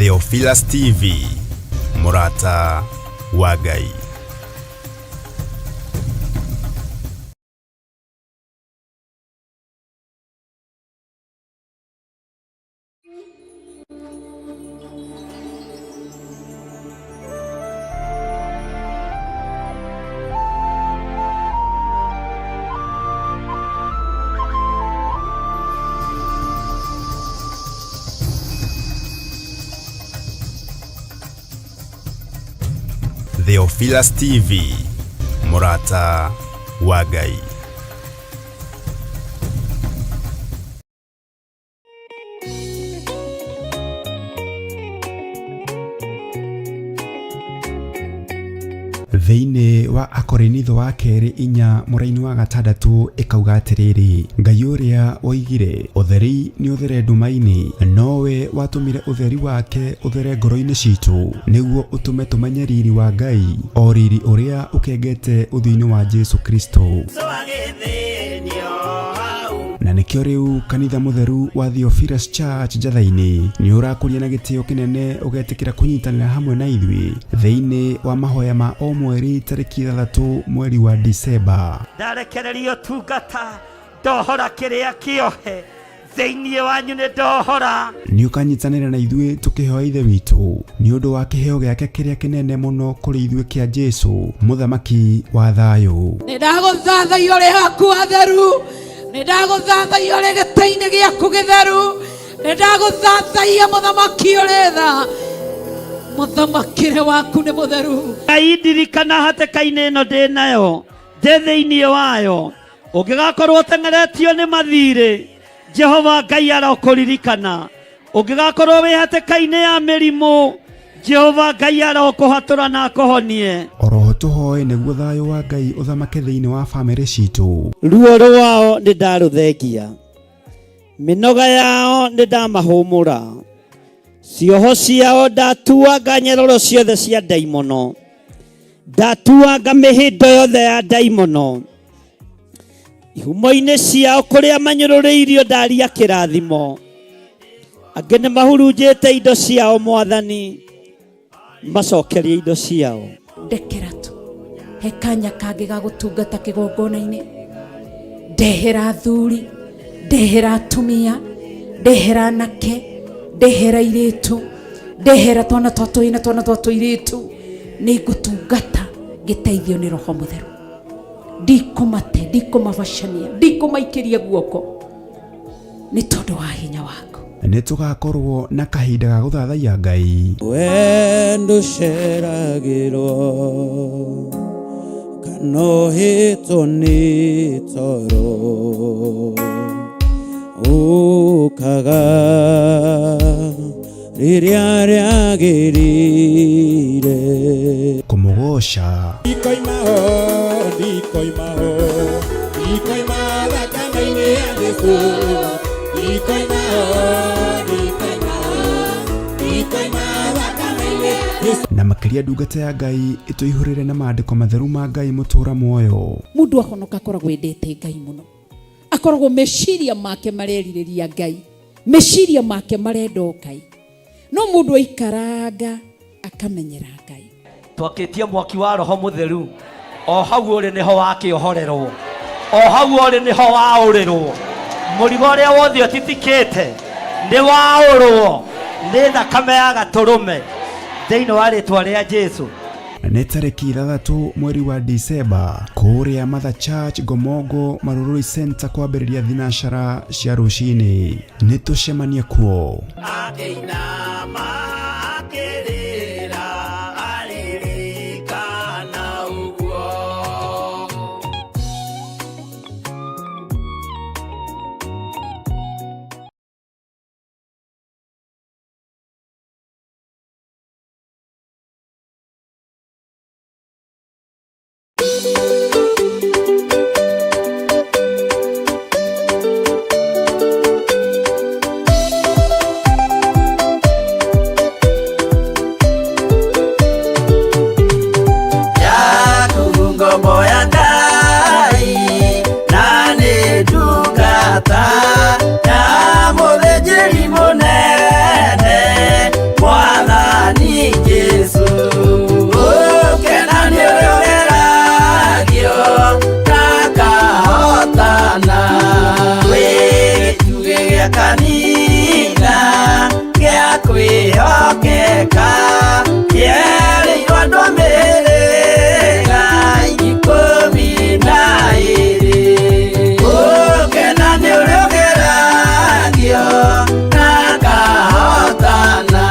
Theophilus TV, Murata wa Ngai. Theophilus TV, Murata wa Ngai. Thĩinĩ wa Akorinitho wa kerĩ 4 mũraini wa 6 ĩkauga atĩrĩrĩ, Ngai ũrĩa oigire ũtheri nĩ ũthere nduma-inĩ, nowe watũmire ũtheri wake ũthere ngoro-inĩ citũ nĩguo ũtũme tũmenye riri wa Ngai, o riri ũrĩa ũkengete ũthiũ-inĩ wa Jesu Kristo. Na nĩkĩo rĩu kanitha mũtheru wa Theophilus Church Njathainĩ nĩ ũrakũria na gĩtĩo kĩnene ũgetĩkĩra kũnyitanĩra hamwe na ithuĩ thĩinĩ wa mahoya ma o mweri tarĩki 3 mweri wa Disemba. Ndarekererio tungata ndohora kĩrĩa kĩohe thĩinĩ wanyu nĩ ndohora. Nĩ ũkanyitanĩra na ithuĩ tũkĩhoya Ithe witũ nĩ ũndũ wa kĩheo gĩake kĩrĩa kĩnene mũno kũrĩ ithuĩ kĩa Jesu mũthamaki wa thayũ. Nĩ ndagũthathaiya ũrĩ haku atheru, nĩ ndagũthathaiya ũrĩ gĩtĩ-inĩ gĩaku gĩtheru, nĩ ndagũthathaiya mũthamaki ũrĩ tha, mũthamakĩre waku nĩ mũtheru. Ngai ndirikana hatĩka-inĩ ĩno ndĩ nayo ndĩ thĩinĩ wayo, ũngĩgakorwo ũteng'eretio nĩ mathirĩ, Jehova Ngai arokũririkana. Ũngĩgakorwo wĩ hatĩka-inĩ ya mĩrimũ, Jehova Ngai arokũhatũra na akũhonie. Oroho tũhoe nĩguo thayũ wa Ngai ũthamake thĩinĩ wa bamĩrĩ citũ. Ruo rwao nĩ ndarũthengia, mĩnoga yao nĩ ndamahũmũra, cioho ciao ndatuanga nyororo ciothe cia ndaimono, ndatuanga mĩhĩndo yothe ya ndaimono, ihumo-inĩ ciao kũrĩa manyũrũrĩirio ndaria kĩrathimo, angĩ nĩ mahurunjĩte indo ciao Mwathani, macokerie indo ciao. Ndekera tu he kanya kangĩ ga gũtungata kĩgongona-inĩ, ndehera athuri, ndehera atumia, ndehera anake, ndehera airĩtu, ndehera twana twa tũi na twana twa tũirĩtu, nĩ ngũtungata ngĩteithio nĩ Roho Mũtheru. Ndikũmate, ndikũmabacania, ndikũmaikĩria guoko nĩ tondũ wa hinya waku. Nĩ tũgakorwo na kahinda ga gũthathaiya Ngai. Wendo ceragĩrwo kanohĩtwo nĩ toro, ũkaga rĩrĩa rĩagĩrĩire. Kũmũgoca ndikoima thakame-inĩ ya Jesũ, ndikoima thakame-inĩ ya Jesũ. Na makĩria ndungata ya Ngai ĩtũihũrĩre na maandĩko matheru ma Ngai mũtũra muoyo. Mũndũ ahonoka akoragwo endete Ngai mũno, akoragwo meciria make marerirĩria Ngai, meciria make marenda Ngai, no mũndũ aikaranga akamenyera Ngai. Twakĩtie mwaki wa Roho Mũtheru, o hau ũrĩ nĩho wakĩohorerwo, o hau ũrĩ nĩho waũrĩrwo, mũrigo ũrĩa wothe ũtitikĩte nĩ waũrwo nĩ thakame ya Gatũrũme thĩinĩ wa rĩtwa rĩa Jesu. Nĩ tarĩki 3 mweri wa Disemba kũrĩa Mother Church Ngomongo Marurui Center kwambĩrĩria thinacara cia rũcinĩ. Nĩ tũcemanie kuo. gĩa kanitha gĩa kwĩhokeka kĩerĩirwo andũ a mĩhĩrĩga 12 gũkena nĩ ũrĩa ũgeragio na akahotana.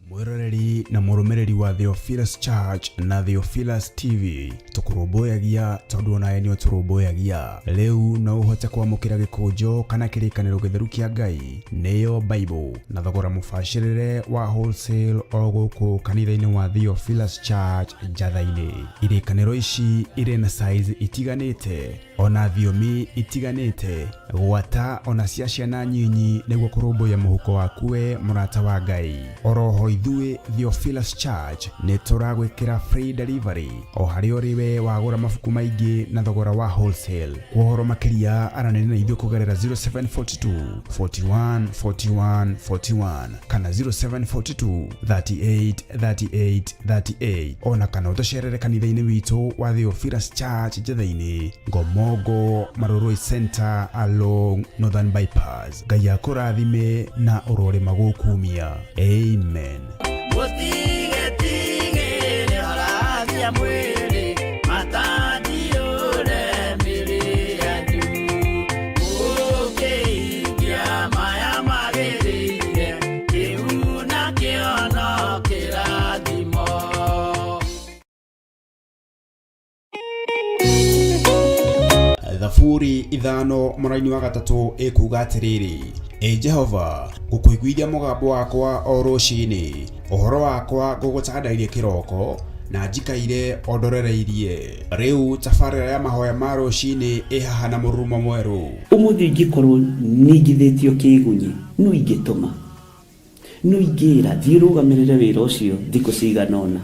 Mwiroreri na murumiriri wa Theophilus Church na Theophilus TV tukurumbuyagia tondu onawe ni uturumbuyagia riu no uhote kwamukira gikunjo kana kirikaniro githeru kia Ngai niyo Bible na thogora mubashirire wa wholesale o guku kanitha-ini wa Theophilus Church Njatha-ini. Irikaniro ici iri na size itiganite ona thiomi itiganite gwata ona cia ciana nyinyi niguo kurumbuya muhuko wakuwe murata wa Ngai. Oroho ithuĩ Theophilus Church ni turagwikira free delivery o hari uriwe wagura mabuku maingi na thogora wa wholesale. Kuhoro makiria aranene na ithuĩ kugerera 0742 41 41 41 kana 0742 38 38 38 ona kana utucerere kanitha-ini witu wa Theophilus Church Njatha-ini Ngomongo Maroroi Center along Northern Bypass. Ngai akurathime na urore magukumia. Amen. Thaburi ithano mũraini wa gatatũ ikuga atĩrĩrĩ: Jehova, ngũkũiguithia mũgambo wakwa o rũciinĩ, ũhoro wakwa ngũgũtandairie kĩroko, na njikaire ondorereirie riu tabarĩra ya mahoya ma rũcinĩ ĩhaha na mũrurumo mwerũ. Ũmũthĩ ingĩkorwo nĩngithĩtio kĩgunyi no ingĩtũma no ingĩra thiĩ rũgamĩrĩre wĩra ũcio thikũ cigana ũna.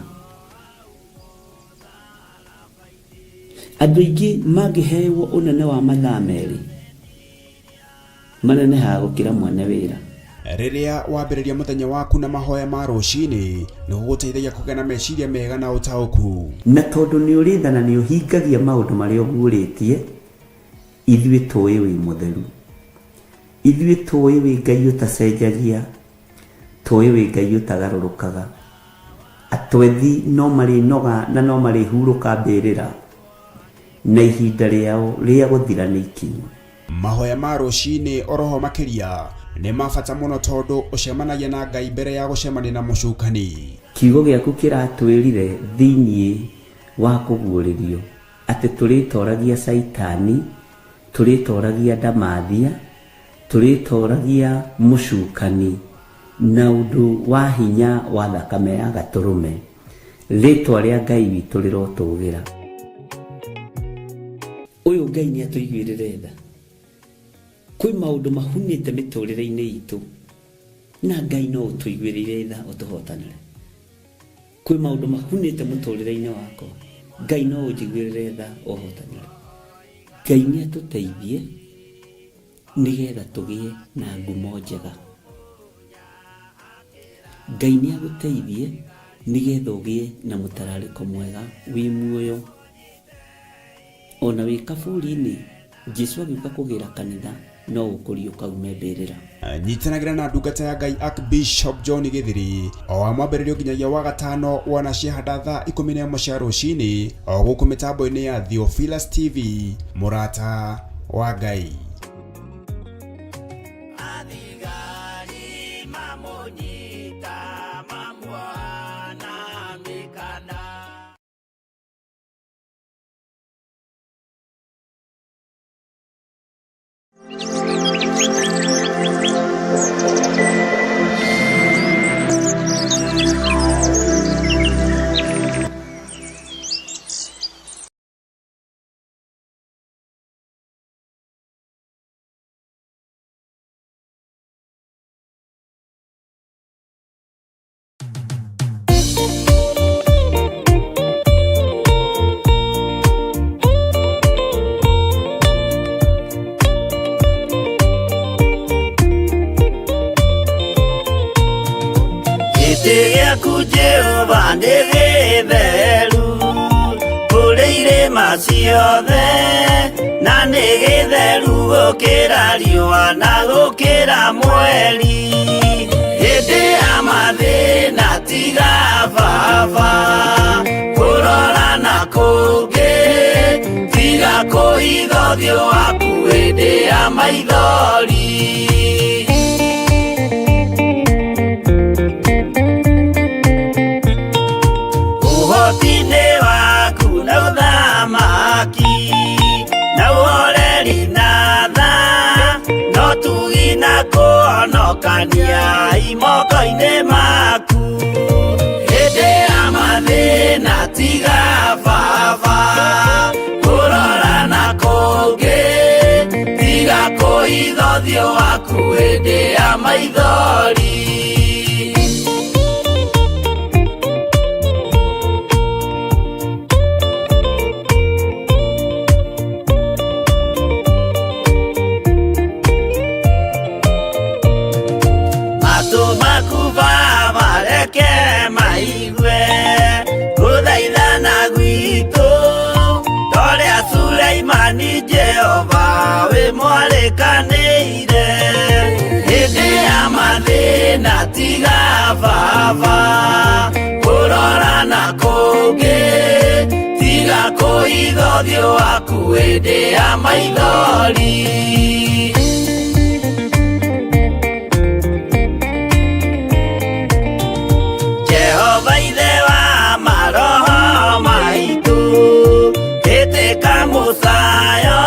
Andũ aingĩ mangĩheyo ũnene wa mathaa merĩ manenehaga gũkĩra mwene wĩra. Rĩrĩa wambĩrĩria mũthenya waku na mahoya ma rũcinĩ nĩ gũgũteithagia kũgĩa na meciria mega na ũtaũku. Na tondũ nĩ ũrĩtha na nĩ ũhingagia maũndũ marĩa ũguũrĩtie, ithuĩ tũĩ wĩ mũtheru, ithuĩ tũĩ wĩ Ngai ũtacenjagia, tũĩ wĩ Ngai ũtagarũrũkaga. Atwethi no marĩnoga na no marĩhurũka mbĩrĩra na ihinda rĩao rĩa gũthira nĩ ikinyu. Mahoya ma rũcinĩ oroho makĩria nĩ mabata mũno tondũ ũcemanagia na Ngai mbere ya gũcemania na mũcukani. Kiugo gĩaku kĩratwĩrire thĩinĩ wa kũguũrĩrio atĩ tũrĩtoragia Saitani, tũrĩtoragia Ndamathia, tũrĩtoragia mũcukani na ũndũ wa hinya wa thakame ya gatũrũme. Rĩtwa rĩa Ngai witũ rĩrotũgĩra. Ũyũ Ngai nĩ atũiguĩrĩre tha. Kwĩ maũndũ mahunĩte mĩtũrĩre-inĩ itũ na Ngai no ũtũiguĩrĩre tha ũtũhotanĩre. Kwĩ maũndũ mahunĩte mũtũrĩre-inĩ wakwa, Ngai no ũnjiguĩrĩre tha ũhotanĩre. Ngai nĩ atũteithie nĩgetha tũgĩe na ngumo njega. Ngai nĩ agũteithie nĩgetha ũgĩe na mũtararĩko mwega wĩ muoyo. Ona wĩ kaburi-inĩ Jesũ agĩũka kũgĩra kanitha no ũkũrio kaume mbĩrĩra. Nyitanagĩra na ndungata ya Ngai Archbishop John Gĩthiri o wa mwambĩrĩrio nginyagia wa gatano wana ciahanda thaa 11 cia rũcinĩ o gũkũ mĩtambo-inĩ ya Theophilus TV, mũrata wa Ngai. Jehova nĩ gĩtheru kũrĩ irĩma ciothe, na nĩ gĩtheru gũkĩra riũa na gũkĩra mweri. Hĩndĩ ya mathĩna tiga baba kũrora na kũngĩ, tiga kũhitha ũthiũ waku hĩndĩ ya maithori. Ũhoti-nĩ waku na ũthamaki na ũhoreri na tha, no tugi na kũhonokania imoko-inĩ maku. Hĩndĩ ya mathĩna tiga baba kũrora na kũngĩ, tiga kũhitha ũthiũ waku hĩndĩ ya maithori. Jehova we mwarekanĩire hĩndĩ ya mathĩna tiga baba kũrora na kũngĩ, tiga kũhitha ũthiũ waku hĩndĩ ya maithori. Jehova ithe wa maroho maitũ, ĩtĩka mũcayo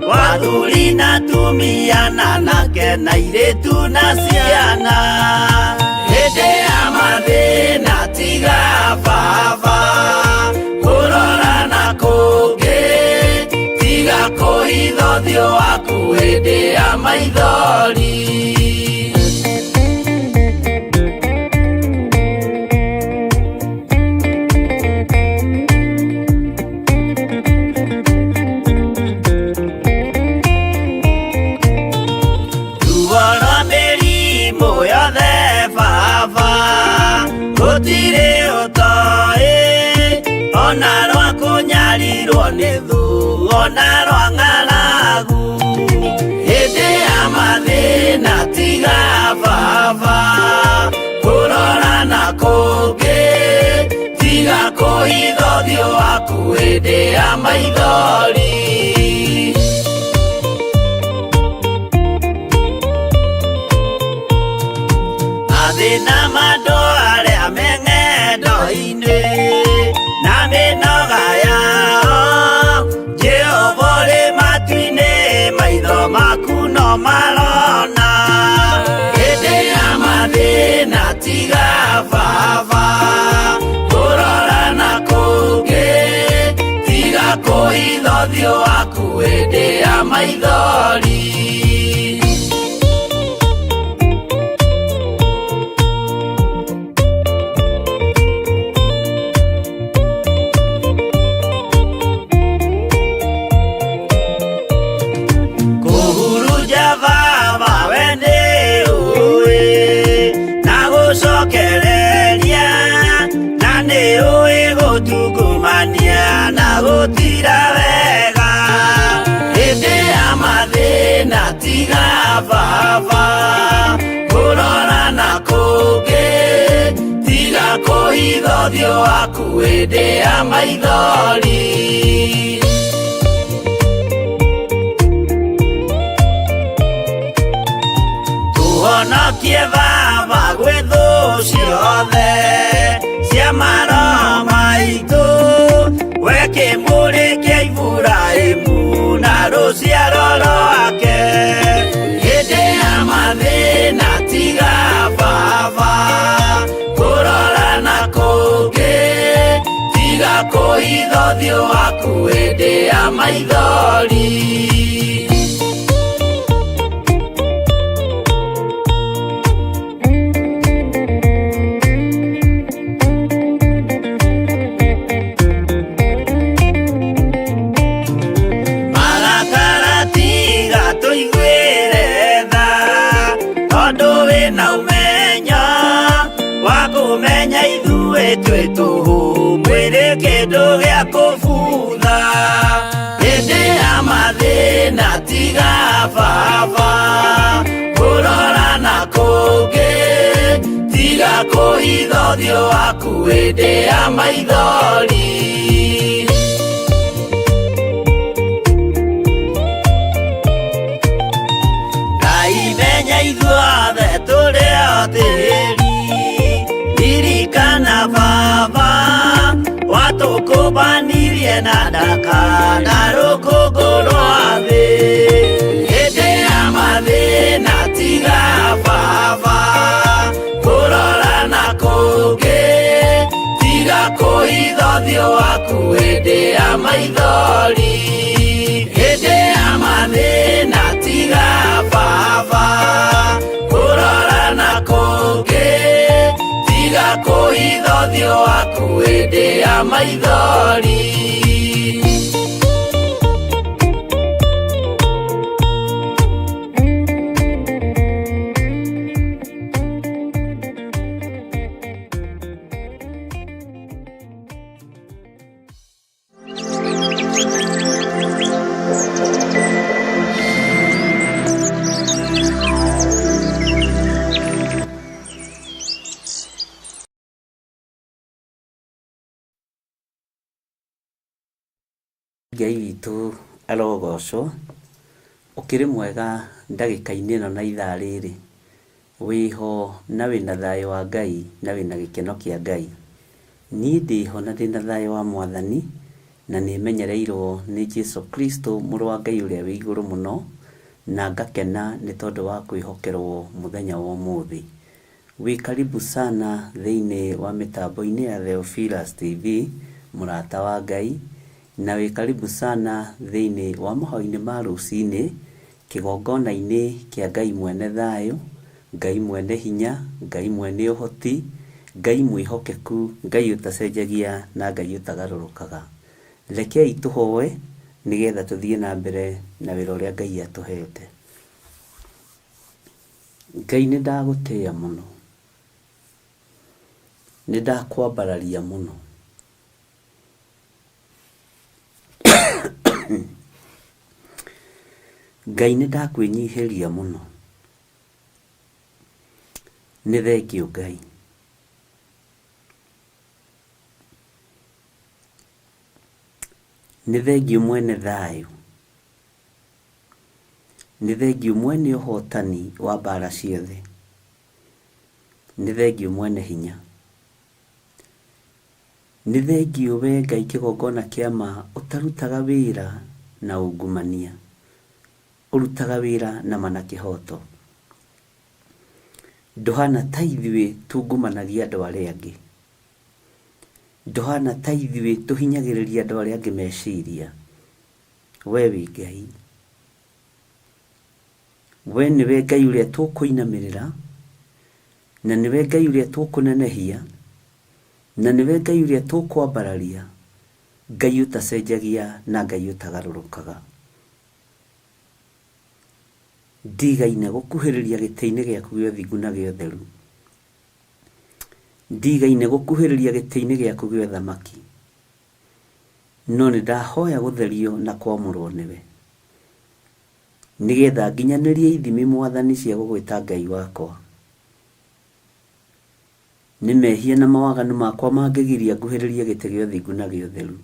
wathuri na tumia na anake na airĩtu na ciana. Hĩndĩ ya mathĩna tiga tiga baba kurora na kungi tiga kuhitha uthio waku hindi ya maithori gutire utoi ona rwa kunyarirwo ni thu ona rwa ng'aragu hindi ya mathina tiga baba kurora na kungi tiga kuhitha uthio waku hindi ya maithori mathina mando aria meng'endo-ini na mĩnoga yao Jehova rĩ matu-inĩ maitho maku no marona hĩndĩ ya mathĩna tiga baba kũrora na kũngĩ tiga kũhitha ũthiũ waku hĩndĩ ya maithori tugumania na gutira wega hĩndĩ ya mathĩna tiga baba kũrora na kũngĩ tiga kũhitha ũthiũ waku hĩndĩ ya maithori tuhonokie baba gwĩ thũ ciothe cia maroho maitũ we kĩmũrĩ kĩa Iburahĩmu na rũciaro rwake hĩndĩ ya mathĩna tiga baba kũrora na kũngĩ tiga kũhitha ũthiũ waku hĩndĩ ya maithori twĩ tũhũ mwĩrĩ kĩndũ gĩa kũbutha hĩndĩ ya mathĩna tiga baba kũrora na kũngĩ tiga kũhitha ũthiũ waku hĩndĩ ya maithori Ngai menya ithuothe tũrĩ o tĩĩri ririkana baba watũkũmbanirie na ndaka na rũkũngũ rwa thĩ hĩndĩ ya mathĩna tiga baba kũrora na kũngĩ tiga kũhitha ũthiũ waku hĩndĩ ya maithori hĩndĩ ya mathĩna tiga baba kũrora na kũngĩ tiga kũhitha ũthiũ waku hĩndĩ ya maithori Ngai witũ arogocwo ũkĩrĩ mwega ndagĩka-inĩ ĩno na ithaa rĩrĩ wĩho na wĩna thayũ wa Ngai na wĩna gĩkeno kĩa Ngai niĩ ndĩho na ndĩna thayũ wa Mwathani na nĩmenyereirwo nĩ Jesũ Kristo mũrũ wa Ngai ũrĩa wĩ igũrũ mũno na ngakena nĩ tondũ wa kwĩhokerwo mũthenya wa ũmũthĩ Wĩ karibu sana thĩinĩ wa mĩtambo-inĩ ya Theophilus TV, mũrata wa Ngai, na wĩ karibu sana thĩinĩ wa mahoya-inĩ ma rũcinĩ, kĩgongona-inĩ kĩa Ngai mwene thayũ, Ngai mwene hinya, Ngai mwene ũhoti, Ngai mwĩhokeku, Ngai ũtacenjagia na Ngai ũtagarũrũkaga. Rekei tũhoe nĩgetha tũthiĩ na mbere na wĩra ũrĩa Ngai atũhete. Ngai nĩ ndagũtĩĩa mũno, nĩ ndakwambararia mũno. Ngai nĩ ndakwĩnyihĩria mũno. Nĩ thengio Ngai. Nĩ thengio mwene thayũ. Nĩ thengio mwene ũhotani wa mbara ciothe. Nĩ thengio mwene hinya. Nĩ thengio we Ngai kĩgongona kĩa ma ũtarutaga wĩra na ungumania, ũrutaga wĩra na mana kĩhoto. Ndũhana ta ithuĩ tungumanagia andũ arĩa angĩ. Ndũhana ta ithuĩ tũhinyagĩrĩria andũ arĩa angĩ meciria. We wĩ Ngai. We nĩwe Ngai ũrĩa tũkũinamĩrĩra, na nĩwe Ngai ũrĩa tũkũnenehia, na nĩwe Ngai ũrĩa tũkwambararia, Ngai ũtacenjagia na Ngai ũtagarũrũkaga. Ndigaine gũkuhĩrĩria gĩtĩ-inĩ gĩaku gĩa ũthingu na gĩa ũtheru. Ndigaine gũkuhĩrĩria gĩtĩ-inĩ gĩaku gĩa ũthamaki. No nĩ ndahoya gũtherio na kwamũrwo nĩwe, nĩgetha nginyanĩrie ithimi mwathani cia gũgwĩta Ngai wakwa. Nĩ mehia na mawaganu makwa mangĩgiria nguhĩrĩrie gĩtĩ gĩa ũthingu na gĩa ũtheru.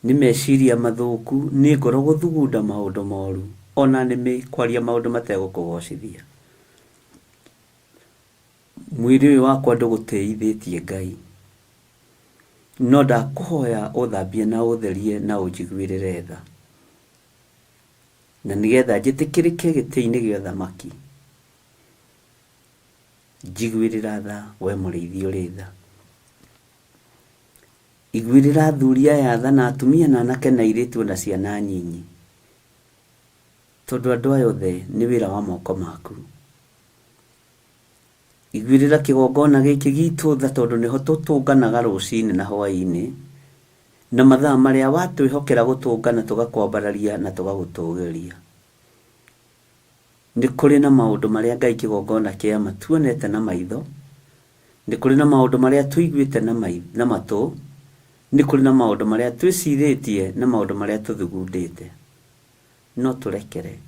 Nĩ meciria mathũku, nĩ ngoro gũthugunda maũndũ moru, ona nĩmĩ kwaria maũndũ mategũkũgocithia. Mwĩrĩ ũyũ wakwa ndũgũtĩithĩtie Ngai, no ndakũhoya ũthambie na ũtherie na ũnjiguĩrĩre tha, na nĩgetha njĩtĩkĩrĩke gĩtĩ-inĩ gĩa ũthamaki. Njiguĩrĩra tha we mũrĩithi ũrĩ tha. Iguĩrĩra athuri aya tha na atumia na anake na airĩtu na ciana nyinyi, tondũ andũ aya othe nĩ wĩra wa moko maku. Iguĩrĩra kĩgongona gĩkĩ gitũ tha, tondũ nĩho tũtũnganaga rũcinĩ na hwaĩ-inĩ, na mathaa marĩa watwĩhokera gũtũngana tũgakwambararia na tũgagũtũgĩria. Nĩ kũrĩ na maũndũ marĩa Ngai kĩgongona kĩa ma tuonete na maitho, nĩ kũrĩ na maũndũ marĩa tũiguĩte na matũ, nĩ kũrĩ na maũndũ marĩa twĩcirĩtie na maũndũ marĩa tũthugundĩte. No tũrekere.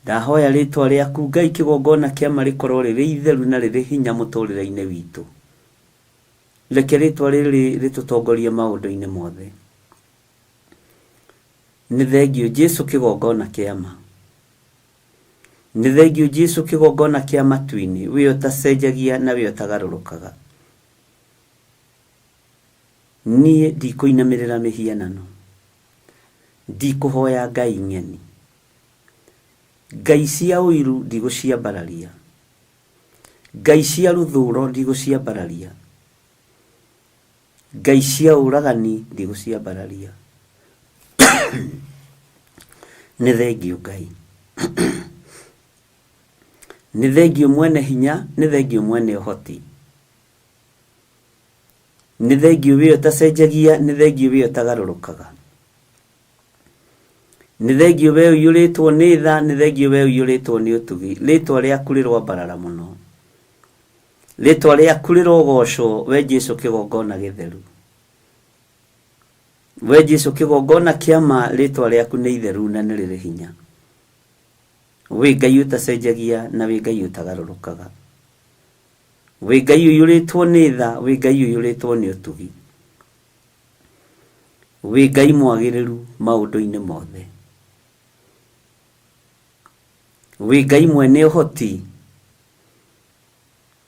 Ndahoya rĩtwa rĩaku Ngai kĩgongona kĩa ma rĩkorwo rĩrĩ itheru na rĩrĩ hinya mũtũrĩre-inĩ witũ. Reke rĩtwa rĩrĩ rĩtũtongorie maũndũ-inĩ mothe. Nĩ thengio Jesũ kĩgongona kĩa ma. Nĩ thengio Jesũ kĩgongona kĩa matu-inĩ, we ũtacenjagia na we ũtagarũrũkaga. Niĩ ndikũinamĩrĩra mĩhianano, ndikũhoya ngai ng'eni. Ngai cia ũiru ndigũciambararia, ngai cia rũthũũro ndigũciambararia, ngai cia ũragani ndigũciambararia. Nĩ thengio Ngai. Nĩ thengio mwene hinya, nĩ thengio mwene ũhoti. Nĩ thengio we ũtacenjagia, nĩ thengio we ũtagarũrũkaga. Nĩ thengio we ũiyũrĩtwo nĩ tha, nĩ thengio we ũiyũrĩtwo nĩ ũtugi. Rĩtwa rĩaku rĩrombarara mũno, rĩtwa rĩaku rĩrogocwo we Jesũ kĩgongona gĩtheru. We Jesũ kĩgongona kĩa ma, rĩtwa rĩaku nĩ itheru na nĩ rĩrĩ hinya. We Ngai ũtacenjagia na we Ngai ũtagarũrũkaga. We Ngai ũiyũrĩtwo nĩ tha, we Ngai ũiyũrĩtwo nĩ ũtugi. We Ngai mwagĩrĩru maũndũ-inĩ mothe. We Ngai mwene ũhoti.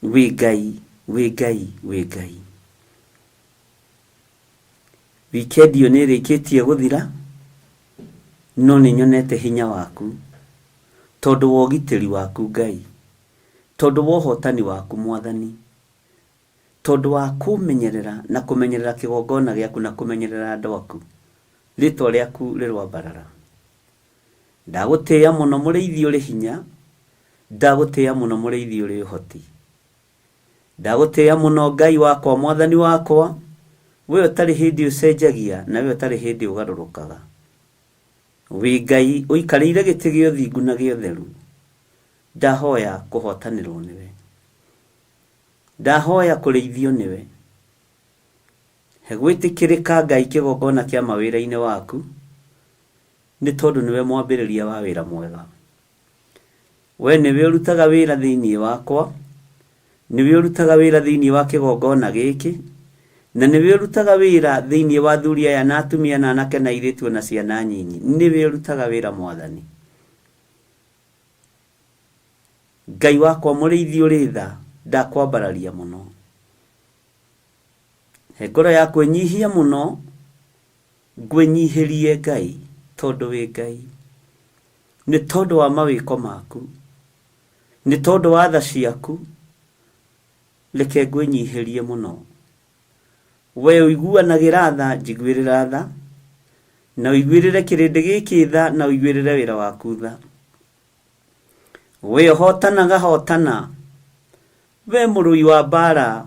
We Ngai, we Ngai, we Ngai. Wikendi nĩ ĩrĩkĩtie gũthira, no nĩ nyonete hinya waku. tondu wa ũgitĩri waku Ngai, tondu wa ũhotani waku Mwathani, tondu wa kũmenyerera na kũmenyerera kĩgongona gĩaku na kũmenyerera andũ aku, rĩtwa rĩaku rĩrwambarara. Ndagũtĩĩa mũno mũrĩithi ũrĩ hinya, ndagũtĩĩa mũno mũrĩithi ũrĩ ũhoti, ndagũtĩĩa mũno Ngai wakwa Mwathani wakwa, we ũtarĩ hĩndĩ ũcenjagia na we ũtarĩ hĩndĩ ũgarũrũkaga. Wĩ Ngai ũikarĩire gĩtĩ gĩa ũthingu na gĩa ũtheru, ndahoya kũhotanĩrwo nĩwe, ndahoya kũrĩithio nĩwe. He gwĩtĩkĩrĩka Ngai kĩgongona kĩa mawĩra-inĩ waku, nĩ tondũ nĩwe mwambĩrĩria wa wĩra mwega. We nĩwe ũrutaga wĩra thĩinĩ wakwa, nĩwe ũrutaga wĩra thĩinĩ wa kĩgongona gĩkĩ, na nĩwe ũrutaga wĩra thĩinĩ wa athuri aya na atumia na anake na airĩtu na ciana nyinyi. Nĩwe ũrutaga wĩra Mwathani. Ngai wakwa mũrĩithi ũrĩ tha, ndakwambararia mũno. He ngoro ya kwĩnyihia mũno, ngwĩnyihĩrie Ngai, tondu wĩ Ngai, nĩ tondũ wa mawĩko maku, nĩ tondũ wa tha ciaku, reke ngwĩnyihĩrie mũno. We ũiguanagĩra tha, njiguĩrĩra tha, na ũiguĩrĩre kĩrĩndĩ gĩkĩ tha, na ũiguĩrĩre wĩra waku tha. We ũhotanaga hotana, we mũrũi wa mbara,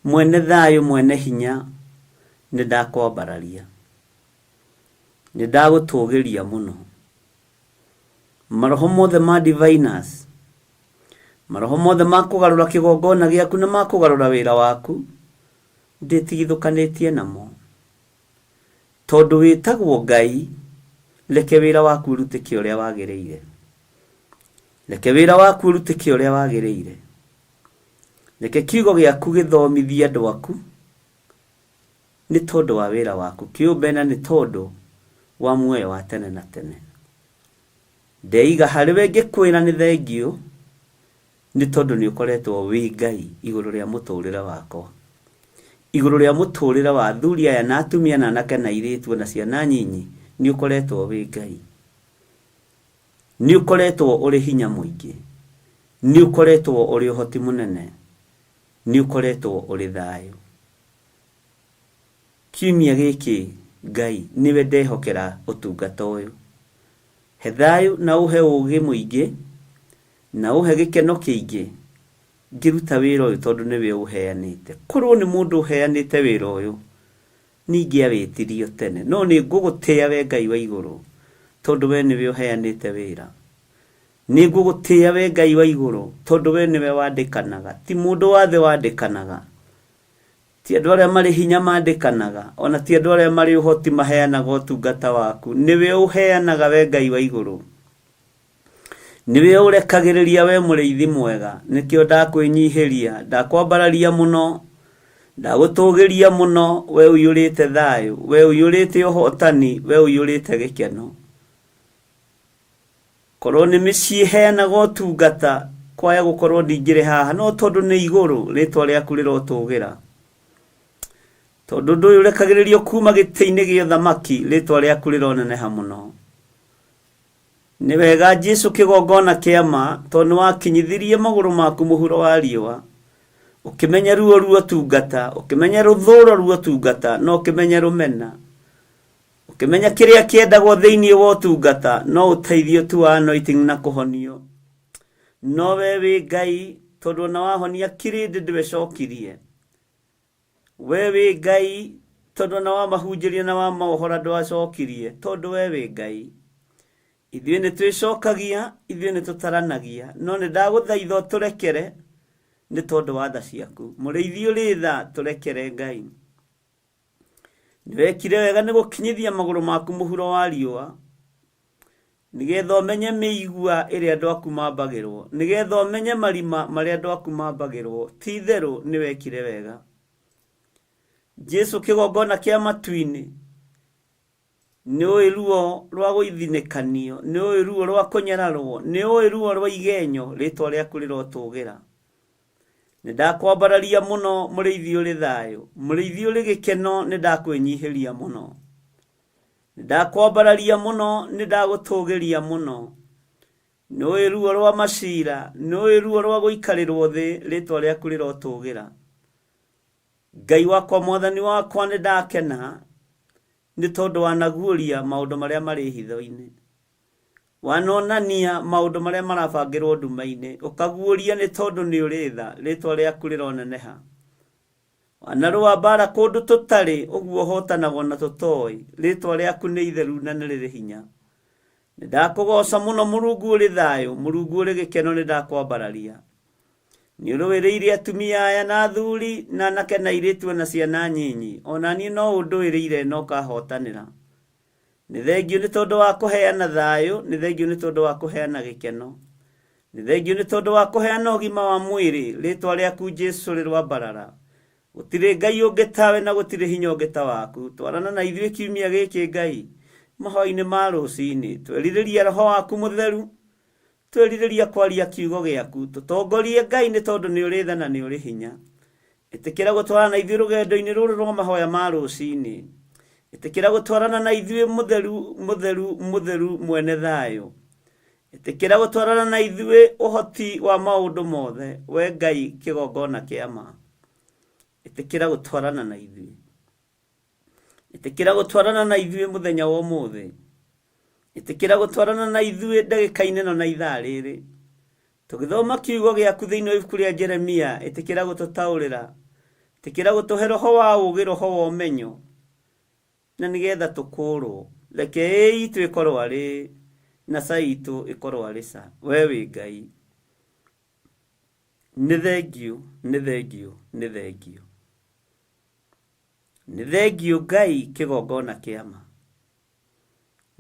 mwene thayũ, mwene hinya, nĩ ndakwambararia, nĩ ndagũtũgĩria mũno. Maroho mothe ma diviners, maroho mothe ma kũgarũra kĩgongona gĩaku na ma kũgarũra wĩra waku, ndĩtigithũkanĩtie namo. Tondũ wĩtagwo Ngai, reke wĩra waku ũrutĩke ũrĩa wagĩrĩire, reke wĩra waku ũrutĩke ũrĩa wagĩrĩire, reke kiugo gĩaku gĩthomithie andũ aku, nĩ tondũ wa wĩra waku kĩũmbe na nĩ tondũ wa muoyo wa tene na tene. Ndeiga harĩwe ngĩkwĩra nĩ thengio, nĩ tondũ nĩ ũkoretwo wĩ Ngai igũrũ rĩa mũtũrĩre wakwa, igũrũ rĩa mũtũrĩre wa athuri aya na atumia na anake na airĩtu na ciana nyinyi. Nĩ ũkoretwo wĩ Ngai, nĩ ũkoretwo ũrĩ hinya mũingĩ, nĩ ũkoretwo ũrĩ ũhoti mũnene, nĩ ũkoretwo ũrĩ thayũ. Kiumia gĩkĩ Ngai, nĩwe ndehokera ũtungata ũyũ. He thayũ na ũhe ũũgĩ mũingĩ, na ũhe gĩkeno kĩingĩ ngĩruta wĩra ũyũ, tondũ nĩwe ũheanĩte. Korwo nĩ mũndũ ũheanĩte wĩra ũyũ, ningĩ awĩtirio tene, no nĩ ngũgũtĩĩa we Ngai wa igũrũ, tondũ we nĩwe ũheanĩte wĩra. Nĩ ngũgũtĩĩa we Ngai wa igũrũ, tondũ we nĩwe wandĩkanaga, ti mũndũ wa thĩ wandĩkanaga, ti andũ arĩa marĩ hinya mandĩkanaga, ona ti andũ arĩa marĩ ũhoti maheanaga ũtungata waku. Nĩwe ũheanaga we Ngai wa igũrũ, nĩwe ũrekagĩrĩria we mũrĩithi mwega. Nĩkĩo ndakwĩnyihĩria, ndakwambararia mũno, ndagũtũgĩria mũno. We ũiyũrĩte thayũ, we ũiyũrĩte ũhotani, we ũiyũrĩte gĩkeno. Korwo nĩ mĩciĩ heanaga ũtungata, kwaya gũkorwo ndingĩrĩ haha, no tondũ nĩ igũrũ, rĩtwa rĩaku rĩrotũgĩra. Tondũ ũndũ ũyũ ũrekagĩrĩrio kuma gĩtĩ-inĩ gĩa ũthamaki, rĩtwa rĩaku rĩroneneha mũno. Nĩ wega Jesũ kĩgongona kĩama, tondũ nĩ wakinyithirie magũrũ maku mũhuro wa riũa, ũkĩmenya ruo ruo tungata, ũkĩmenya rũthũũro ruo tungata, no ũkĩmenya rũmena, ũkĩmenya kĩrĩa kĩendagwo thĩinĩ wa ũtungata, no ũteithio tu wa anointing na kũhonio. No we wĩ Ngai, tondũ na wahonia kĩrĩndĩ ndĩwecokirie. We wĩ Ngai, tondũ na wamahunjĩria na wamaohora ndwacokirie, tondũ we wĩ Ngai. Ithuĩ nĩ twĩcokagia, ithuĩ nĩ tũtaranagia, no nĩ ndagũthaitha ũtũrekere, nĩ tondũ wa tha ciaku. Mũrĩithi ũrĩ tha, tũrekere Ngai. Nĩwekire wega nĩ gũkinyithia magũrũ maku mũhuro wa riũa, nĩgetha ũmenye mĩigua ĩrĩa andũ aku mambagĩrwo, nĩgetha ũmenye marima marĩa andũ aku mambagĩrwo. Ti itherũ nĩwekire wega. Jesũ kĩgongona kĩa matu-inĩ, nĩ ũĩ ruo rwa gũithinĩkanio, nĩ ũĩ ruo rwa kũnyararwo, nĩ ũĩ ruo rwa igenyo, rĩtwa rĩaku rĩrotũgĩra. Nĩ ndakwambararia mũno mũrĩithi ũrĩ thayũ, mũrĩithi ũrĩ gĩkeno, nĩ ndakwĩnyihĩria mũno. Nĩ ndakwambararia mũno, nĩ ndagũtũgĩria mũno. Nĩ ruo rwa macira, nĩ ruo rwa gũikarĩrwo thĩ, rĩtwa rĩaku rĩrotũgĩra. Ngai wakwa Mwathani wakwa nĩ ndakena nĩ tondũ wanaguũria maũndũ marĩa marĩ hitho-inĩ. Wanonania maũndũ marĩa marabangĩrwo nduma-inĩ, ũkaguũria nĩ tondũ nĩ ũrĩ tha, rĩtwa rĩaku rĩroneneha. Wanarũa mbara kũndũ tũtarĩ, ũguo ũhotanagwo na tũtoĩ, rĩtwa rĩaku nĩ itheru na nĩ rĩrĩ hinya. Nĩ ndakũgoca mũno Mũrungu ũrĩ thayũ, Mũrungu ũrĩ gĩkeno nĩ ndakwambararia. Nĩ ũrũĩrĩire atumia aya na athuri na anake na airĩtu na ciana nyinyi, ona niĩ no ũndũĩrĩire no ũkahotanĩra. Nĩ thengio nĩ tondũ wa kũheana thayũ, nĩ thengio nĩ tondũ wa kũheana gĩkeno, nĩ thengio nĩ tondũ wa kũheana ũgima wa mwĩrĩ, rĩtwa rĩaku Jesũ rĩrwambarara. Gũtirĩ Ngai ũngĩ tawe na gũtirĩ hinya ũngĩ ta waku. Twarana na ithuĩ kiumia gĩkĩ Ngai, mahoya-inĩ ma rũcinĩ, twerirĩria Roho waku Mũtheru, twerirĩria kwaria kiugo gĩaku, tũtongorie Ngai nĩ tondũ nĩ ũrĩ tha na nĩ ũrĩ hinya. Ĩtĩkĩra gũtwarana na ithuĩ rũgendo-inĩ rũrũ rwa mahoya ma rũcinĩ. Ĩtĩkĩra gũtwarana na ithuĩ Mũtheru, Mũtheru, Mũtheru mwene thayũ. Ĩtĩkĩra gũtwarana na ithuĩ ũhoti wa maũndũ mothe, we Ngai kĩgongona kĩa ma. Ĩtĩkĩra gũtwarana na ithuĩ. Ĩtĩkĩra gũtwarana na ithuĩ mũthenya wa ũmũthĩ. Ĩtĩkĩra gũtwarana na ithuĩ ndagĩka-inĩ ĩno na ithaa rĩrĩ. Tũgĩthoma kiugo gĩaku thĩinĩ wa ibuku rĩa Jeremia, ĩtĩkĩra gũtũtaũrĩra. Ĩtĩkĩra gũtũhe roho wa ũũgĩ, roho wa ũmenyo, na nĩgetha tũkũũrwo. Reke itũ ĩkorwo arĩ na ca itũ ĩkorwo arĩ ca. We wĩ Ngai. Nĩ thengio, nĩ thengio, nĩ thengio. Nĩ thengio Ngai kĩgongona kĩa ma.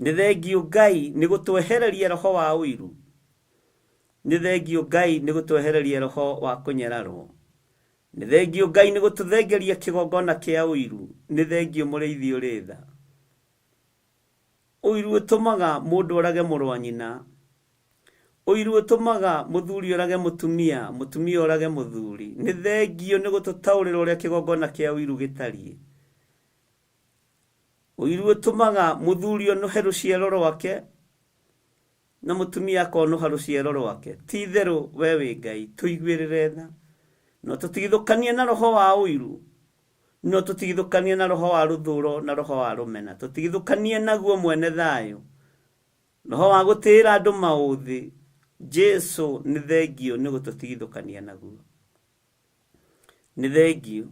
Nĩ thengio Ngai nĩ gũtwehereria roho wa ũiru. Nĩ thengio Ngai nĩ gũtwehereria roho wa kũnyararwo. Nĩ thengio Ngai nĩ gũtũthengeria kĩgongona kĩa ũiru. Nĩ thengio mũrĩithi ũrĩ tha. Ũiru ũtũmaga mũndũ orage mũrũ wa nyina. Ũiru ũtũmaga mũthuri orage mũtumia, mũtumia orage mũthuri. Nĩ thengio nĩ gũtũtaũrĩra ũrĩa kĩgongona kĩa ũiru gĩtariĩ. Ũiru ũtũmaga mũthuri onohe rũciaro rwake na mũtumia akonoha rũciaro rwake. Ti itherũ we wĩ Ngai, tũiguĩrĩre tha. No tũtigithũkanie na roho wa ũiru, no tũtigithũkanie na roho wa rũthũũro na roho wa rũmena. Tũtigithũkanie naguo mwene thayũ, roho wa gũtĩĩra andũ maũthĩ. Jesũ nĩ thengio nĩ gũtũtigithũkania naguo. Nĩ thengio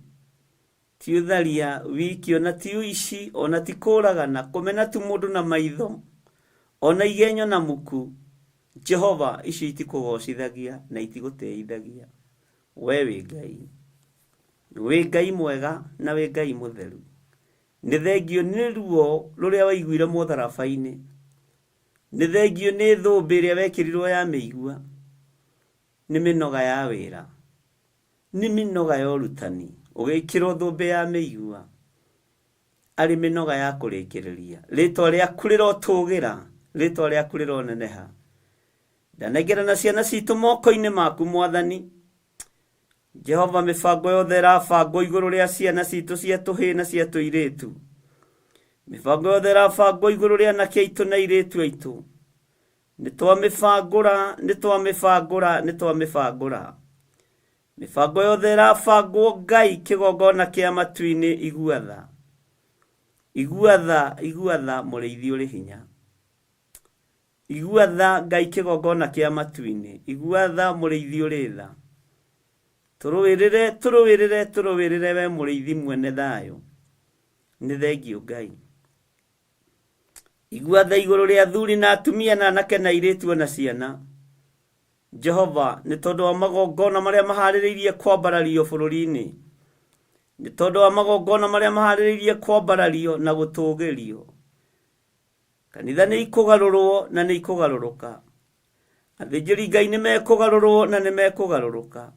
ti ũtharia wiki, ona ti ũici, ona ti kũũragana, kũmena tu mũndũ na maitho, ona igenyo na muku. Jehova, ici itikũgocithagia na itigũteithagia. We wĩ Ngai. Wĩ Ngai mwega na wĩ Ngai mũtheru. Nĩ thengio nĩ ruo rũrĩa waiguire mũtharaba-inĩ. Nĩ thengio nĩ thũmbĩ ĩrĩa wekĩrirwo ya mĩigua. Nĩ mĩnoga ya wĩra, nĩ mĩnoga ya ũrutani, ũgĩkĩrwo thũmbĩ ya mĩigua. Arĩ mĩnoga ya kũrĩkĩrĩria. Rĩtwa rĩaku rĩrotũgĩra, rĩtwa rĩaku rĩroneneha. Ndanengera na ciana citũ moko-inĩ maku Mwathani. Jehova, mĩbango yothe ĩrabangwo igũrũ rĩa ciana citũ cia tũhĩĩ na cia tũirĩtu. Mĩbango yothe ĩrabangwo igũrũ rĩa anake aitũ na airĩtu aitũ. Nĩtwamĩbangũra, nĩtwamĩbangũra, nĩtwamĩbangũra. Mĩbango yothe ĩrabangwo Ngai kĩgongona kĩa matu-inĩ, igua tha. Igua tha, igua tha mũrĩithi ũrĩ hinya. Igua tha Ngai kĩgongona kĩa matu-inĩ, igua tha mũrĩithi ũrĩ tha. Tũrũĩrĩre, tũrũĩrĩre, tũrũĩrĩre we mũrĩithi mwene thayũ. Nĩ thengio Ngai. Igua tha igũrũ rĩa athuri na atumia na anake na airĩtu na ciana. Jehova, nĩ tondũ wa magongona marĩa maharĩrĩirie kwambarario bũrũri-inĩ. Nĩ tondũ wa magongona marĩa maharĩrĩirie kwambarario na gũtũgĩrio. Kanitha nĩ ikũgarũrwo na nĩ ikũgarũrũka. Athĩnjĩri Ngai nĩ mekũgarũrwo na nĩ mekũgarũrũka.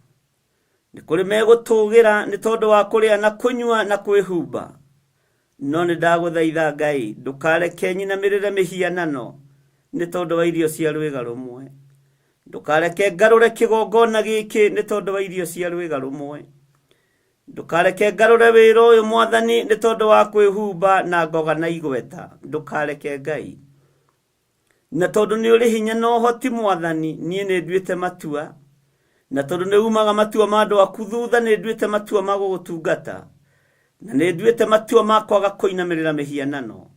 Nĩ kũrĩ megũtũgĩra nĩ tondũ wa kũrĩa na kũnyua na kwĩhumba. No nĩ ndagũthaitha Ngai, ndũkareke nyinamĩrĩre mĩhianano nĩ tondũ wa irio cia rwĩga rũmwe. Ndũkareke ngarũre kĩgongona gĩkĩ nĩ tondũ wa irio cia rwĩga rũmwe. Ndũkareke ngarũre wĩra ũyũ Mwathani nĩ tondũ wa kwĩhumba na ngoga na igweta. Ndũkareke Ngai. na tondu ni uri hinya no hoti mwathani nie ni nduite matua na tondu ni umaga matua ma andu aku thutha ni nduite matua ma gugutungata na ni nduite matua ma kwaga kuinamirira mihianano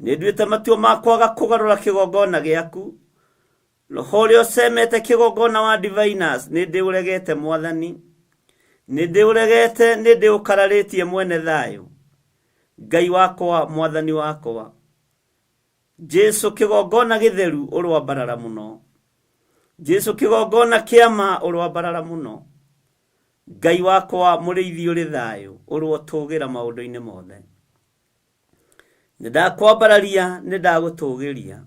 ni nduite matua ma kwaga kugarura kigongona giaku roho ria usemete kigongona wa diviners ni ndiuregete mwathani ni ndiuregete ni ndiukararitie mwene thayo Ngai wakwa mwathani wakwa Jesu kigongona githeru urwa barara muno Jesu kigongona kiama urwa barara muno Ngai wakwa muriithi uri thayo urwa tugira maundu-ini mothe Nindakwambararia nindagutugiria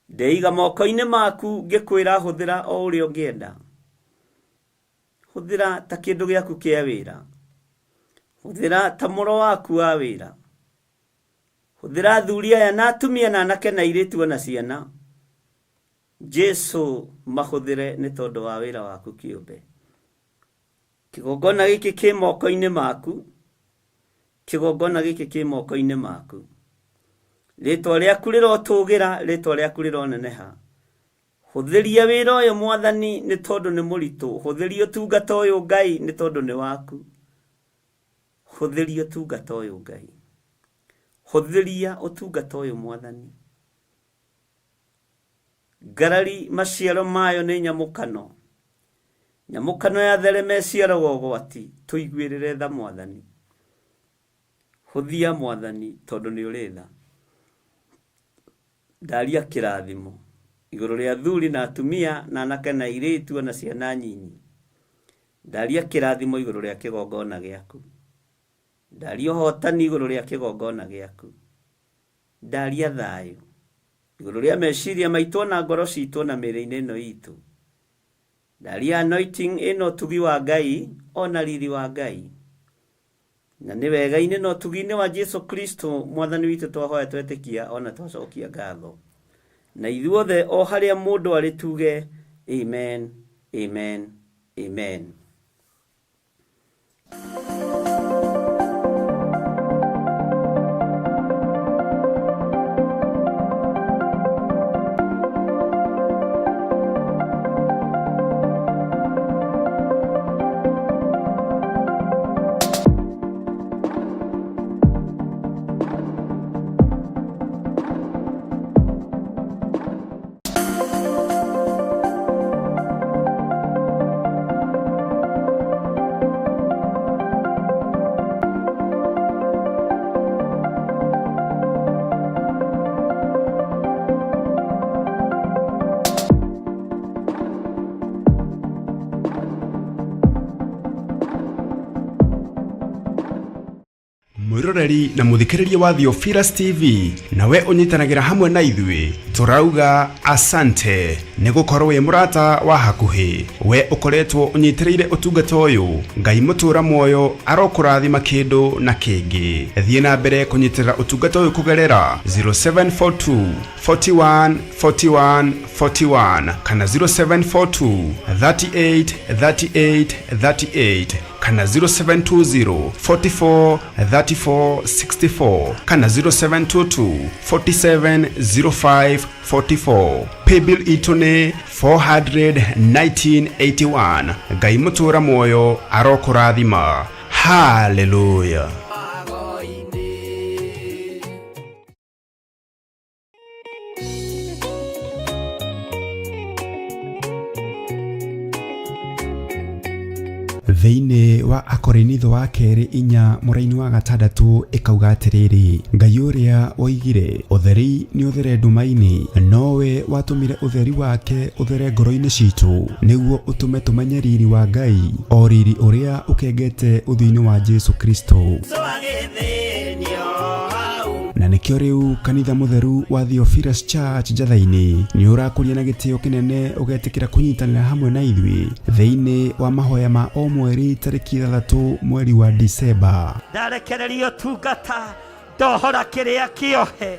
ndeiga moko-ini maku ngikwira huthira o uria ungienda huthira ta kindu giaku kia wira huthira ta muro waku wa wira huthira athuri aya na atumia na anake na airitu na ciana Jesu mahuthire ni tondu wa wira waku kiumbe kigongona giki ki moko-ini maku kigongona giki ki moko-ini maku ritwa riaku rirotugira ritwa riaku rironeneha huthiria wira uyu mwathani ni tondu ni muritu huthiria utungata uyu Ngai ni tondu ni waku huthiria utungata uyu Ngai huthiria utungata uyu mwathani garari maciaro mayo ni nyamukano ya thereme ciaro gogwati tuiguirire tha mwathani huthia mwathani tondu ni uri tha ndaria kirathimo iguru ria athuri na atumia na anake na airitu na ciana nyinyi ndaria kirathimo iguru ria kigongona giaku ndaria hotani iguru ria kigongona giaku ndaria thayo iguru ria meciria maitu na ngoro citu na mĩĩrĩ-inĩ ĩno itu ndaria anointing ĩno tugi wa Ngai ona riri wa Ngai na ni wega-ini no tugi-ini wa Jesu Kristo mwathani witu twahoya twetikia ona twacokia ngatho na ithuothe o haria mundu ari tuge amen amen amen. mwiroreri na muthikiriria wa Theophilus TV nawe unyitanagira hamwe na ithui turauga asante ni gukorwo wi murata wa hakuhi we ukoretwo unyitireire utungata uyu Ngai mutura moyo arokurathima kindu na kingi thie na mbere kunyitirira utungata uyu kugerera 0742 41 41 41 kana 0742 38 38 38 kana 0720 44 34 64 kana 0722 47 05 44 paybill itune 41981 Ngai mutura moyo arokurathima hallelujah. Thiini wa Akorinitho wa keri 4 muraini wa gatandatu ikauga atiriri Ngai uria oigire utheri ni uthere ndumaini nowe watumire utheri wake uthere ngoro-ini citu niguo utume tumenye riri wa Ngai o riri uria ukengete uthui-ini wa Jesu Kristo na nikio riu kanitha mutheru wa Theophilus Church Njathaini ni urakuria na gitio kinene ugetikira kunyitanira hamwe na ithui thiini wa mahoya ma o mweri tariki 3 mweri wa Disemba. Ndarekererio tungata ndohora kiria kiohe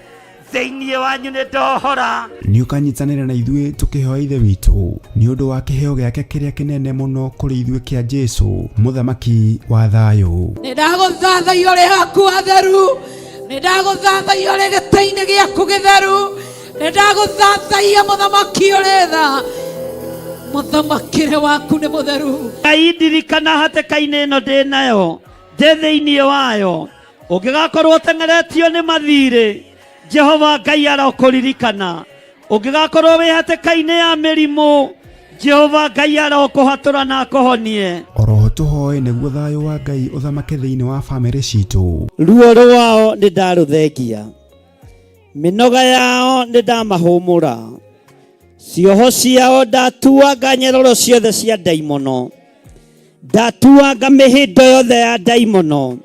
thiini wanyu ni ndohora ni ukanyitanira na ithui tukihoya ithe witu ni undu wa kiheo giake kiria kinene muno kuri ithui kia Jesu muthamaki wa thayo. Ni ndaguthathaia uri haku atheru ni ndaguthathaia uri gita-ini giaku githeru ndaguthathaia muthamaki uretha muthamakire waku ni mutheru. Ngai ndirikana hatĩka-inĩ ĩno ndĩ nayo ndĩ thĩinĩ wayo, ũngĩgakorwo ũteng'eretio nĩ mathirĩ, Jehova Ngai arokũririkana. Ũngĩgakorwo wĩ hatĩka-inĩ ya mĩrimũ, Jehova Ngai arokũhatũra na akũhonie. Oroho tũhoe nĩguo thayũ wa Ngai ũthamake thĩinĩ wa bamĩrĩ citũ. Ruo rwao nĩ ndarũthengia, mĩnoga yao nĩ ndamahũmũra, cioho ciao ndatuanga nyororo ciothe cia ndaimono, ndatuanga mĩhĩndo yothe ya ndaimono,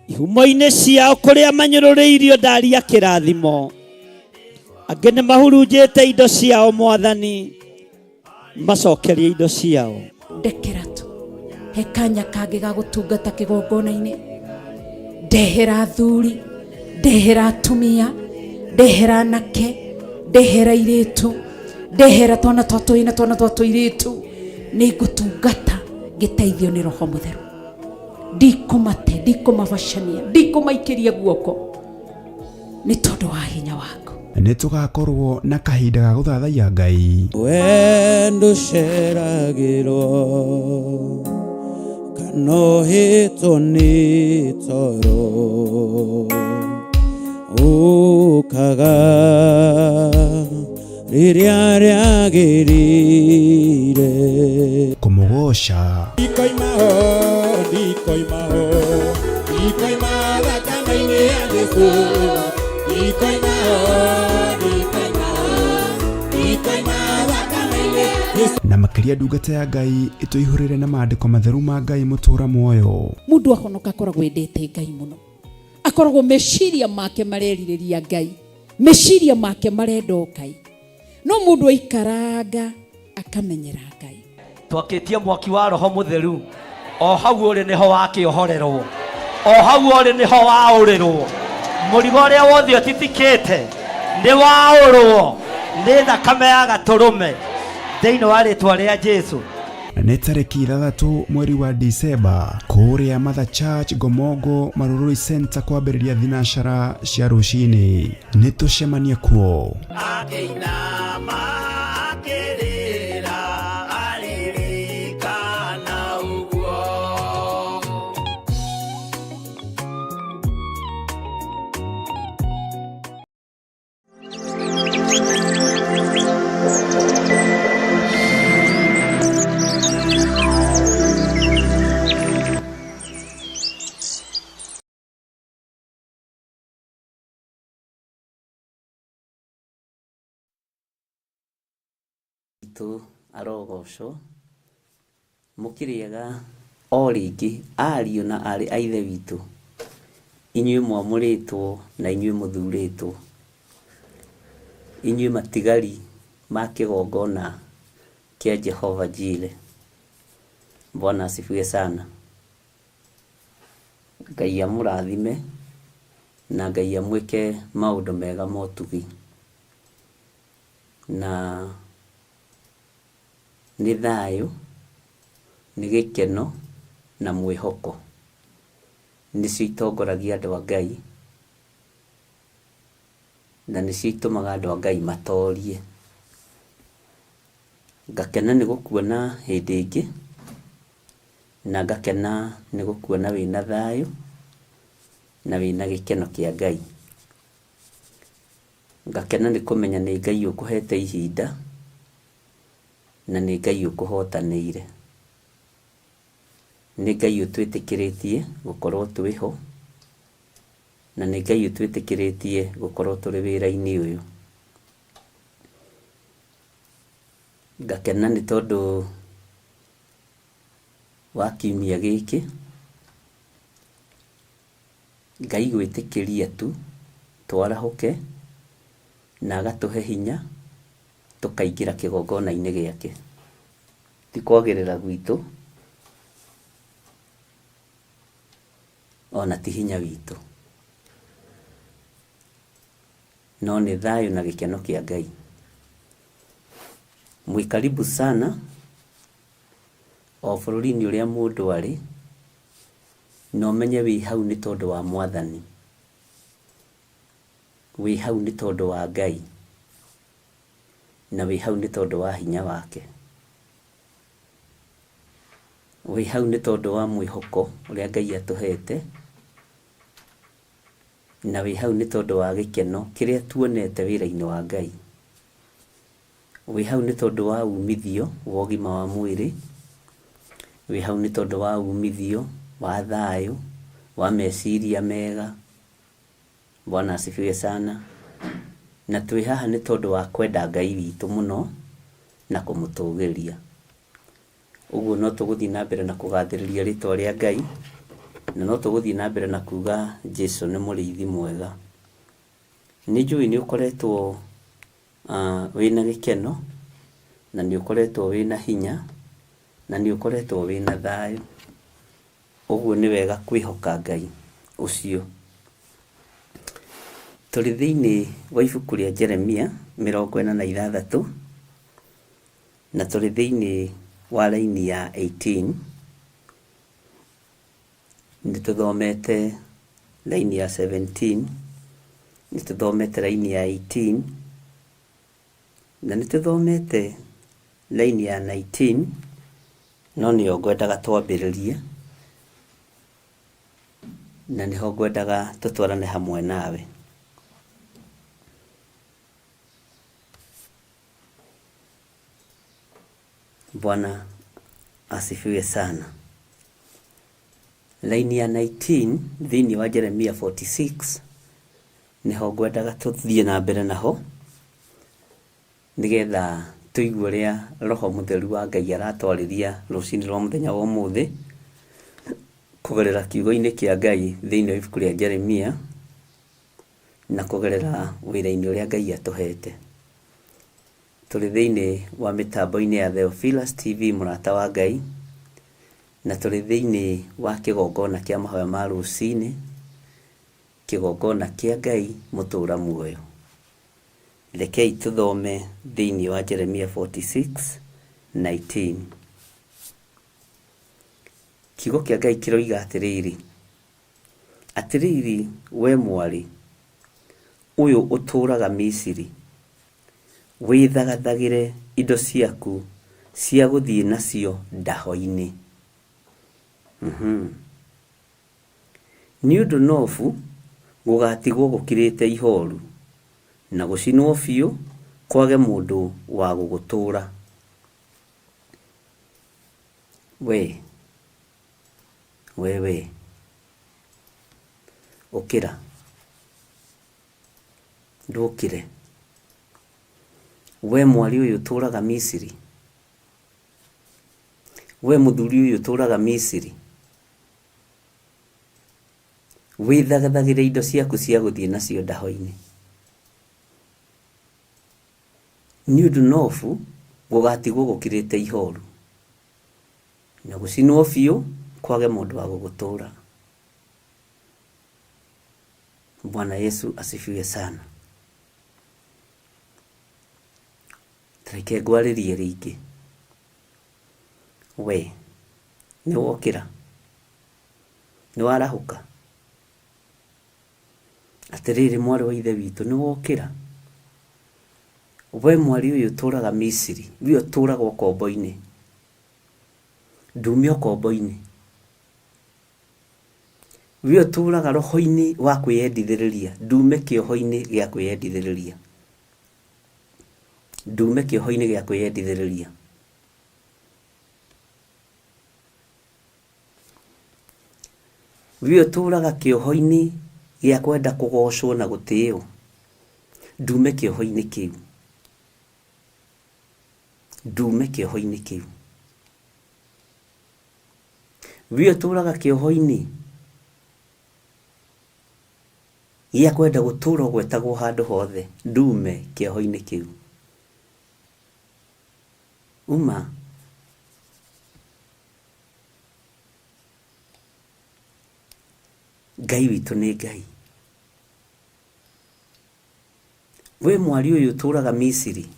ihumo-inĩ ciao kũrĩa manyũrũrĩirio ndaria kĩrathimo. Angĩ nĩ mahurunjĩte indo ciao Mwathani, macokerie indo ciao. Ndekera tu he kanya kangĩ ga gũtungata kĩgongona-inĩ. Ndehera athuri, ndehera atumia, ndehera anake, ndehera airĩtu, ndehera twana twa tũi na twana twa tũirĩtu. Nĩ ngũtungata ngĩteithio nĩ Roho Mũtheru. Ndikũmate, ndikũmabacania, ndikũmaikĩria guoko nĩ tondũ wa hinya waku. Nĩ tũgakorwo na kahinda ga gũthathaiya Ngai. Wendo ceragĩrwo kanohĩtwo nĩ toro ũkaga rĩrĩa rĩagĩrĩire kũmũgoca. Ndikoima thakame-inĩ ya Jesũ, ndikoima thakame-inĩ ya Jesũ. Na makĩria ndungata ya Ngai ĩtũihũrĩre na maandĩko matheru ma Ngai mũtũra muoyo. Mũndũ ahonoka akoragwo endete Ngai mũno, akoragwo meciria make marerirĩria Ngai, meciria make marenda Ngai. No mũndũ aikaranga akamenyera Ngai. Twakĩtie mwaki wa Roho Mũtheru, o hau ũrĩ nĩho wakĩohorerwo, o hau ũrĩ nĩho waũrĩrwo. Mũrigo ũrĩa wothe ũtitikĩte nĩ waũrwo nĩ thakame ya Gatũrũme thĩinĩ wa rĩtwa rĩa Jesũ. Nĩ tarĩki 6 mweri wa Disemba kũrĩa Mother Church Gomongo Marurui Center kwambĩrĩria thinacara cia rũcinĩ. Nĩ tũcemanie kuo. Tu arogocwo mũkĩrĩega o rĩngĩ ariũ na arĩ a ithe witũ, inyuĩ mwamũrĩtwo na inyuĩ mũthurĩtwo, inyuĩ matigari ma kĩgongona kĩa Jehova Jireh. Bwana asifiwe sana. Ngai amũrathime na Ngai amwĩke maũndũ mega motugi, na nĩ thayũ, nĩ gĩkeno na mwĩhoko nĩcio itongoragia andũ a Ngai, na nĩcio itũmaga andũ a Ngai matorie. Ngakena nĩ gũkuona hĩndĩ ĩngĩ, na ngakena nĩ gũkuona wĩna thayũ na wĩna gĩkeno kĩa Ngai. Ngakena nĩ kũmenya nĩ Ngai ũkũhete ihinda na nĩ Ngai ũkũhotanĩire. Nĩ Ngai ũtwĩtĩkĩrĩtie gũkorwo twĩho, na nĩ Ngai ũtwĩtĩkĩrĩtie gũkorwo tũrĩ wĩra-inĩ ũyũ. Ngakena nĩ tondũ wa kiumia gĩkĩ Ngai gwĩtĩkĩria tu twarahũke na agatũhe hinya tũkaingĩra kĩgongona-inĩ gĩake. Ti kwagĩrĩra gwitũ, ona ti hinya witũ, no nĩ thayũ na gĩkeno kĩa Ngai. Mwĩkaribu sana o bũrũri-inĩ ũrĩa mũndũ arĩ, na ũmenye wĩ hau nĩ tondũ wa Mwathani. wĩ hau nĩ tondũ wa Ngai na wĩ hau nĩ tondũ wa hinya wake, wĩ hau nĩ tondũ wa mwĩhoko ũrĩa Ngai atũhete, na wĩ hau nĩ tondũ wa gĩkeno kĩrĩa tuonete wĩra-inĩ wa Ngai, wĩ hau nĩ tondũ wa umithio wa ũgima wa mwĩrĩ, wĩ hau nĩ tondũ wa umithio wa thayũ, wa meciria mega. Bwana asifiwe sana. Na twĩ haha nĩ tondũ wa kwenda Ngai witũ mũno na kũmũtũgĩria. Ũguo no tũgũthiĩ na mbere na kũgathĩrĩria rĩtwa rĩa Ngai, na no tũgũthiĩ na mbere na kuga Jesũ nĩ mũrĩithi mwega. Nĩ njũĩ nĩ ũkoretwo wĩna gĩkeno, na nĩ ũkoretwo wĩna hinya, na nĩ ũkoretwo wĩna thayũ. Ũguo nĩ wega kwĩhoka Ngai ũcio. Tũrĩ thĩinĩ wa ibuku rĩa Jeremia 46 na tũrĩ thĩinĩ wa raini ya 18. Nĩ tũthomete raini ya 17, nĩ tũthomete raini ya 18, na nĩ tũthomete raini ya 19, no nĩyo ngwendaga twambĩrĩrie, na nĩho ngwendaga tũtwarane hamwe nawe. Bwana asifiwe sana. Laini ya 19 thĩinĩ wa Jeremia 46 nĩho ngwendaga tũthiĩ na mbere naho, nĩgetha tũigue ũrĩa Roho Mũtheru wa Ngai aratwarĩria rũcinĩ rwa mũthenya wa ũmũthĩ kũgerera kiugo-inĩ kĩa Ngai thĩinĩ wa ibuku rĩa Jeremia, na kũgerera wĩra-inĩ ũrĩa Ngai atũhete. Tũrĩ thĩinĩ wa mĩtambo-inĩ ya Theophilus TV mũrata wa Ngai, na tũrĩ thĩinĩ wa kĩgongona kĩa mahoya ma rũcinĩ, kĩgongona kĩa Ngai mũtũũra muoyo. Rekei tũthome thĩinĩ wa Jeremia 46:19. Kiugo kĩa Ngai kĩroiga atĩrĩrĩ: atĩrĩrĩ we mwarĩ ũyũ ũtũũraga Misiri, wĩthagathagĩre indo ciaku cia gũthiĩ nacio ndaho-inĩ. Nĩ ũndũ Nofu gũgatigwo gũkirĩte ihooru, na gũcinwo biũ kwage mũndũ wa gũgũtũũra. We ũkĩra, ndũkĩre. We mwari ũyũ ũtũũraga Misiri, we mũthuri ũyũ ũtũũraga Misiri, wĩthagathagĩre indo ciaku cia gũthiĩ nacio ndaho-inĩ. Nĩ ũndũ Nofu gũgatigwo gũkirĩte ihooru, na gũcinwo biũ kwage mũndũ wa gũgũtũũra. Bwana Yesu asifiwe sana. Reke ngwarĩrie rĩngĩ. We nĩ wokĩra, nĩ warahũka. Atĩrĩrĩ mwarĩ wa ithe witũ, nĩ wokĩra. We mwari ũyũ ũtũũraga Misiri, we ũtũũraga ũkombo-inĩ, ndume ũkombo-inĩ, we ũtũũraga roho-inĩ wa kwĩyendithĩrĩria, ndume kĩoho-inĩ gĩa kwĩyendithĩrĩria, ndume kĩoho-inĩ gĩa kwĩyendithĩrĩria. We ũtũũraga kĩoho-inĩ gĩa kwenda kũgocwo na gũtĩĩo, ndume kĩoho-inĩ kĩu, ndume kĩoho-inĩ kĩu. We ũtũũraga kĩoho-inĩ gĩa kwenda gũtũũra gwetagwo handũ hothe, ndume kĩoho-inĩ kĩu. Uma Ngai witũ nĩ Ngai. We mwari ũyũ ũtũũraga Misiri,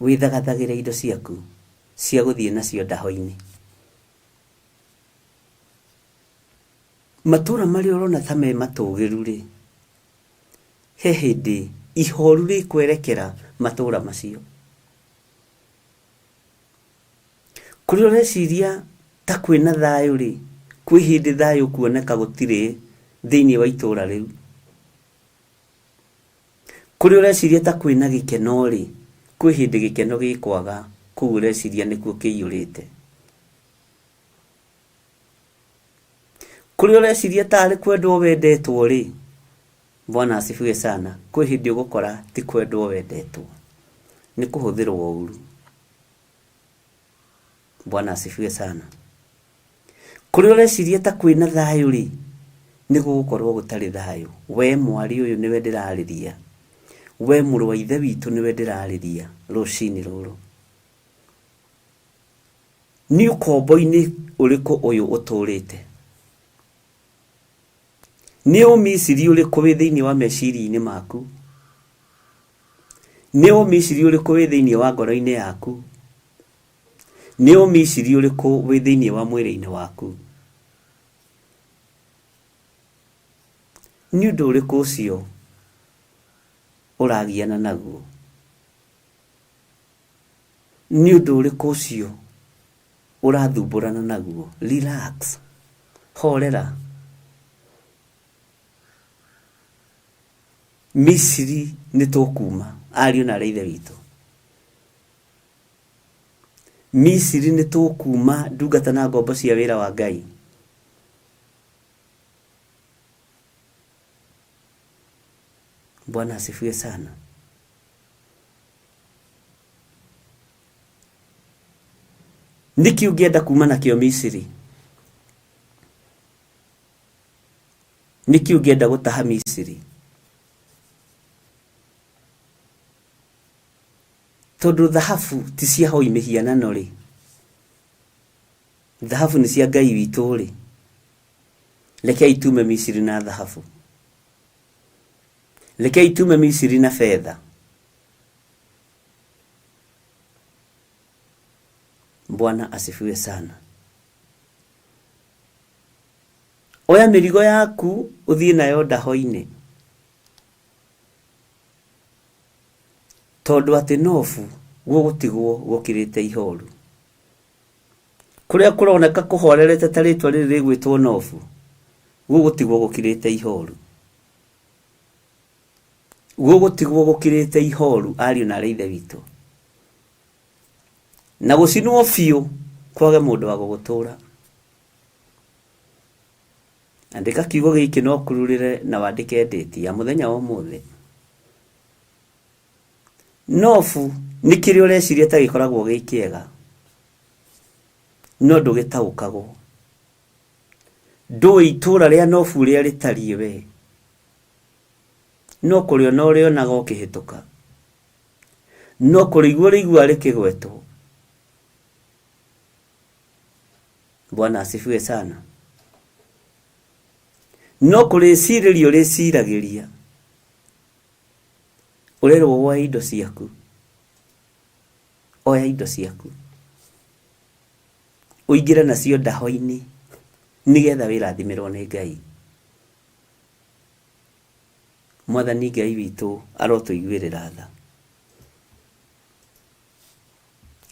wĩthagathagĩre indo ciaku cia gũthiĩ nacio ndaho-inĩ. Matũũra marĩa ũrona ta me matũgĩru-rĩ, he hindi ihoru rikwerekera matura macio. Kuri ureciria ta kwina thayu ri, kwi hindi thayu kuoneka gutire thiini wa itura riu. Kuri ureciria ta kwina gikeno ri, kwi hindi gikeno gikwaga, kuu ureciria nikuo kiyurite. Kuri ureciria ta ari kwendwo wendetwo ri, Bwana asifiwe sana, kwi hindi ugukora ti kwendwo wendetwo, ni kuhuthirwo uru. Bwana asifiwe sana. Kuri ureciria ta kwina thayu ri, ni gugukorwo gutari thayu. We mwari uyu niwe ndirariria, we muru wa ithe witu niwe ndirariria rucini ruru. Ni ukombo-ini uriku uyu uturite? Ni umisiri uriku wi thiini wa meciria-ini maku? Ni umisiri uriku wi thiini wa ngoro-ini yaku? Ni umisiri uriku wi thiini wa mwiri-ini waku? Ni undu uriku ucio uragiana naguo? Ni undu uriku ucio urathumburana naguo? Relax, horera. Misiri ni tukuma, ariu na aithe witu. Misiri ni tukuma, ndungata na ngombo cia wira wa Ngai. Bwana asifiwe sana. Niki ungienda kuma nakio Misiri? Niki ungienda gutaha Misiri? Tondu thahabu ti cia hoi mihianano ri, thahabu ni cia Ngai witu ri. Rekei tume Misiri na thahabu, rekei tume Misiri na fedha. Bwana asifiwe sana. Oya mirigo yaku uthie nayo ndaho-ini, tondu ati Nofu gugutigwo gukirite ihoru. Kuria kuroneka kuhorerete ta ritwa riri rigwitwo Nofu, gugutigwo gukirite ihoru. Gugutigwo gukirite ihoru, ariu na aithe witu. Na gucinwo fiu kwage mundu wa gugutura. Andika kiugo giki no kururire na wandike date ya muthenya wa umuthi. Nofu ni kiri ureciria ta gikoragwo gikiega, no ndugitaukagwo. Ndui itura ria Nofu ria ritarie we, no kurio no rio nago kihituka, no kurigwa rikigwetwo. Bwana asifiwe sana. No kuriciririo riciragiria, urerwo woe indo ciaku, oya indo ciaku uingire nacio ndaho-ini nigetha wirathimirwo ni Ngai. Mwathani Ngai witu arotuiguirira tha.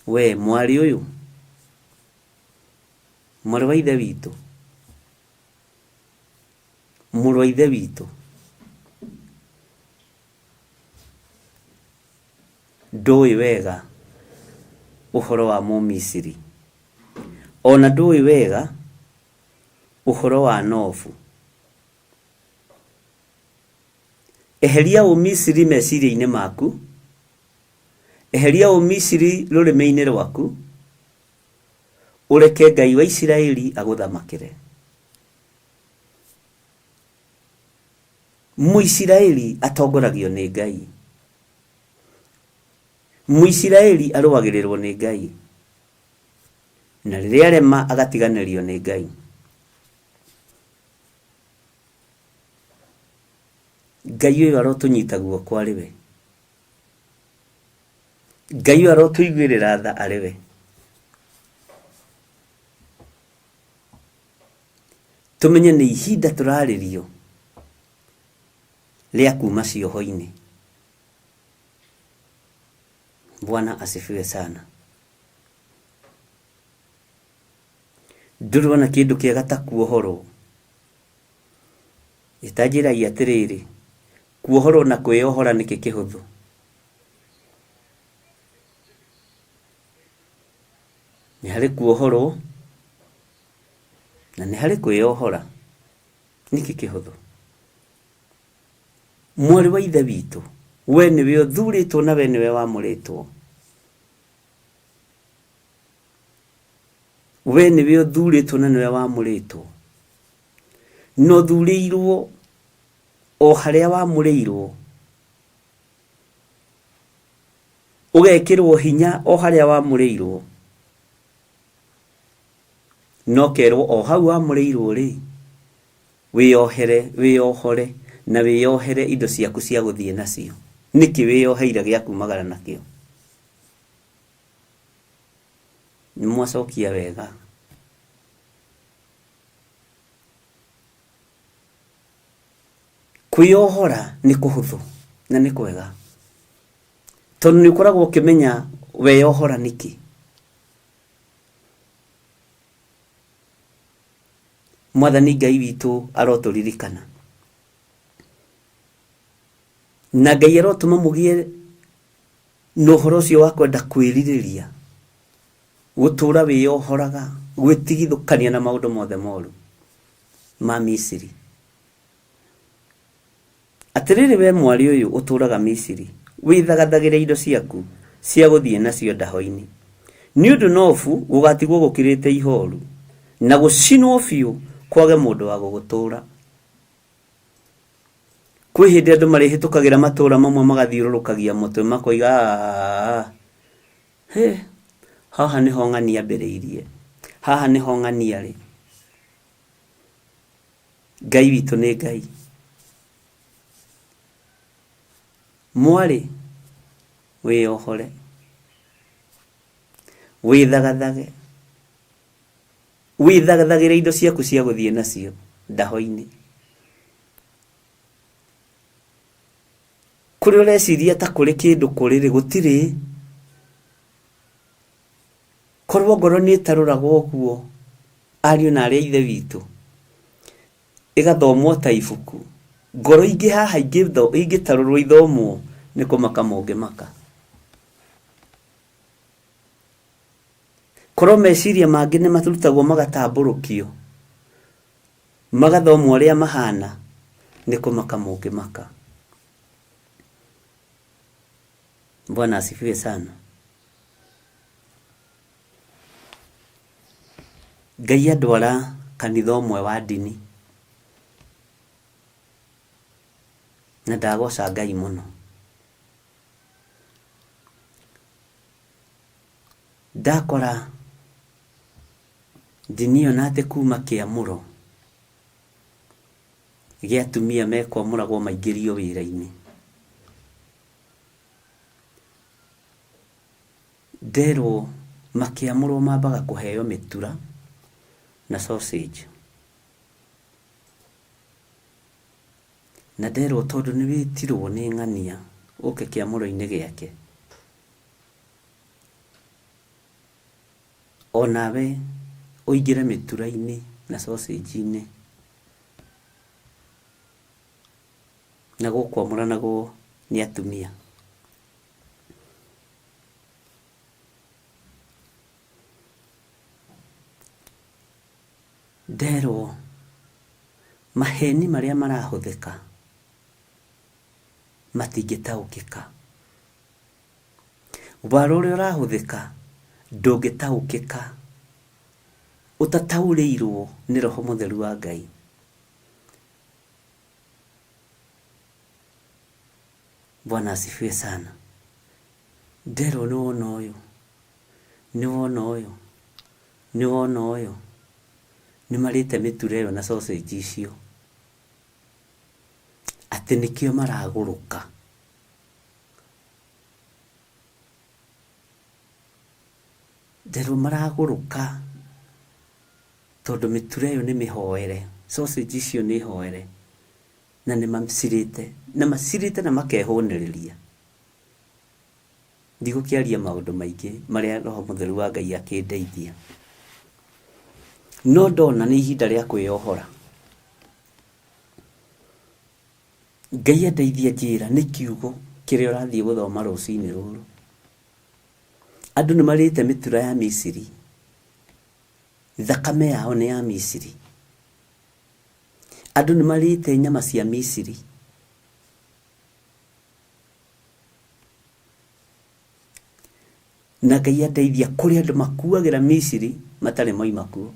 We mwari uyu, mwari wa ithe witu, muru wa ithe witu, ndui wega uhoro wa Mumisiri, ona ndui wega uhoro wa Nofu. Eheria Umisiri meciria-ini maku, eheria Umisiri rurimi-ini rwaku, ureke Ngai wa Isiraeli aguthamakire. Muisiraeli atongoragio ni Ngai, Muisiraeli aruagirirwo ni Ngai, na riria arema agatiganirio ni Ngai. Ngai uyu arotunyita guoko ariwe, Ngai uyu arotuiguirira tha ariwe. Tumenye ni ihinda turaririo lia kuma cioho-ini. Bwana asifiwe sana. Ndurona kindu kiega ta kuohoro. Itajiragia atiriri, kuohoro na kwiohora niki kihuthu. Ni hari kuohoro na ni hari kwiohora niki kihuthu. Mwari wa ithe witu, we niwe uthuritwo na we niwe wamuritwo. We niwe uthuritwo na niwe wamuritwo. No thurirwo o haria wamurirwo. Ugekirwo hinya o haria wamurirwo. No kerwo o hau wamurirwo ri, wiohore na wiohere indo ciaku cia guthie nacio. Niki wioheire gia kumagara nakio. Nimwacokia wega. Kwiohora ni kuhuthu na ni kwega. Tondu ni ukoragwo ukimenya weyohora niki. Mwathani Ngai witu aroturirikana. Na Ngai arotuma mugie no horo cio wa kwenda kwiririria. Gutura weyohoraga, gwitigithukania na maundu mothe moru ma Misiri. Atiriri we mwari uyu uturaga Misiri, withagathagire indo ciaku cia guthie nacio ndaho-ini. Ni undu nofu gugatigwo gukirite ihoru na gucinwo biu kwage mundu wa gugutura. Kwi hindi andu marihitukagĩra matura mamwe magathiũrũrũkagia mũtwe makoiga haha niho ng'ania mbĩrĩirie, haha niho ng'ania rĩ. Ngai witũ nĩ Ngai. Mwari wĩyohore, wĩthagathage, wĩthagathagĩre indo ciaku cia gũthiĩ nacio ndaho-ini. Kuri ureciria ta kuri kindu kuriri gutiri. Korwo ngoro ni taruragwo guo ariu na aria ithe witu igathomwo ta ibuku. Ngoro ingi haha ingi tarurwo ithomwo ni kumaka maka. Korwo meciria mangi ni maturutagwo magatamburukio magathomwo aria mahana ni kumaka maka. Bwana asifiwe sana. Ngai andwara kanitha umwe wa dini. Na ndagoca Ngai muno. Ndakora dini yo nate kuma Kiamũro gia atumia mekwamũragwo maingĩrio wĩra-inĩ. Nderwo makiamũrwo mambaga kũheo mĩtura na sausage. Na nderwo tondu nĩ wĩtirwo nĩ ng'ania ũke kĩamũro-inĩ gĩake, onawe ũingĩre mĩtura-inĩ na sausage-inĩ na gũkwamũranagwo nĩ atumia. Nderwo maheni maria marahuthika matingĩtaũkĩka. Waro ũrĩa ũrahuthĩka ndũngĩtaũkĩka ũtataũrĩirwo nĩ Roho Mũtheru wa Ngai. Bwana asifiwe sana. Nderwo nĩwona ũyũ, nĩwona ũyũ, nĩwona ũyũ nimarite mĩtura ĩyo na sausage icio atĩ nĩkĩo maraguruka. Nderwo maraguruka tondu mĩtura ĩyo nĩ mĩhoere, sausage icio nĩ hoere. na nĩ macirĩte na makehonereria. Ndigũkĩaria maũndũ maingĩ marĩa Roho Mũtheru wa Ngai akĩndeithia, no ndona nĩ ihinda rĩa kwĩyohora. Ngai andeithia njĩra nĩ kiugo kĩrĩa ũrathiĩ gũthoma rũcinĩ rũrũ. Andũ nĩ marĩte mĩtura ya Misiri, thakame yao nĩ ya Misiri. Andũ nĩ marĩte nyama cia Misiri. Na Ngai andeithia kũrĩ andũ makuagĩra Misiri matarĩ moima kuo.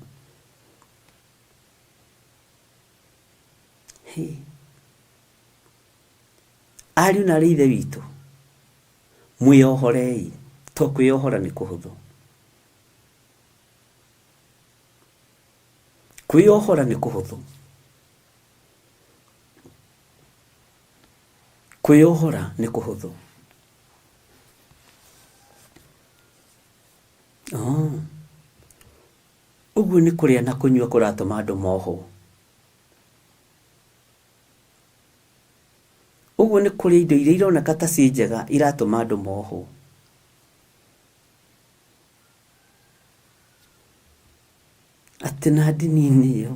Ariũ na aarĩ a Ithe witũ, mwĩyohorei, to kwĩyohora nĩ kũhũthũ. Kwĩyohora nĩ kũhũthũ. Kwĩyohora nĩ kũhũthũ. Ũguo nĩ kũrĩa na kũnyua kũratũma andũ mohwo. Ũguo nĩ kũrĩa indo iria ironeka ta ci njega iratũma andũ mohwo. Atĩ na ndini-inĩ ĩyo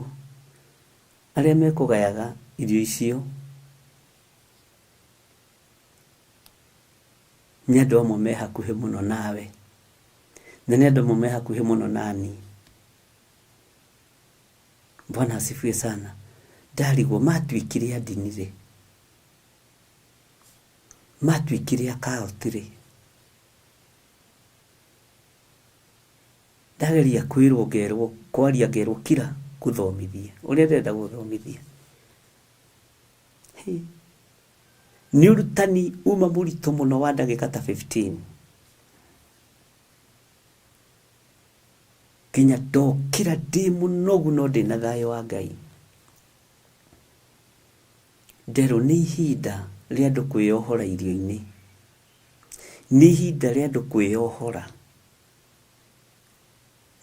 arĩa mekũgayaga irio icio nĩ andũ amwe me hakuhĩ mũno nawe, na nĩ andũ amwe me hakuhĩ mũno nani. Bwana asifiwe sana. Ndarigwo matuĩkire a ndini rĩ, matuĩkire a kaũti rĩ. Ndageria kwĩrwo ngerwo, kwaria ngerwo kira gũthomithia ũrĩa ndenda gũthomithia. Nĩ ũrutani uma mũritũ mũno wa ndagĩka ta 15. Nginya ndokĩra ndĩ mũnogu no ndĩna thayũ wa Ngai. Nderwo nĩ ihinda rĩa andũ kwĩyohora irio-inĩ. Nĩ ihinda rĩa andũ kwĩyohora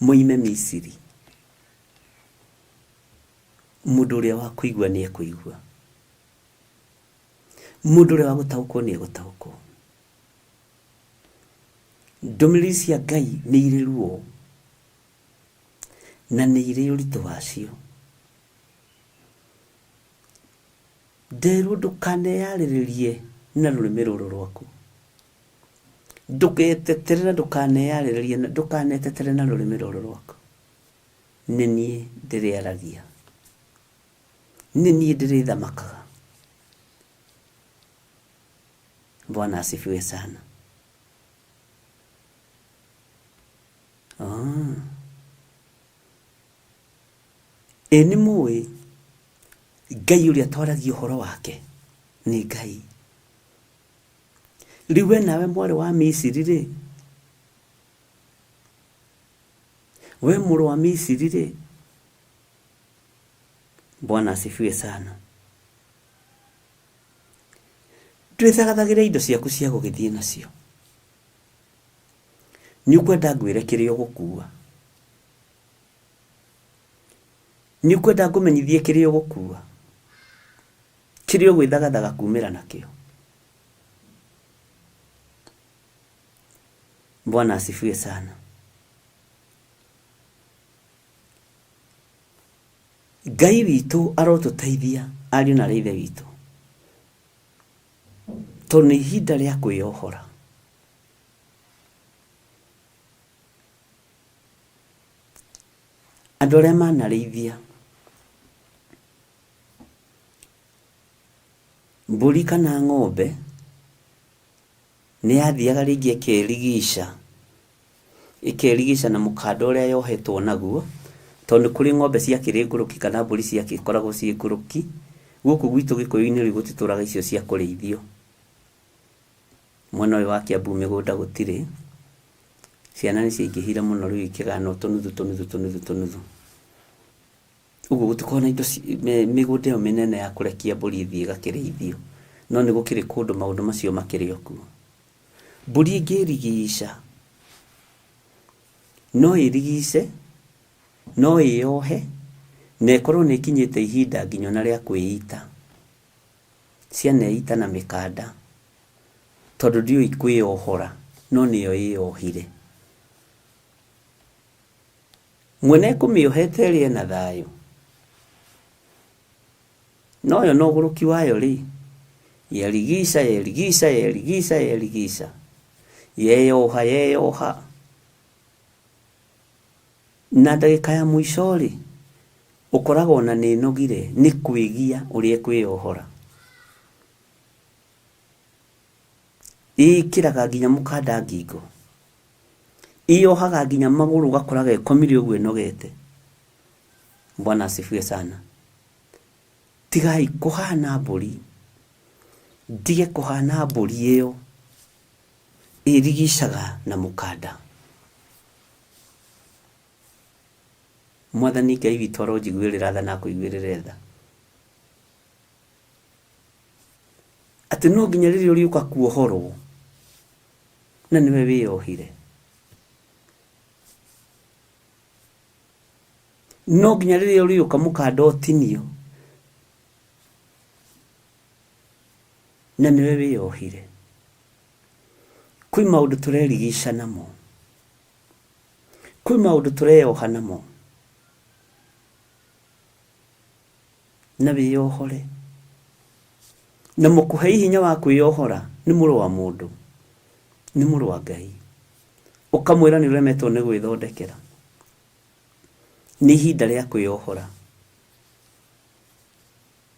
moime Misiri. Mũndũ ũrĩa wa kũigua nĩ ekũigua. Mũndũ ũrĩa wa gũtaũkwo nĩ egũtaũkwo. Ndũmĩrĩri cia Ngai nĩ irĩ ruo na nĩ irĩ ũritũ wacio. Nderwo ndũkaneyarĩrĩrie na rũrĩmĩ rũrũ rwaku. Ndũgetetere na ndũkaneyarĩrĩrie na ndũkanetetere na rũrĩmĩ rũrũ rwaku. Nĩ niĩ ndĩrĩaragia. Nĩ niĩ ndĩrĩthamakaga. Bwana asifiwe sana. Nĩ mũĩ Ngai ũrĩa twaragia ũhoro wake nĩ Ngai. Rĩu we nawe mwarĩ wa Misiri rĩ, we mũrũ wa Misiri rĩ, Bwana asifiwe sana. Ndwĩthagathagĩre indo ciaku cia gũgĩthiĩ nacio. Nĩ ũkwenda ngwĩre kĩrĩa ũgũkua. Nĩ ũkwenda ngũmenyithie kĩrĩa ũgũkua, kĩrĩa ũgwĩthagathaga kumĩra nakĩo. Bwana asifiwe sana. Ngai witũ arotũteithia ariũ na aarĩ a Ithe witũ, tondũ nĩ ihinda rĩa kwĩyohora. Andũ arĩa manarĩithia mbũri kana ng'ombe nĩ yathiaga rĩngĩ ĩkerigica na mũkanda ũrĩa yohetwo naguo, tondũ kũrĩ ng'ombe ciakĩrĩ ngũrũki kana mbũri ciakoragwo ciĩ ngũrũki. Gũkũ gwitũ Gĩkũyũ-inĩ rĩu gũtitũraga icio cia kũrĩithio. Mwena ũyũ wa Kĩambu mĩgũnda gũtirĩ. Ciana nĩ ciaingĩhire mũno rĩu ikĩgana tũnuthu. Ũguo gũtikoragwo na indo mĩgũnda ĩyo mĩnene ya kũrekia mbũri ithiĩ igakĩrĩithio. No nĩ gũkĩrĩ kũndũ maũndũ macio makĩrĩ okuo. Mbũri ĩngĩrigica no ĩrigice, no ĩyohe, na ĩkorwo nĩ ĩkinyĩte ihinda nginya rĩa kwĩita. ciana ita na mikanda tondu ndio ikwiyohora no niyo iyohire mwene kumiohete rie na thayo no yo no guruki wayo ri yerigisha yeyoha na ndagika ya mwisho ri ukoragwo na ninogire ni kwigia urie kwiyohora ikiraga nginya mukanda ngingo iyohaga nginya maguru gakoraga ikomire uguo inogete. Bwana asifiwe sana. Tigai kuhana mburi, ndige kuhana mburi iyo irigishaga na mukanda. Mwathani Ngai witũ arojiguĩrĩra tha na kũiguĩrĩra tha. Atĩ no nginya rĩrĩa ũriũka kuohorwo na nĩwe wĩyohire. No nginya rĩrĩa ũriũka mũkanda ũtinio na nĩwe wĩyohire. Kwĩ maũndũ tũrerigisha namo, kwĩ maũndũ tũreyoha namo, na wĩyohore. Na mũkũhe hinya wa kwĩyohora nĩ mũrũ wa mũndũ, nĩ mũrũ wa Ngai. Ũkamwĩra nĩ ũremetwo nĩ gwĩthondekera, nĩ ihinda rĩa kwĩyohora.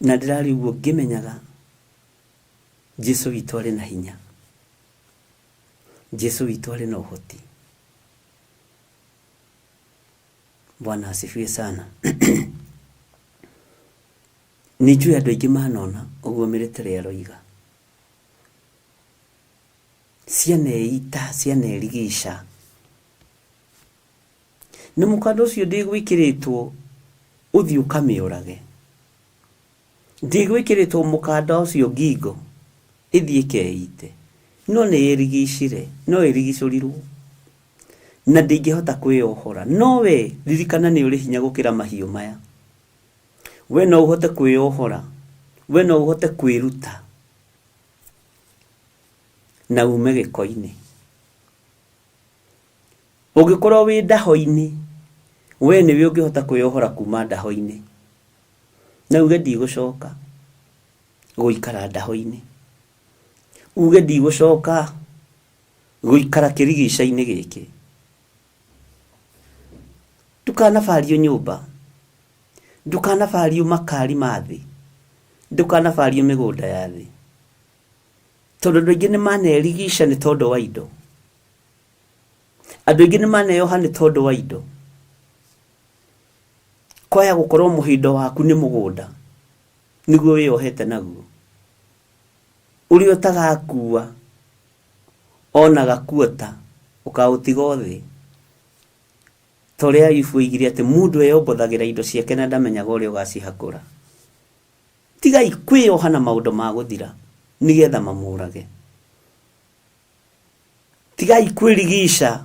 Na ndĩrari ũguo ngĩmenyaga Jesũ witũ arĩ na hinya, Jesũ witũ arĩ na ũhoti. Bwana asifiwe sana. Nijue andũ aingĩ manona ũguo mĩretere aroiga. Ciana ita, ciana erigisha. Na mũkanda ũcio ndĩgwĩkĩrĩtwo ũthiĩ ũkamĩũrage. Ndĩgwĩkĩrĩtwo mũkanda ũcio ngingo ĩthiĩ ĩkeite. No nĩ erigicire, no erigicũrirwo. Na ndĩngĩhota kwĩyohora. No we ririkana nĩ ũrĩ hinya gũkĩra mahiũ maya. We no uhote kwĩyohora, we no uhote kwĩruta na ume gĩko-inĩ. Ũngĩkorwo wĩ ndaho-inĩ, we nĩwe ũngĩhota kwĩyohora kuma ndaho-inĩ. Na uge ndigũcoka gũikara ndaho-inĩ, uge ndigũcoka gũikara kĩrigica-inĩ gĩkĩ. Ndukanabario nyũmba, ndukanabario makari mathĩ, ndukanabario mĩgũnda ya thĩ. Tondũ andũ aingĩ nĩ manerigisha nĩ tondũ wa indo. Andũ aingĩ nĩ maneyoha nĩ tondũ wa indo. Kwaya gũkorwo mũhindo waku nĩ mũgũnda nĩguo wĩyohete naguo. Ũrĩa ũtagakua ona gakuota ũkaũtiga thĩ. Tũrĩa Ayubu oigire atĩ mũndũ eyombothagĩra indo ciake na ndamenyaga ũrĩa ũgacihakũra. Tigai kwĩyoha na maũndũ ma gũthira nĩgetha mamũrage. Tigai kwĩrigisha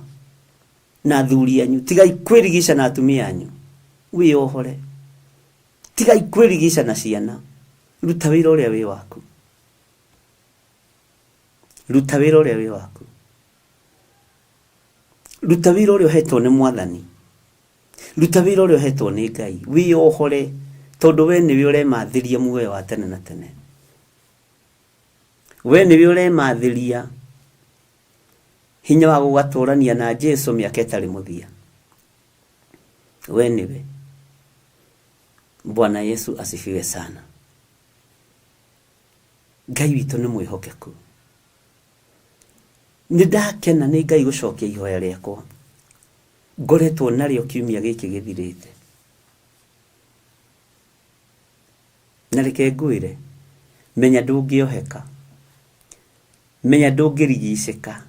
na athuri anyu, tigai kwĩrigisha na atumia anyu. Wĩyohore. Tigai kwĩrigisha na ciana. Ruta wĩra ũrĩa wĩ waku. Ruta wĩra ũrĩa wĩ waku. Ruta wĩra ũrĩa ũhetwo nĩ Mwathani. Ruta wĩra ũrĩa ũhetwo nĩ Ngai. Wĩyohore tondũ we nĩwe ũremathĩria muoyo wa tene na tene. We nĩwe ũremathĩria hinya wa gũgatũrania na Jesũ mĩaka ĩtarĩ mũthia. We nĩwe. Bwana Yesu asifiwe sana. Ngai witũ nĩ mwĩhokeku. Nĩndakena nĩ Ngai gũcokia ihoya rĩakwa ngoretwo narĩo kiumia gĩkĩ gĩthirĩte. Na reke ngwĩre, menya ndũngĩoheka, menya ndũngĩrigicĩka,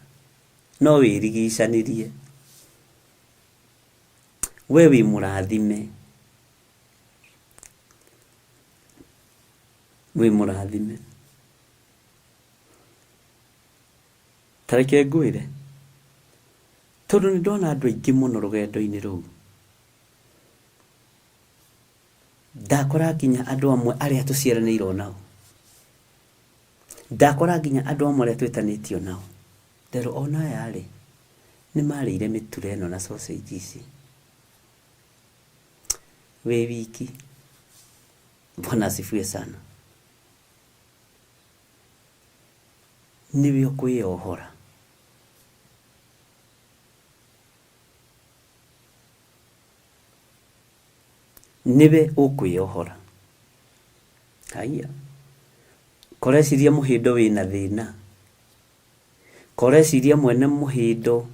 no wĩrigicanĩrie. We wĩ mũrathime, wĩ mũrathime. Tareke ngwĩre, tondũ nĩ ndona andũ aingĩ mũno rũgendo-inĩ rũu. Ndakora nginya andũ amwe arĩa tũciaranĩirwo nao ndakora nginya andu amwe twetanitio nao ndero ona yale ni marire miture no na sausage ici we wiki. Bwana asifiwe sana. Niwe okwiyohora nibe ukwiyohora haya koreciria muhindo wina thina koreciria mwene muhindo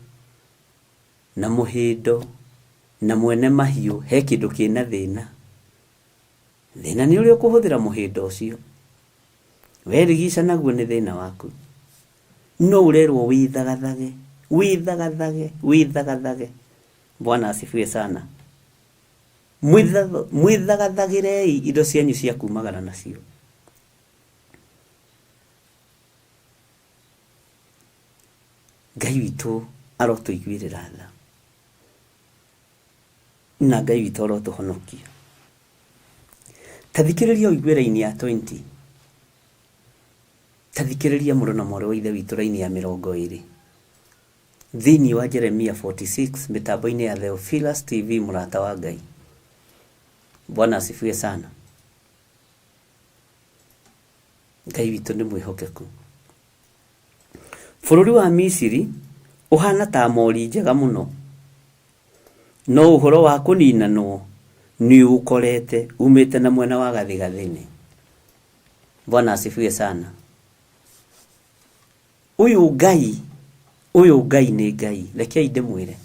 na mwene mahiu he kindu kina thina ni uri ukuhuthira muhindo ucio werigisha naguo ni thina waku no urerwo withagathage. Bwana asifiwe sana. Mwithagathagirei indo cianyu cia kumagara nacio. Ngai witu arotuiguirira tha na Ngai witu arotuhonokia. Tathikiriria uiguire-ini ya 20 tathikiriria muru na moro wa ithe witu raini ya 20 thini wa Jeremia 46 mitambo-ini ya Theophilus TV murata wa Ngai. Bwana asifiwe sana. Ngai witu ni mwihokeku. Bururi wa Misiri uhana ta mori njega muno no uhoro wa kuninanwo ni ukorete umite na mwena wa gathigathini. Bwana asifiwe sana. Uyu Ngai ni Ngai. Rekei ndimwire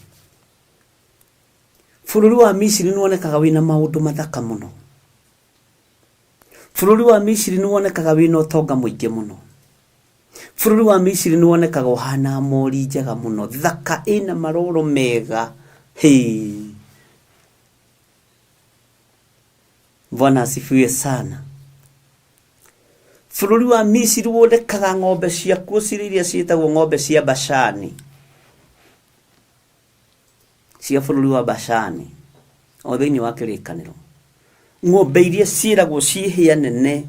bururi wa Misiri nuonekaga wina maundu mathaka muno. Bururi wa Misiri nuonekaga wina utonga muingi muno. Bururi wa Misiri nuonekaga uhana mori njega muno thaka ina maroro mega. Bwana asifiwe sana. Bururi wa Misiri wonekaga ng'ombe ciakuo ciriria ciitagwo ng'ombe cia Bashani. Cia bururi wa Bashani o thiini wa kirikaniro. Ng'ombe iria ciiragwo ciihia nene.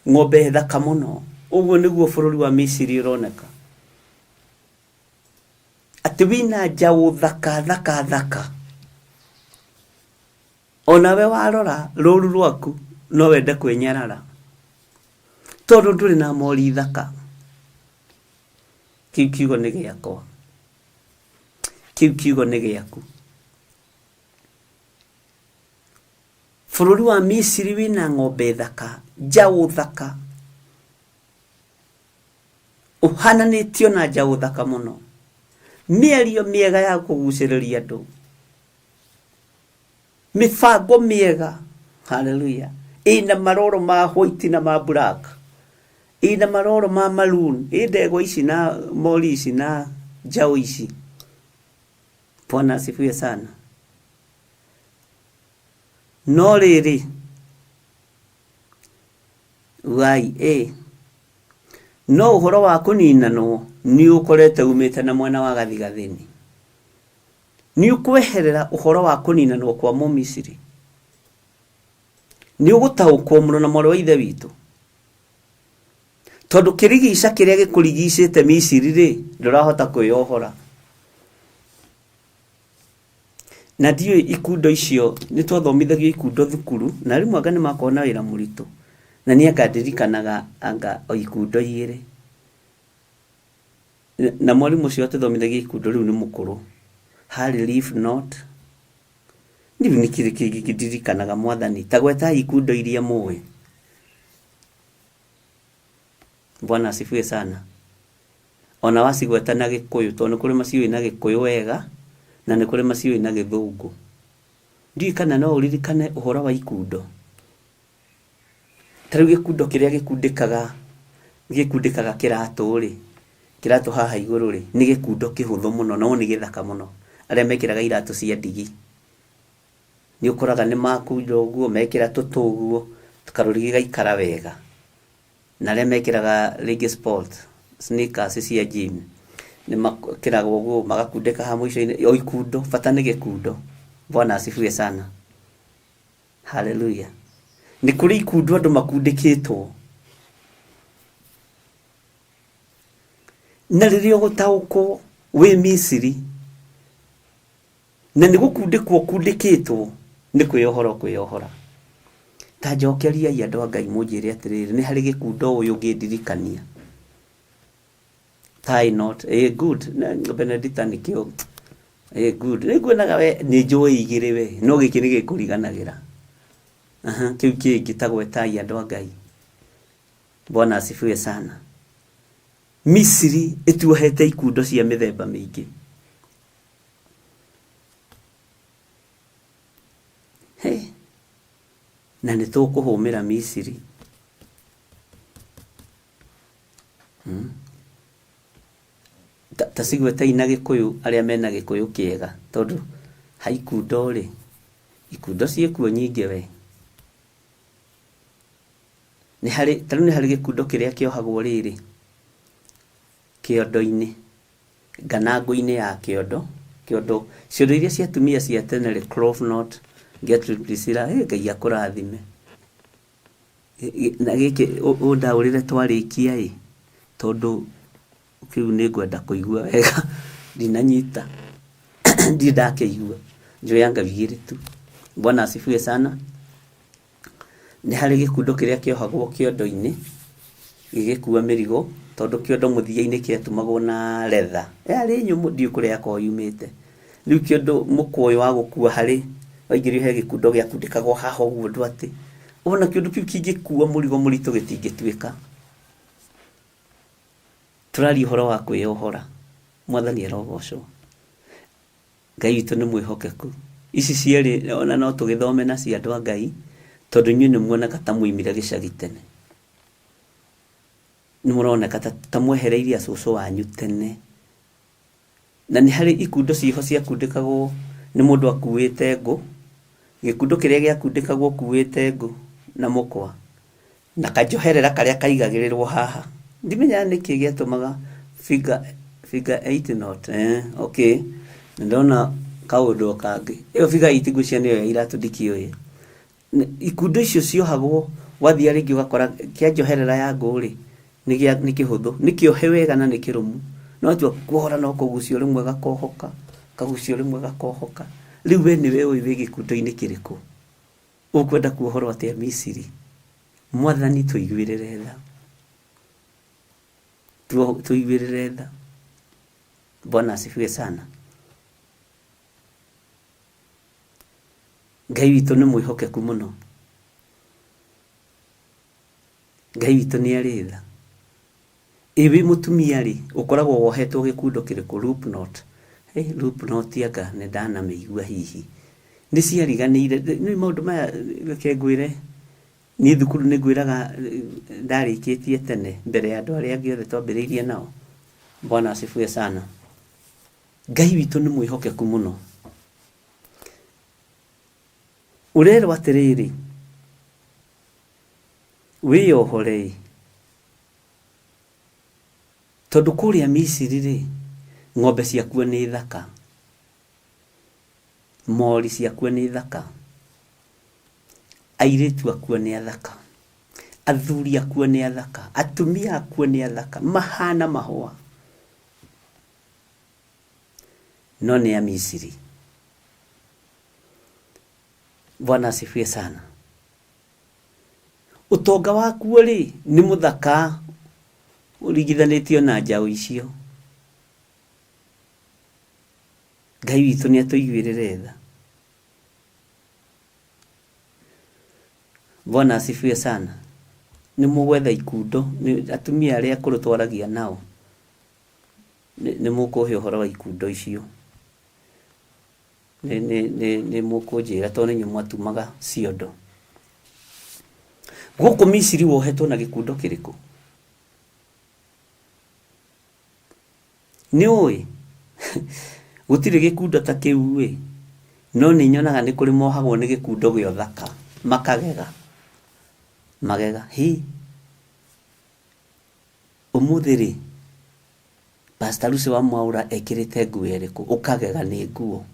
Ng'ombe thaka muno. Uguo niguo bururi wa Misiri uroneka. Ati wina njaũ thaka. Onawe warora rũru rwaku no wende kwenyarara tondu nduri na mori thaka. Kiugo ni giakwa. Kiugo ni giaku. Bururi wa Misiri wina ng'ombe thaka, njaũ thaka. Uhananitio na njaũ thaka muno. Mĩario mĩega ya kugucĩrĩria andũ. Mifango miega. Hallelujah. Ina maroro ma white na ma black. Ina maroro ma maroon. Indego ici na mori ici na njaũ ici. Bwana asifiwe sana. No riri no uhoro wa kuninanwo ni ukorete umite na mwena wa gathigathini. Ni ukweherera uhoro wa kuninanwo kwa Mumisiri. Ni ugutaukwo muno na moro wa ithe witu. Tondu kirigica kiria gikurigicite Misiri ri ndurahota kwiyohora. Na dio ikundo icio ni twathomithagio ikundo thukuru na rimwe anga ni makona wira muritu. Na ni akadirikanaga anga o ikundo igiri. Na mwalimu ucio atuthomithagia ikundo riu ni mukuru. Harry Leaf Not. Nibi nikidirikanaga mwathani tagweta ikundo iria muwe. Bwana asifiwe sana. Ona wasigweta na Gikuyu tondu kuri macio ina Gikuyu wega na ni kuri macio ina Githungu. Ndi kana no uririkane uhoro wa ikundo. Tariu gikundo kiria gikundikaga kiratu ri kiratu haha iguru ri ni gikundo kihuthu muno no ni githaka muno. Aria mekiraga iratu cia ndigi ni ukuraga ni makuiro guo mekira tutuguo tukaruri gaikara wega. Na aria mekiraga leg sport sneakers cia gym ni makiraga guo magakundika ha mwico o ikundo bata ni gikundo. Bwana asifiwe sana. Hallelujah. Ni kuri ikundo andu makundikitwo na ririo gutaukwo wi Misiri na nigukundikwo kundikitwo ni kwiohora ta njokeria andu a Ngai munjire atiriri ni hari gikundo uyu ngindirikania tie not good na Benedicta nikio good niguonaga we ni njui igire we no giki ni gikuriganagera kiu kingi tagwetai andu a Ngai. Bwana asifiwe sana. Misiri ituohete ikundo cia mithemba mingi. Na nitukuhumira Misiri. Tasigweta ina Gikuyu aria mena Gikuyu kiega tondu haikundo ri ikundo ciekuo nyingi we ni hari gikundo kiria kiohagwo riri kiondo-ini nganangu-ini ya kiondo ciondo iria cia tumia cia tene ri cloth knot Gertrude Priscilla Ngai akurathime na giki undaurire twarikia tondu kiu ni ngwenda kuigua wega ndinanyita ndindakeigua njoyanga vigiri tu. Bwana asifiwe sana. Ni hari gikundo kiria kiohagwo kiondo-ini gigikua mirigo tondu kiondo muthia-ini kietumagwo na leather ari nyumu ndiu kuria ko yumite riu kiondo mukoyo wa gukua hari waigiri he gikundo gia kundikagwo haho guo ndu ati ubona kiondo kiu kingikua murigo murito gitingituika. Turari horo wa kwiohora mwathani arogocwo. Ngai witu ni mwihokeku ici cieri ona no tugithome na cia andu a Ngai tondu nyu ni muonaga ta muimire gicagi tene ni muroneka ta mwehereirie acucu wanyu tene na ni hari ikundo ciho cia kundikagwo ni mundu akuite ngo gikundo kiria gia kundikagwo kuite ngo na mukwa na kajoherera karia kaigagirirwo haha ndimenya niki giatumaga figure 8 not okay ndona kaundu kangi iyo figure 8 gucia niyo iratundikio ikundo icio ciohagwo wathia ringi ugakora kianjoherera ya nguri ni kihuthu ni kiohe wega na ni kirumu no tu kuhora no kugucio rimwe gakohoka kagucio rimwe gakohoka riu we niwe uiwe gikundo-ini kiriku ukwenda kuhorwo atia Misiri. Mwathani tuiguirire tha tuiguirire tha. Bwana asifiwe sana. Ngai witu ni mwihokeku muno. Ngai witu ni aritha iwi mutumia ri ukoragwo wohetwo gikundo kiriku loop knot loop knot yaka ne dana meigua hihi ni ciariganire ni maundu maya kengwire ni thukuru ni gwiraga ndarikitie tene mbere ya andu aria angi othe twambiriirie nao. Bwana asifiwe sana. Ngai witu ni mwihokeku muno. Urerwa atiriri wiyohorei tondu kuria Misiri ri ng'ombe ciakuo ni thaka mori ciakuo ni thaka airitu akuo ni athaka athuri akuo ni athaka atumia akuo ni athaka mahana mahua no ni ya Misiri. Bwana asifiwe sana. Utonga wakuo ri ni muthaka urigithanitio na njau icio. Ngai witu ni atuiguirire tha. Bwana asifiwe sana. Ni mugwetha ikundo ni atumia aria kurutwaragia nao ni mukuhe uhoro wa ikundo icio ni mukunjira tondu nyu mwatumaga ciondo. Guku Misiri wohetwo na gikundo kiriku ni oi gutire gikundo ta kiu no ni nyonaga ni kuri mohagwo ni gikundo gyo thaka makagega magega hi umuthiri Pastor Lucy wa Mwaura ekirite nguo iriku ukagega ni nguo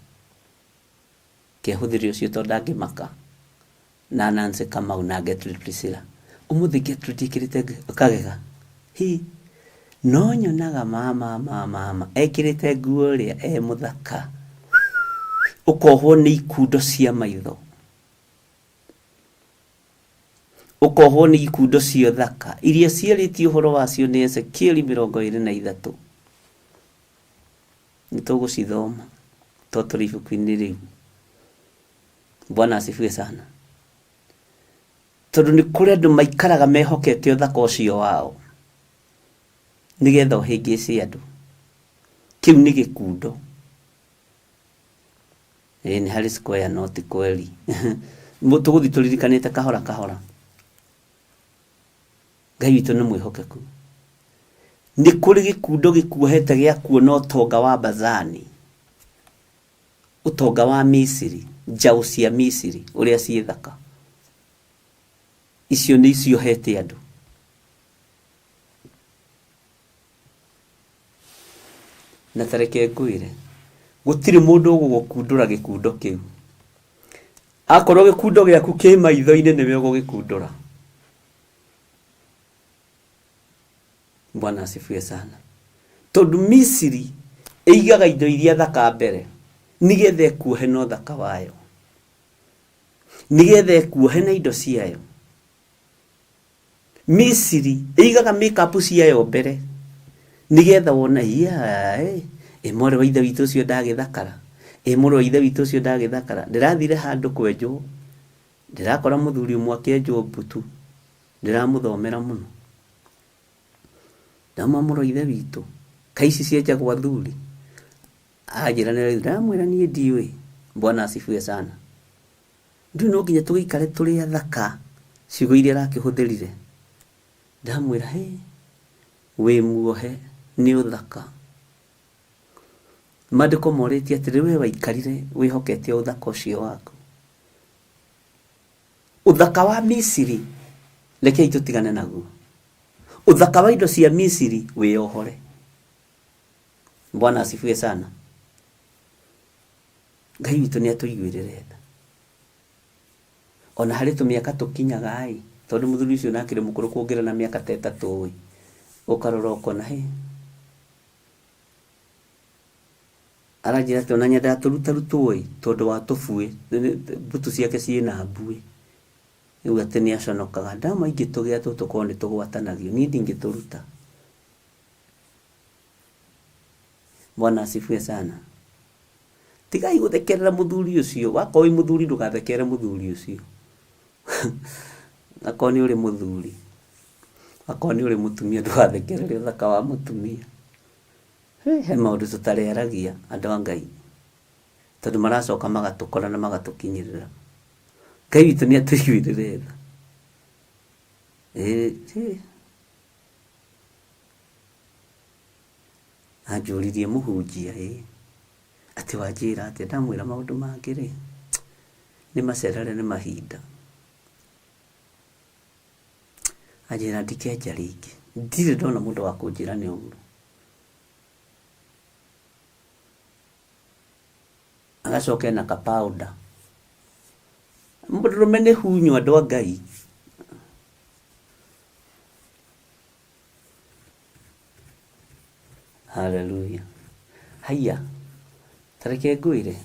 kehuthiri ucio tondu angimaka na Nancy Kamau na Gertrude Priscilla umuthi Gertrude ekirite ukagega hi no nyonaga mama ekirite nguo ria muthaka ukohwo ni ikundo cia maitho ukohwo ni ikundo cia thaka iria ciaritio horo wacio ni Ezekiel 23 nitugũcithoma totũ ibuku-inĩ rĩu. Bwana asifiwe sana. Tondũ nĩ kũrĩ andũ maikaraga mehokete ũthaka ũcio wao nĩgetha ũhĩngĩce andũ. Kĩu nĩ gĩkundo. Nĩ harĩ square not kweli. Tũgũthiĩ tũririkanĩte kahora kahora. Ngai witũ nĩ mwĩhokeku. Nĩ kũrĩ gĩkundo gĩkuohete gĩa kuona ũtonga wa Bazani, ũtonga wa Misiri, njaũ cia Misiri ũrĩa ciĩ thaka. Icio nĩ iciohete andũ. Na tareke ngwĩre gũtirĩ mũndũ ũgũgũkundũra gĩkundo kĩu. Akorwo gĩkundo gĩaku kĩ maitho-inĩ nĩwe ũgũgĩkundũra. Bwana asifiwe sana. Tondu Misiri eigaga indo iria thaka mbere nigetha ekuohe no thaka wayo, nigetha ekuohe na indo ciayo. Misiri eigaga makeup ciayo mbere nigetha wona mwarĩ wa ithe witũ ũcio ndagĩthakara, mwarĩ wa ithe witũ ũcio ndagĩthakara. Ndĩrathire handũ kwenjwo, ndĩrakora mũthuri ũmwe akĩenjwo mbutu, ndĩramũthomera mũno. Ndamwamũra ithe witũ kaici cienjagwo athuri, anjĩra nĩ ndamwĩra niĩ ndiũĩ. Bwana asifiwe sana. Ndĩ no nginya tũgĩikare tũrĩ athaka ciugo iria arakĩhũthĩrire. Ndamwĩra wĩ muohe nĩ ũthaka. Maandĩko morĩtie atĩrĩ we waikarire wĩhokete ũthaka ũcio waku. Ũthaka wa Misiri rekei tũtigane naguo. Uthaka wa indo cia Misiri wĩohore. Bwana asifiwe sana. Ngai witũ nĩ atũiguĩrĩre tha. Ona harĩ tũmĩaka tũkinyaga tondũ mũthuri ũcio nakĩrĩ mũkũrũ kuongerera na mĩaka ta 3 ũkarora ũkona aranjĩra atĩ ona nyenda tũrutarutwo tondũ wa tũbuĩ mbutu ciake ciĩna mbuĩ. Rĩu atĩ nĩ aconokaga ndama ingĩ tũgĩa tũkorwo nĩ tũgwatanagio niĩ ndingĩtũruta. Bwana asifiwe sana. Tigai gũthekerera mũthuri ũcio. Wakorwo wĩ mũthuri ndũgathekere mũthuri ũcio. Akorwo nĩ ũrĩ mũthuri, akorwo nĩ ũrĩ mũtumia ndũgathekerere ũthaka wa mũtumia. He maũndũ tũtareragia andũ a Ngai tondũ maracoka magatũkora na magatũkinyĩrĩra. Ngai witũ nĩ atũiguĩrĩre tha. Anjũririe mũhunjia atĩ wanjĩra atĩ ndamwĩra maũndũ mangĩ nĩ macerere nĩ mahinda. Anjĩra ndikenja rĩngĩ. Ndirĩ ndona mũndũ wa kũnjĩra nĩ ũru. Agacoka na kapauda. Mũndũrũme nĩ hunyu andũ a Ngai. Hallelujah. Haya. Tareke ngwĩre.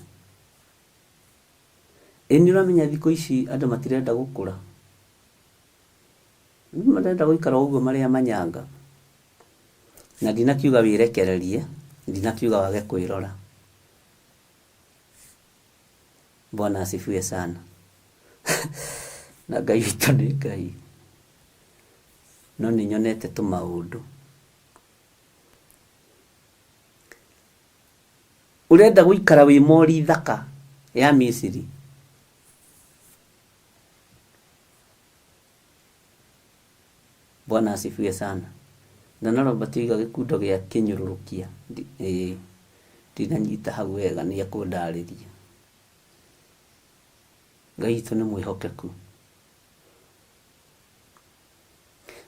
Nĩ ũramenya thikũ ici andũ matirenda gũkũra. Marenda gũikara ũguo marĩa manyanga. Na ndinakiuga wĩrekererie, ndinakiuga wage kwĩrora. Bwana asifiwe sana. Na Ngai witũ nĩ Ngai. No nĩ nyonete tũmaũndũ. Urenda gũikara wĩ mori thaka ya Misiri. Bwana asifiwe sana. Na Robert iga gĩkundo gĩa kĩnyũrũrũkia. Ndinanyita hau wega nĩ akũndarĩria. Ngai witũ nĩ mwĩhokeku.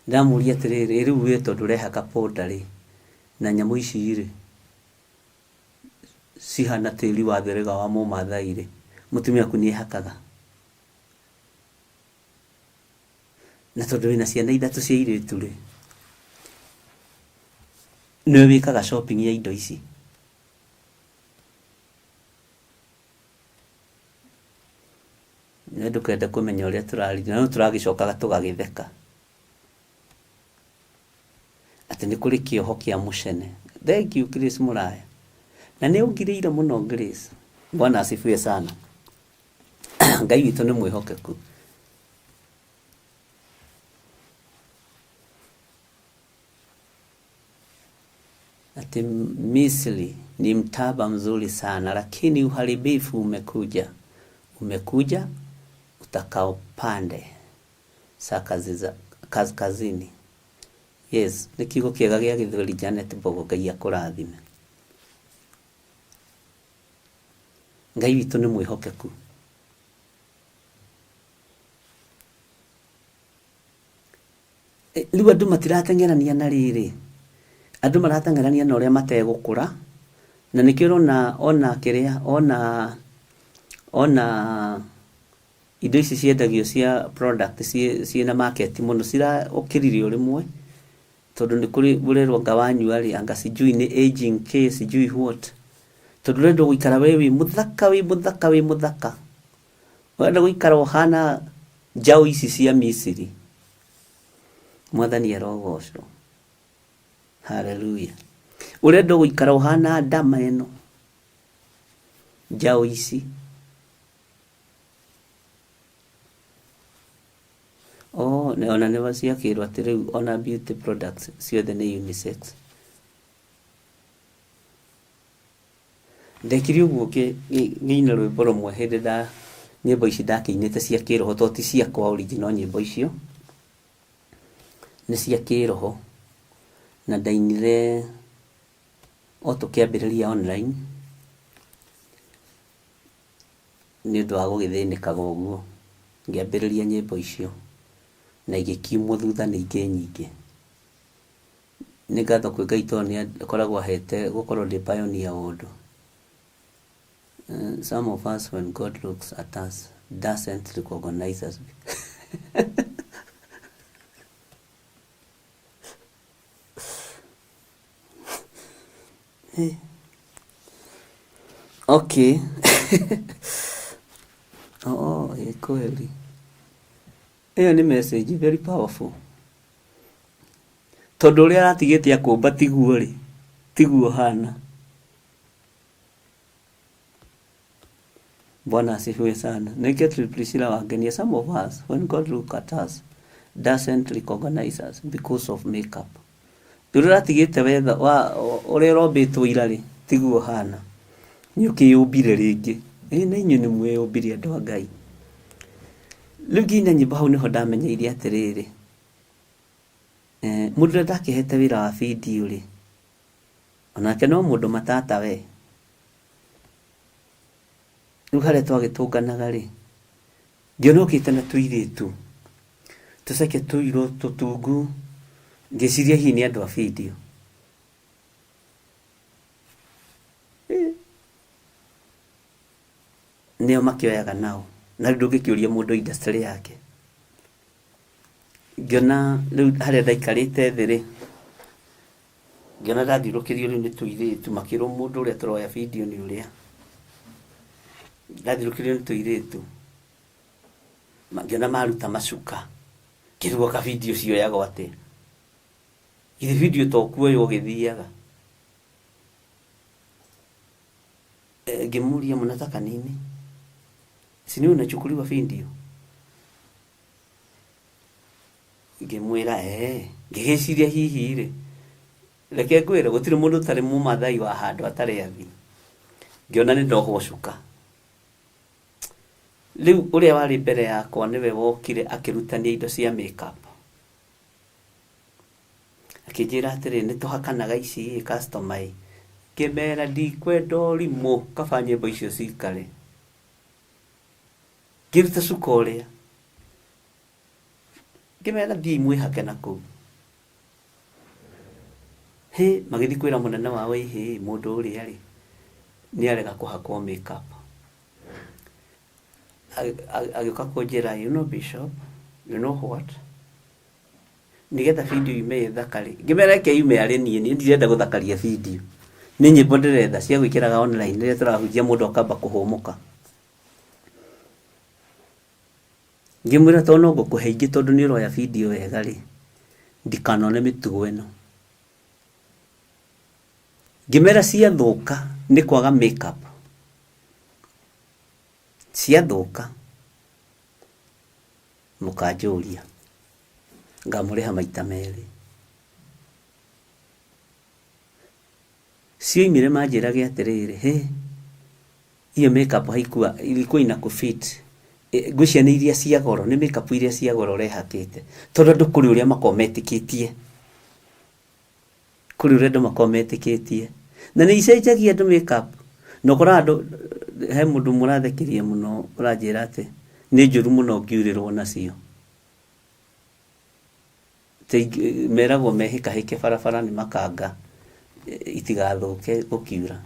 Ndamũria atĩrĩrĩ rĩu wĩ tondũ ũrehaka powder na nyamũ ici cihana tĩri wa therega wa mũmathai mũtumia waku nĩ ehakaga. Na tondũ wĩna ciana 3 cia airĩtu nĩ wĩkaga shopping ya indo ici. Nĩ ndũkende kũmenya ũrĩa tũrarĩria, no tũragĩcokaga tũgagĩtheka atĩ nĩ kũrĩ kĩoho kĩa mũcene. Thank you Grace Mũraya, na nĩ ũngirĩire mũno Grace. Bwana asifiwe sana. Ngai witũ nĩ mwĩhokeku. Ati Misri ni mtaba mzuri sana, lakini uharibifu umekuja utakao pande sa kaskazini. Yes, nĩ kiugo kĩega gĩa Gĩthweri Janet Mbogo, Ngai akũrathime. Ngai witũ nĩ mwĩhokeku. Rĩu andũ matirateng'erania na rĩrĩ, andũ marateng'erania na ũrĩa mategũkũra, na nĩkĩo ona indo ici ciendagio cia product ciĩna market mũno ciraũkĩrire ũrĩmwe, tondũ nĩ kũrĩ ũrerwo anga wanyua anga sijui nĩ aging case sijui what, tondũ ũrenda gũikara wĩ mũthaka, ũrenda gũikara ũhana njaũ ici cia Misiri. Mwathani arogocwo. Hallelujah. Urenda gũikara ũhana ndama ĩno, njaũ ici. Ona nĩ ciakĩrwo atĩ rĩu ona beauty products ciothe nĩ unisex. Ndekire ũguo ngĩina rwĩmbo rũmwe hĩndĩ nyĩmbo ici ndakĩinĩte cia kĩroho, to ti ciakwa original nyĩmbo icio, nĩ cia kĩroho, na ndainire o tũkĩambĩrĩria online nĩ ũndũ wa gũgĩthĩnĩkaga ũguo, ngĩambĩrĩria nyĩmbo icio na igĩkiumwo thutha nĩ ingĩ nyingĩ. Nĩ ngatho kwĩ Ngai tondũ nĩ akoragwo ahete gũkorwo ndĩ pioneer ũndũ. Some of us, when God looks at us, doesn't recognize us. Okay. Kweli. Hiyo ni message very powerful. Tondũ ũrĩa aratigĩte akũmba tiguo hana. Bwana asifiwe sana. Niketi Priscilla wangenia, some of us, when God look at us, doesn't recognize us because of makeup. Ũrĩa aratigĩte wetha ũrĩa rombĩtwo ira tiguo hana. Nĩ ũkĩyũmbire rĩngĩ. Na inyuĩ nĩ mwĩyũmbire andũ a Ngai. Rĩu nginya nyĩmbo hau nĩho ndamenyeire atĩrĩrĩ, mũndũ ũrĩa ndakĩhete wĩra wa video onake no mũndũ matata we. Rĩu harĩa twagĩtũnganaga ngĩona ũkĩte na tũirĩtu tũceke tũirũ tũtungu, ngĩciria hihi nĩ andũ a video. Nĩo makĩoyaga nao, na rĩu ndũngĩkĩũria mũndũ industry yake. Ngĩona rĩu harĩa ndaikarĩte thĩ ngĩona ndathiũrũkĩrio rĩu nĩ tũirĩtu makĩrwo mũndũ ũrĩa tũroya video nĩ ũrĩa. Ndathiũrũkĩrio nĩ tũirĩtu ngĩona maruta macuka, kĩrugo ka video cioyagwo atĩ. Ile video to kuoyo ũgĩthiaga. Ngĩmũria mnataka nini? Si ni unachukuliwa video? Ngĩmwĩra ngĩgĩciria hihi reke ngwĩre gũtirĩ mũndũ ũtarĩ mũmathai wa handũ atarĩ athi. Ngĩona nĩ ndohwo cuka. Rĩu ũrĩa warĩ mbere yakwa nĩwe wokire akĩrutania indo cia makeup. Akĩnjĩra atĩrĩ nĩ tũhakanaga ici customer. Kĩmera ndikwenda ũrimũ, kaba nyĩmbo icio cikare. Ngĩruta cuka ũrĩa. Ngĩmera mwĩhake na kũu. Magĩthiĩ kwĩra mũnene wao mũndũ ũrĩa nĩ arega kũhakwo makeup. Agĩũka kũnjĩra, you know Bishop, you know what? nigetha video ime thakari ngimereke yume ari nie ni ndirenda guthakaria video ni nyimbo ndiretha cia gwikiraga online rĩrĩa tũrahunjia mũndũ akamba kũhũmũka ngĩmwĩra to no ngũkũhe ingĩ tondũ nĩ ũroya video wega rĩ ndikanone mĩtugo ĩno ngĩmera ciathũka nĩ kwaga makeup ciathũka mũkanjũria ngamũrĩha maita merĩ cioimire manjĩrage atĩrĩrĩ iyo makeup haikuwa ilikuwa inakufit ngwĩcia nĩ iria cia goro nĩ makeup iria cia goro rehakĩte tondũ andũ kũrĩ ũrĩa makometĩkĩtie kũrĩ ũrĩa andũ makometĩkĩtie na nĩ icenjagia andũ makeup nokora andũ he mũndũ mũrathekirie mũno ũranjĩra atĩ nĩ njũru mũno ngiurĩrwo nacio meragwo mehĩkahĩke barabara nĩ makanga itigathũke gũkiura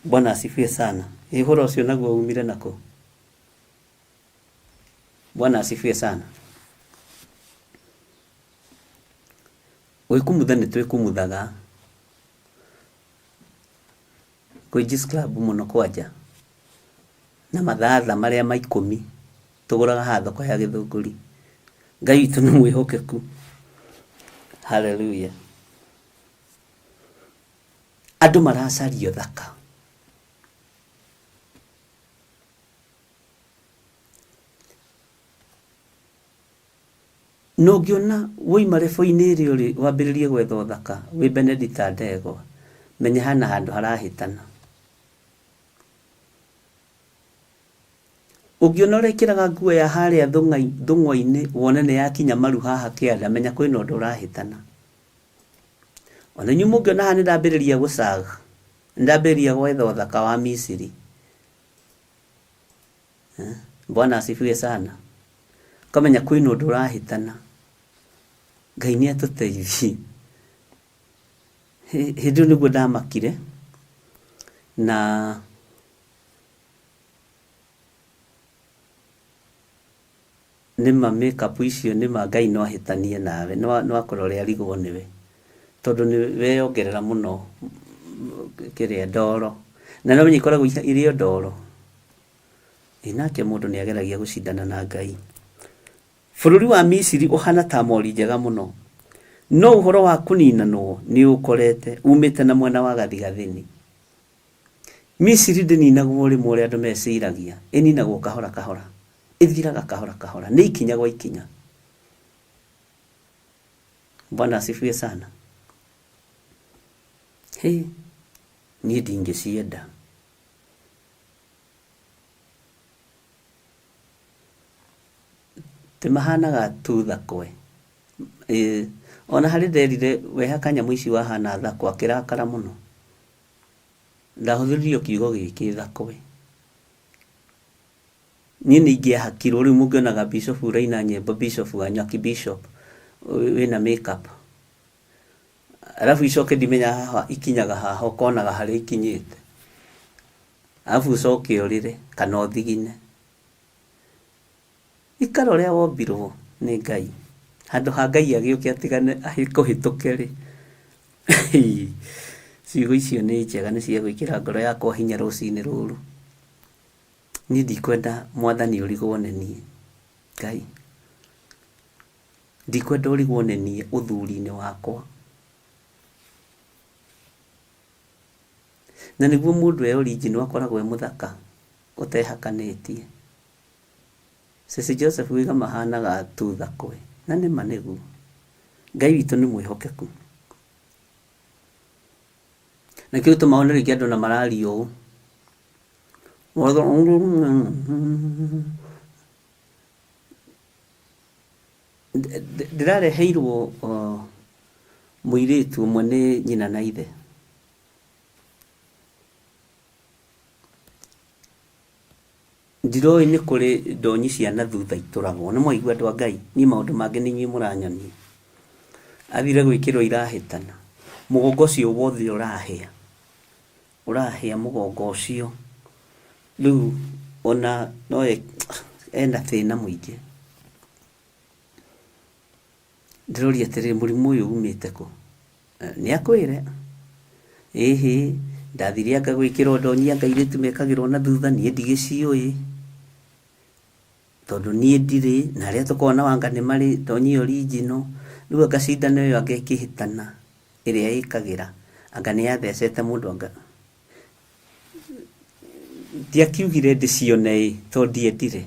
Bwana asifiwe sana ũhoro ũcio naguo umire nako Bwana asifiwe sana Wĩkumutha nĩ twĩkumuthaga kwĩ Jis Club mũno kwanja na mathatha marĩa ma 10 tũgũraga ha thoko ya Gĩthũngũri Ngai witũ nĩ mwĩhokeku haleluya andũ maracario thaka no ngiona woima rebo-inĩ ĩrĩ ũrĩ wambĩrĩrie gwetha ũthaka wĩ Benedict Ndegwa menya hana handũ harahĩtana ũngĩona ũrekĩraga nguo ya harĩa thũng'wa-inĩ wone nĩ yakinya maru haha kĩanda menya kwĩna ũndũ ũrahĩtana ona inyuĩ mũngĩona haha nĩ ndambĩrĩria gũcaga nĩ ndambĩrĩria gwetha ũthaka wa Misiri Bwana asifiwe sana kamenya kwĩna ũndũ ũrahĩtana Ngai nĩ atũteithie hĩndĩ ĩyo nĩguo ndamakire na nĩma makeup icio nĩma Ngai no ahĩtanie nawe no akorwo ũrĩa arigwo nĩwe tondũ nĩ weyongerera mũno kĩrĩa ndoro na no ikoragwo irĩ ndoro inake mũndũ nĩ ageragia gũcindana na Ngai bũrũri wa Misiri ũhana ta mori njega mũno no ũhoro wa kũninanwo nĩ ũkorete umĩte na mwena wa gathigathini Misiri ndĩninagwo rĩmwe ũrĩa andũ meciragia ĩninagwo kahora kahora ĩthiraga kahora kahora nĩ ikinya gwa ikinya Bwana asifiwe sana niĩ ndingĩcienda mahanaga tu thakwe ona harĩ nderire weha kanyamũ ici wahana thakwa akĩrakara mũno ndahũthĩririo kiugo gĩkĩ thakwe niĩ nĩ ingĩahakirwo rĩu mũngĩonaga Bishop ũraina nyĩmbo Bishop Wanyaki Bishop wĩna makeup alafu icoke ndimenya haha ikinyaga haha ũkonaga harĩa ikinyĩte alafu ucoke ũrĩre kana ũthigine ikara ũrĩa wombirwo nĩ Ngai handũ ha Ngai agĩũke atigane kũhĩtũke rĩ ciugo icio nĩ njega nĩ cia gwĩkĩra ngoro yakwa hinya rũcinĩ rũrũ niĩ ndikwenda mwathani ũrigwo nĩ niĩ Ngai ndikwenda ũrigwo nĩ niĩ ũthuri-inĩ wakwa na nĩguo mũndũ e origin akoragwo e mũthaka ũtehakanĩtie Sisi Joseph wiga mahanaga tu thakwe na nĩ manĩgu Ngai witũ nĩ mwĩhokeku na kĩu tũmaona rĩngĩ andũ na marario ndĩrareheirwo mũirĩtu ũmwe nĩ nyina na ithe ndiroĩ nĩ kũrĩ ndonyi ciana thutha itũragwo nĩ mwaigua andũ a Ngai niĩ maũndũ mangĩ nĩ inyuĩ mũranyonia athire gwĩkĩrwo irahĩtana mũgongo ũcio wothe ũrahĩa mũgongo ũcio rĩu ona no ena thĩna mũingĩ ndiroria atiriri murimu uyu umite ku ni akwire ehe ndathire anga gwikira ndonyia ngaire tumekagirwo na thutha nie ndigicioi tondu nie ndire na ria tukona wanga ni mari ndonyi original riu agacinda nayo agekihitana iria ikagira anga ni yathecete mundu anga ndiakiugire ndicione tondu ndiendire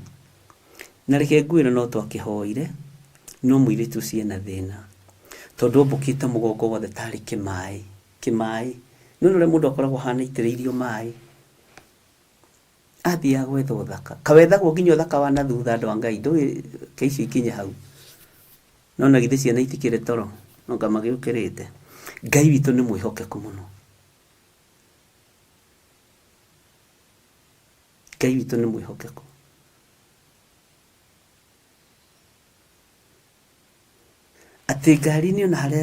na reke ngwira no twakihoire no mwiritu ciena thina tondu mbukite mugongo wothe tari kimai nonore mundu akoragwo hana itireirio mai athia gwetha uthaka kawethagwo nginya uthaka wa na thutha andu a Ngai ndui keici ikinye hau nona githe ciana itikire toro no kama giukirite Ngai witu ni mwihokeku muno Ngai witu ni mwihokeku ati ngari ni ona haria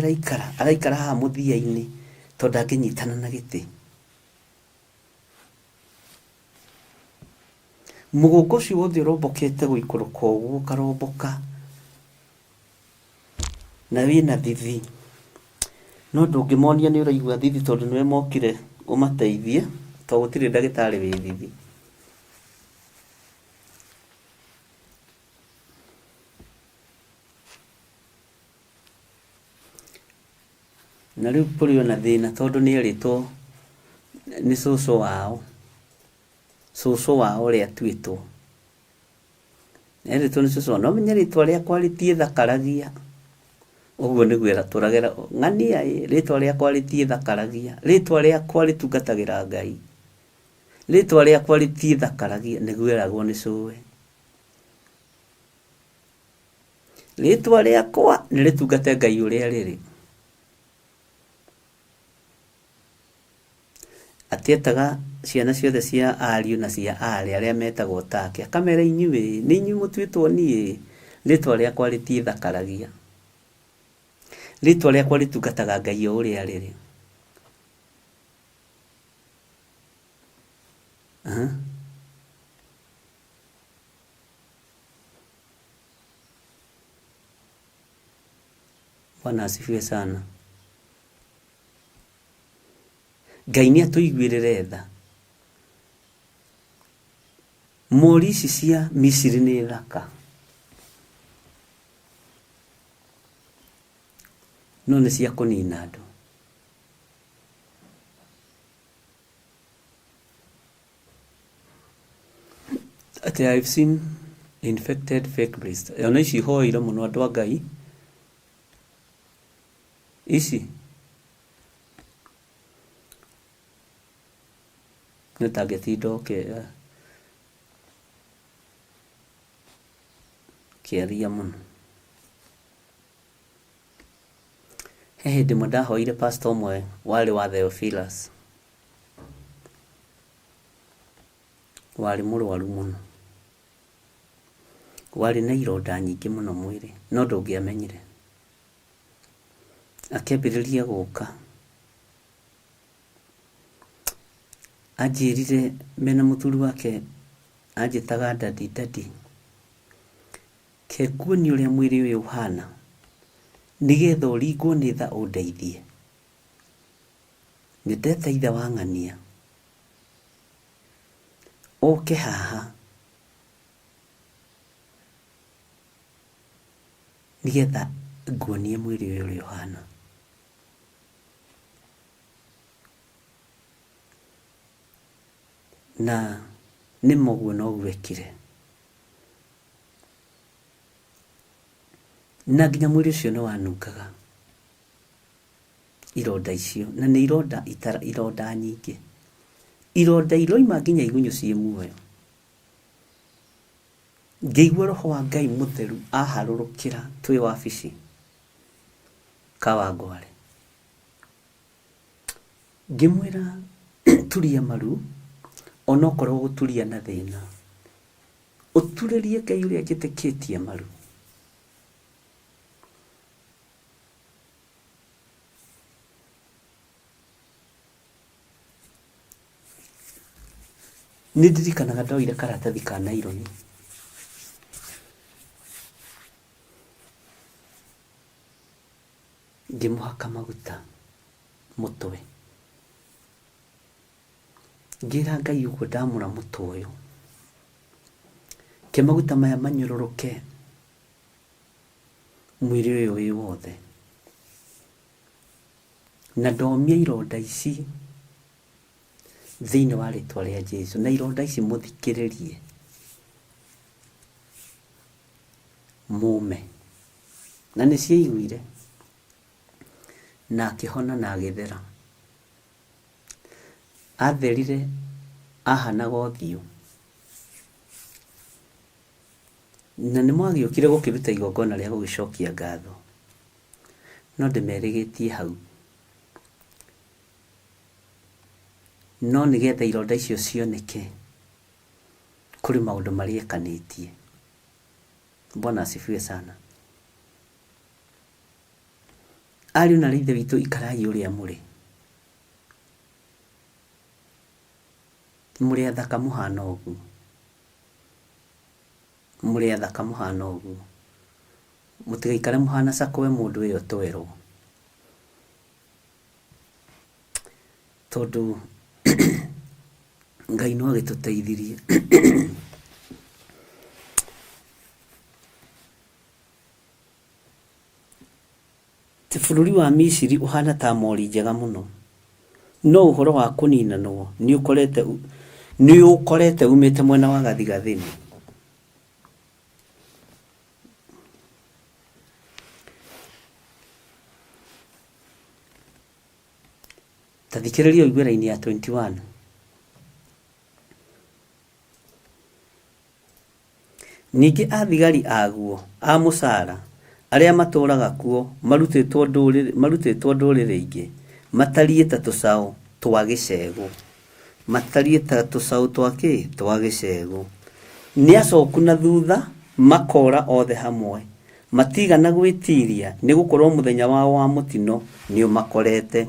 araikara haha muthia-ini tondu anginyitana na giti mugongo ucio wothe urombokete guikuruka uguo karomboka na wina thithi no ndungimonia ni uraigua thithi tondu niwe mokire umateithie to gutire ndagitari wi thithi na riu puri ona thina tondu ni eritwo ni cucu wao ria twitwo eritwo ni cucu no menya ritwa ria kwaritie thakaragia uguo ni gwira turagera ng'ania ritwa ria kwaritie thakaragia ritwa ria kwaritungatagira Ngai ritwa ria kwaritie thakaragia ni gwiragwo ni cuwe ritwa ria kwa ni ritungate Ngai uria riri atietaga ciana ciothe cia ariu na cia ari aria metagwo take kamera inyuĩ ni inyuĩ mutwitwo nie ritwa ria kwaritie thakaragia ritwa ria kwaritungataga Ngai uria riri Bwana asifiwe sana Ngai ni atuiguirire tha mori ici cia Misiri ni thaka no ni cia kunina andu I've seen infected fake priests ona ici hoire muno andu a Ngai ici nitagetindo kiaria muno hehe ndimwe ndahoire pastor umwe wari wa Theophilus wari murwaru muno wari na ironda nyingi muno mwiri no ndungiamenyire akĩambĩrĩria gũka anjĩrire mena mũthuri wake anjĩtaga dadi ke nguoni ũrĩa mwĩrĩ ũyũ ũhana nĩgetha ũringwo nĩ tha ũndeithie nĩndeta ithe wa ng'ania ũke haha nĩgetha nguonie mwĩrĩ ũyũ ũrĩa ũhana na nĩ moguo no gwekire na nginya mwĩrĩ ũcio nĩ wanungaga ironda icio na nĩ ironda nyingĩ ironda iroima nginya igunyũ ciĩ muoyo ngĩigua roho wa Ngai mũtheru aharũrũkĩra twĩ wabici Kawangware ngĩmwĩra turia maru ona okorwo guturia na thina uturĩrie Ngai ũrĩa njĩtĩkĩtie maru nĩndirikanaga ndoire karatathi ka naironi ngĩmũhaka maguta mũtwe, ngĩra Ngai ũguo ndamũra mũtwe ũyũ, ke maguta maya manyũrũrũke mwĩrĩ ũyũ wĩ wothe, na ndomia ironda ici thĩinĩ wa rĩtwa rĩa Jesũ, na ironda ici mũthikĩrĩrie mume, na nĩ ciaiguire, na akĩhona na agĩthera, atherire ahanaga ũthiũ, na nĩ mwagĩũkire gũkĩruta igongona rĩa gũgĩcokia ngatho, no ndĩmerĩgĩtie hau, no nĩgetha ironda icio cioneke kũrĩ maũndũ marĩa ekanĩtie. Bwana asifiwe sana. Ariũ na ithe witũ, ikarai ũrĩa mũrĩ, mũrĩ athaka mũhana ũguo, mũrĩ athaka mũhana ũguo, mũtigaikare mũhana cakwe mũndũ ũyũ twerwo, tondũ Ngai no agĩtũteithirie. Ti bũrũri wa Misiri ũhana ta mori njega mũno, no ũhoro wa kũninanwo nĩ ũkorete umĩte mwena wa gathigathini. Tathikĩrĩria ũigwe raini ya 21. Ningĩ athigari aguo a mũcara arĩa matũũraga kuo marutĩtwo ndũrĩrĩ ingĩ, matariĩ ta tũcaũ twa gĩcegũ, matariĩ ta tũcaũ twa gĩcegũ. Nĩ acoku na thutha makora othe hamwe, matigana gwĩtiria nĩ gũkorwo mũthenya wao wa mũtino nĩ ũmakorete.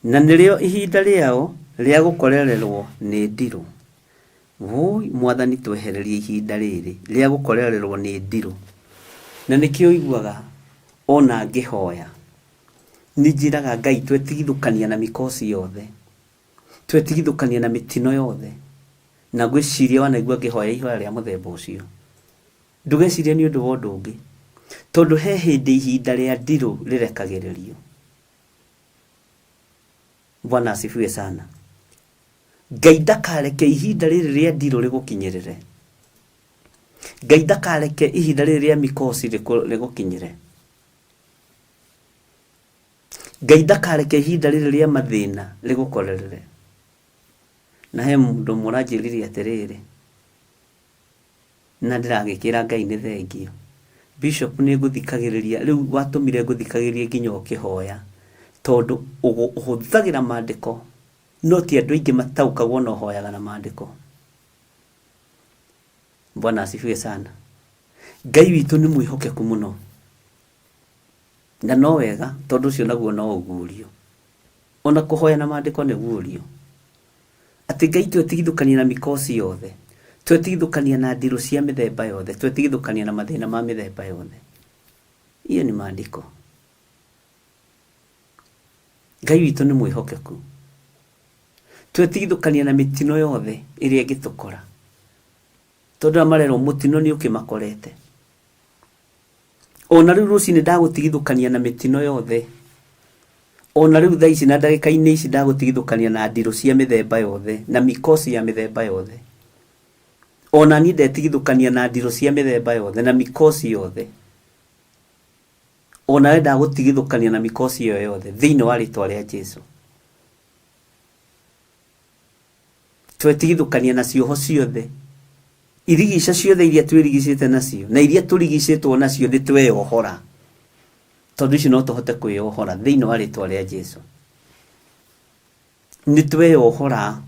Na nĩrĩo ihinda rĩao rĩa gũkorererwo nĩ ndirũ. Woi Mwathani twehererie ihinda rĩrĩ rĩa gũkorererwo nĩ ndirũ. Na nĩkĩo ũiguaga ona ngĩhoya nĩ njĩraga Ngai twetigithũkania na mĩkosi yothe, twetigithũkania na mĩtino yothe, na ngwĩciria wanaigua ngĩhoya ihoya rĩa mũthemba ũcio, ndũgecirie nĩ ũndũ wa ũndũ ũngĩ, tondũ he hĩndĩ ihinda rĩa ndirũ rĩrekagĩrĩrio. Bwana asifiwe sana. Ngai ndakareke ihinda rĩrĩ rĩa ndirũ rĩgũkinyĩrĩre, Ngai ndakareke ihinda rĩrĩ rĩa mĩkosi rĩgũkinyĩre, Ngai ndakareke ihinda rĩrĩ rĩa mathĩna rĩgũkorerere. Na he mũndũ mũranjĩrire atĩrĩrĩ, na ndĩragĩkĩra Ngai nĩ thengio, Bishop nĩ ngũthikagĩrĩria, rĩu watũmire ngũthikagĩrĩria nginya ũkĩhoya, tondũ ũhũthagĩra maandĩko, no ti andũ aingĩ mataũkagwo na ũhoyaga na maandĩko. Bwana asifiwe sana. Ngai witũ nĩ mwĩhokeku mũno, na no wega, tondũ ũcio naguo no ũguũrio, ona kũhoya na maandĩko nĩ guũrio. Atĩ Ngai twetigithũkania na mĩkosi yothe, twetigithũkania na ndirũ cia mĩthemba yothe, twetigithũkania na mathĩna ma mĩthemba yothe. Iyo nĩ maandĩko. Ngai witũ nĩ mwĩhokeku, twetigithũkania na mĩtino yothe ĩrĩa ĩngĩtũkora, tondũ amarerwo mũtino nĩ ũkĩmakorete. Ona rĩu rũcinĩ ndagũtigithũkania na mĩtino yothe, ona rĩu thaa ici na ndagĩka-inĩ ici ndagũtigithũkania na ndirũ cia mĩthemba yothe na mĩkosi ya mĩthemba yothe. Ona niĩ ndetigithũkania na ndirũ cia mĩthemba yothe na mĩkosi yothe. Ona we ndagũtigithũkania na mĩkosi iyo yothe thĩinĩ wa rĩtwa rĩa Jesũ. Twetigithũkania na cioho ciothe, irigica ciothe iria twĩrigicĩte nacio na iria tũrigicĩtwo nacio nĩ tweyohora, tondũ ici no tũhote kwĩyohora thĩinĩ wa rĩtwa rĩa Jesũ. Nĩ tweyohora.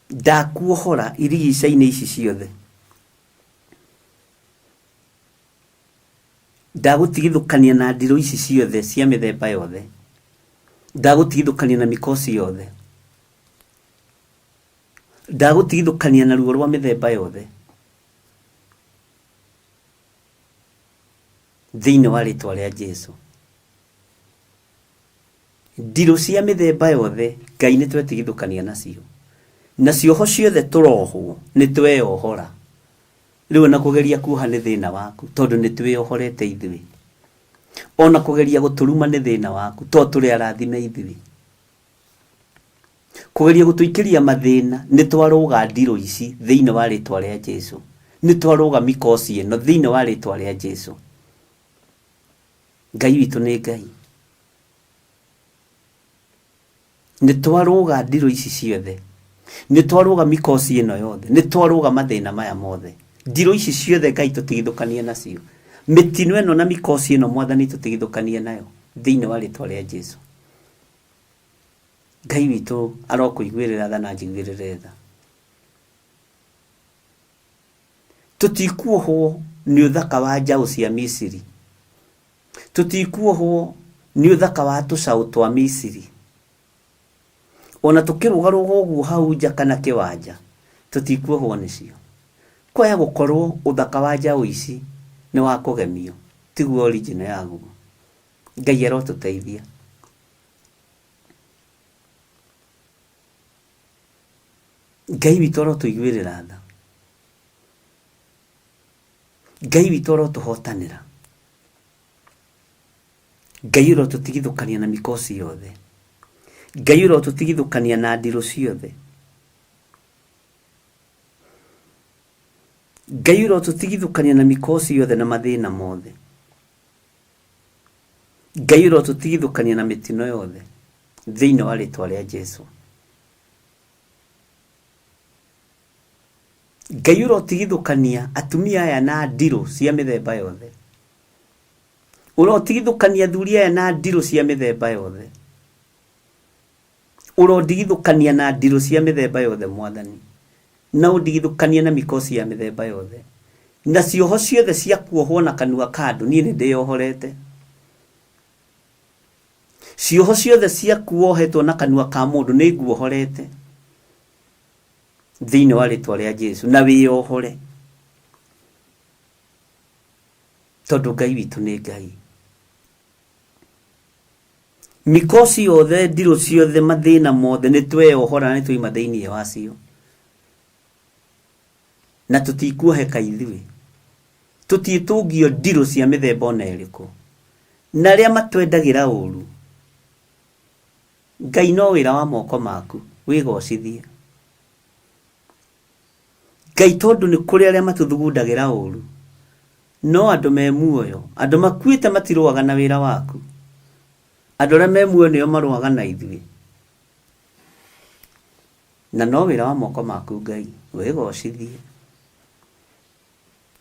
Ndakuohora irigica-inĩ ici ciothe, ndagũtigithũkania na ndirũ ici ciothe cia mĩthemba yothe, ndagũtigithũkania na mĩkosi yothe, ndagũtigithũkania na ruo rwa mĩthemba yothe, thĩinĩ wa rĩtwa rĩa Jesũ. Ndirũ cia mĩthemba yothe Ngai nĩ twetigithũkania nacio, na cioho ciothe tũrohwo nĩ tweyohora. Rĩu na kũgeria kuoha nĩ thĩna waku tondũ nĩ twĩyohorete ithuĩ. Ona kũgeria gũtũruma nĩ thĩna waku tondũ tũrĩ arathime ithuĩ. Kũgeria gũtũikĩria mathĩna nĩ twarũga ndirũ ici thĩinĩ wa rĩtwa rĩa Jesũ. Nĩ twarũga mĩkosi ĩno thĩinĩ wa rĩtwa rĩa Jesũ. Ngai witũ nĩ Ngai. Nĩ twarũga ndirũ ici ciothe. Nĩ twarũga mĩkosi ĩno yothe. Nĩ twarũga mathĩna maya mothe. Ndirũ ici ciothe Ngai tũtigithũkanie nacio. Mĩtino ĩno na mĩkosi ĩno Mwathani tũtigithũkanie nayo thĩinĩ wa rĩtwa rĩa Jesũ. Ngai witũ arokũiguĩrĩra tha na njiguĩrĩre tha. Tũtikuohwo nĩ ũthaka wa njaũ cia Misiri. Tũtikuohwo nĩ ũthaka wa tũcaũ twa Misiri. Ona tũkĩrũgarũga ũguo hau nja kana kĩwanja, tũtikuohwo nĩcio. Kwaya gũkorwo ũthaka wa njaũ ici nĩ wa kũgemio, tiguo original yaguo. Ngai arotũteithia. Ngai witũ arotũiguĩrĩra tha. Ngai witũ arotũhotanĩra. Ngai arotũtigithũkania na mĩkosi yothe. Ngai arotũtigithũkania na ndirũ ciothe. Ngai arotũtigithũkania na mĩkosi yothe na mathĩna mothe. Ngai arotũtigithũkania na mĩtino yothe thĩinĩ wa rĩtwa rĩa Jesũ. Ngai arotigithũkania atumia aya na ndirũ cia mĩthemba yothe. Urotigithũkania athuri aya na ndirũ cia mĩthemba yothe. Urotigithũkania na ndirũ cia mĩthemba yothe Mwathani. Na ũndigithũkania na mĩkosi ya mĩthemba yothe. Na cioho ciothe cia kuohwo na kanua kandu niĩ nĩ ndĩyohorete. Cioho ciothe cia kuohetwo na kanua ka mũndũ nĩ nguohorete thĩinĩ wa rĩtwa rĩa Jesũ, na wĩyohore tondũ Ngai witũ nĩ Ngai. Mĩkosi yothe, ndirũ ciothe, mathĩna mothe nĩ tweyohora na nĩ twoima thĩinĩ wacio, na tũtikuoheka ithuĩ. Tũtiĩtũngio ndirũ cia mĩthemba ona ĩrĩkũ. Na arĩa matwendagĩra ũũru, Ngai no wĩra wa moko maku, wĩgocithie. Ngai tondũ nĩ kũrĩ arĩa matũthugundagĩra ũũru, no andũ me muoyo, andũ makuĩte matirũaga na wĩra waku. Andũ arĩa me muoyo nĩo marũaga na ithuĩ. Na no wĩra wa moko maku Ngai, wĩgocithie.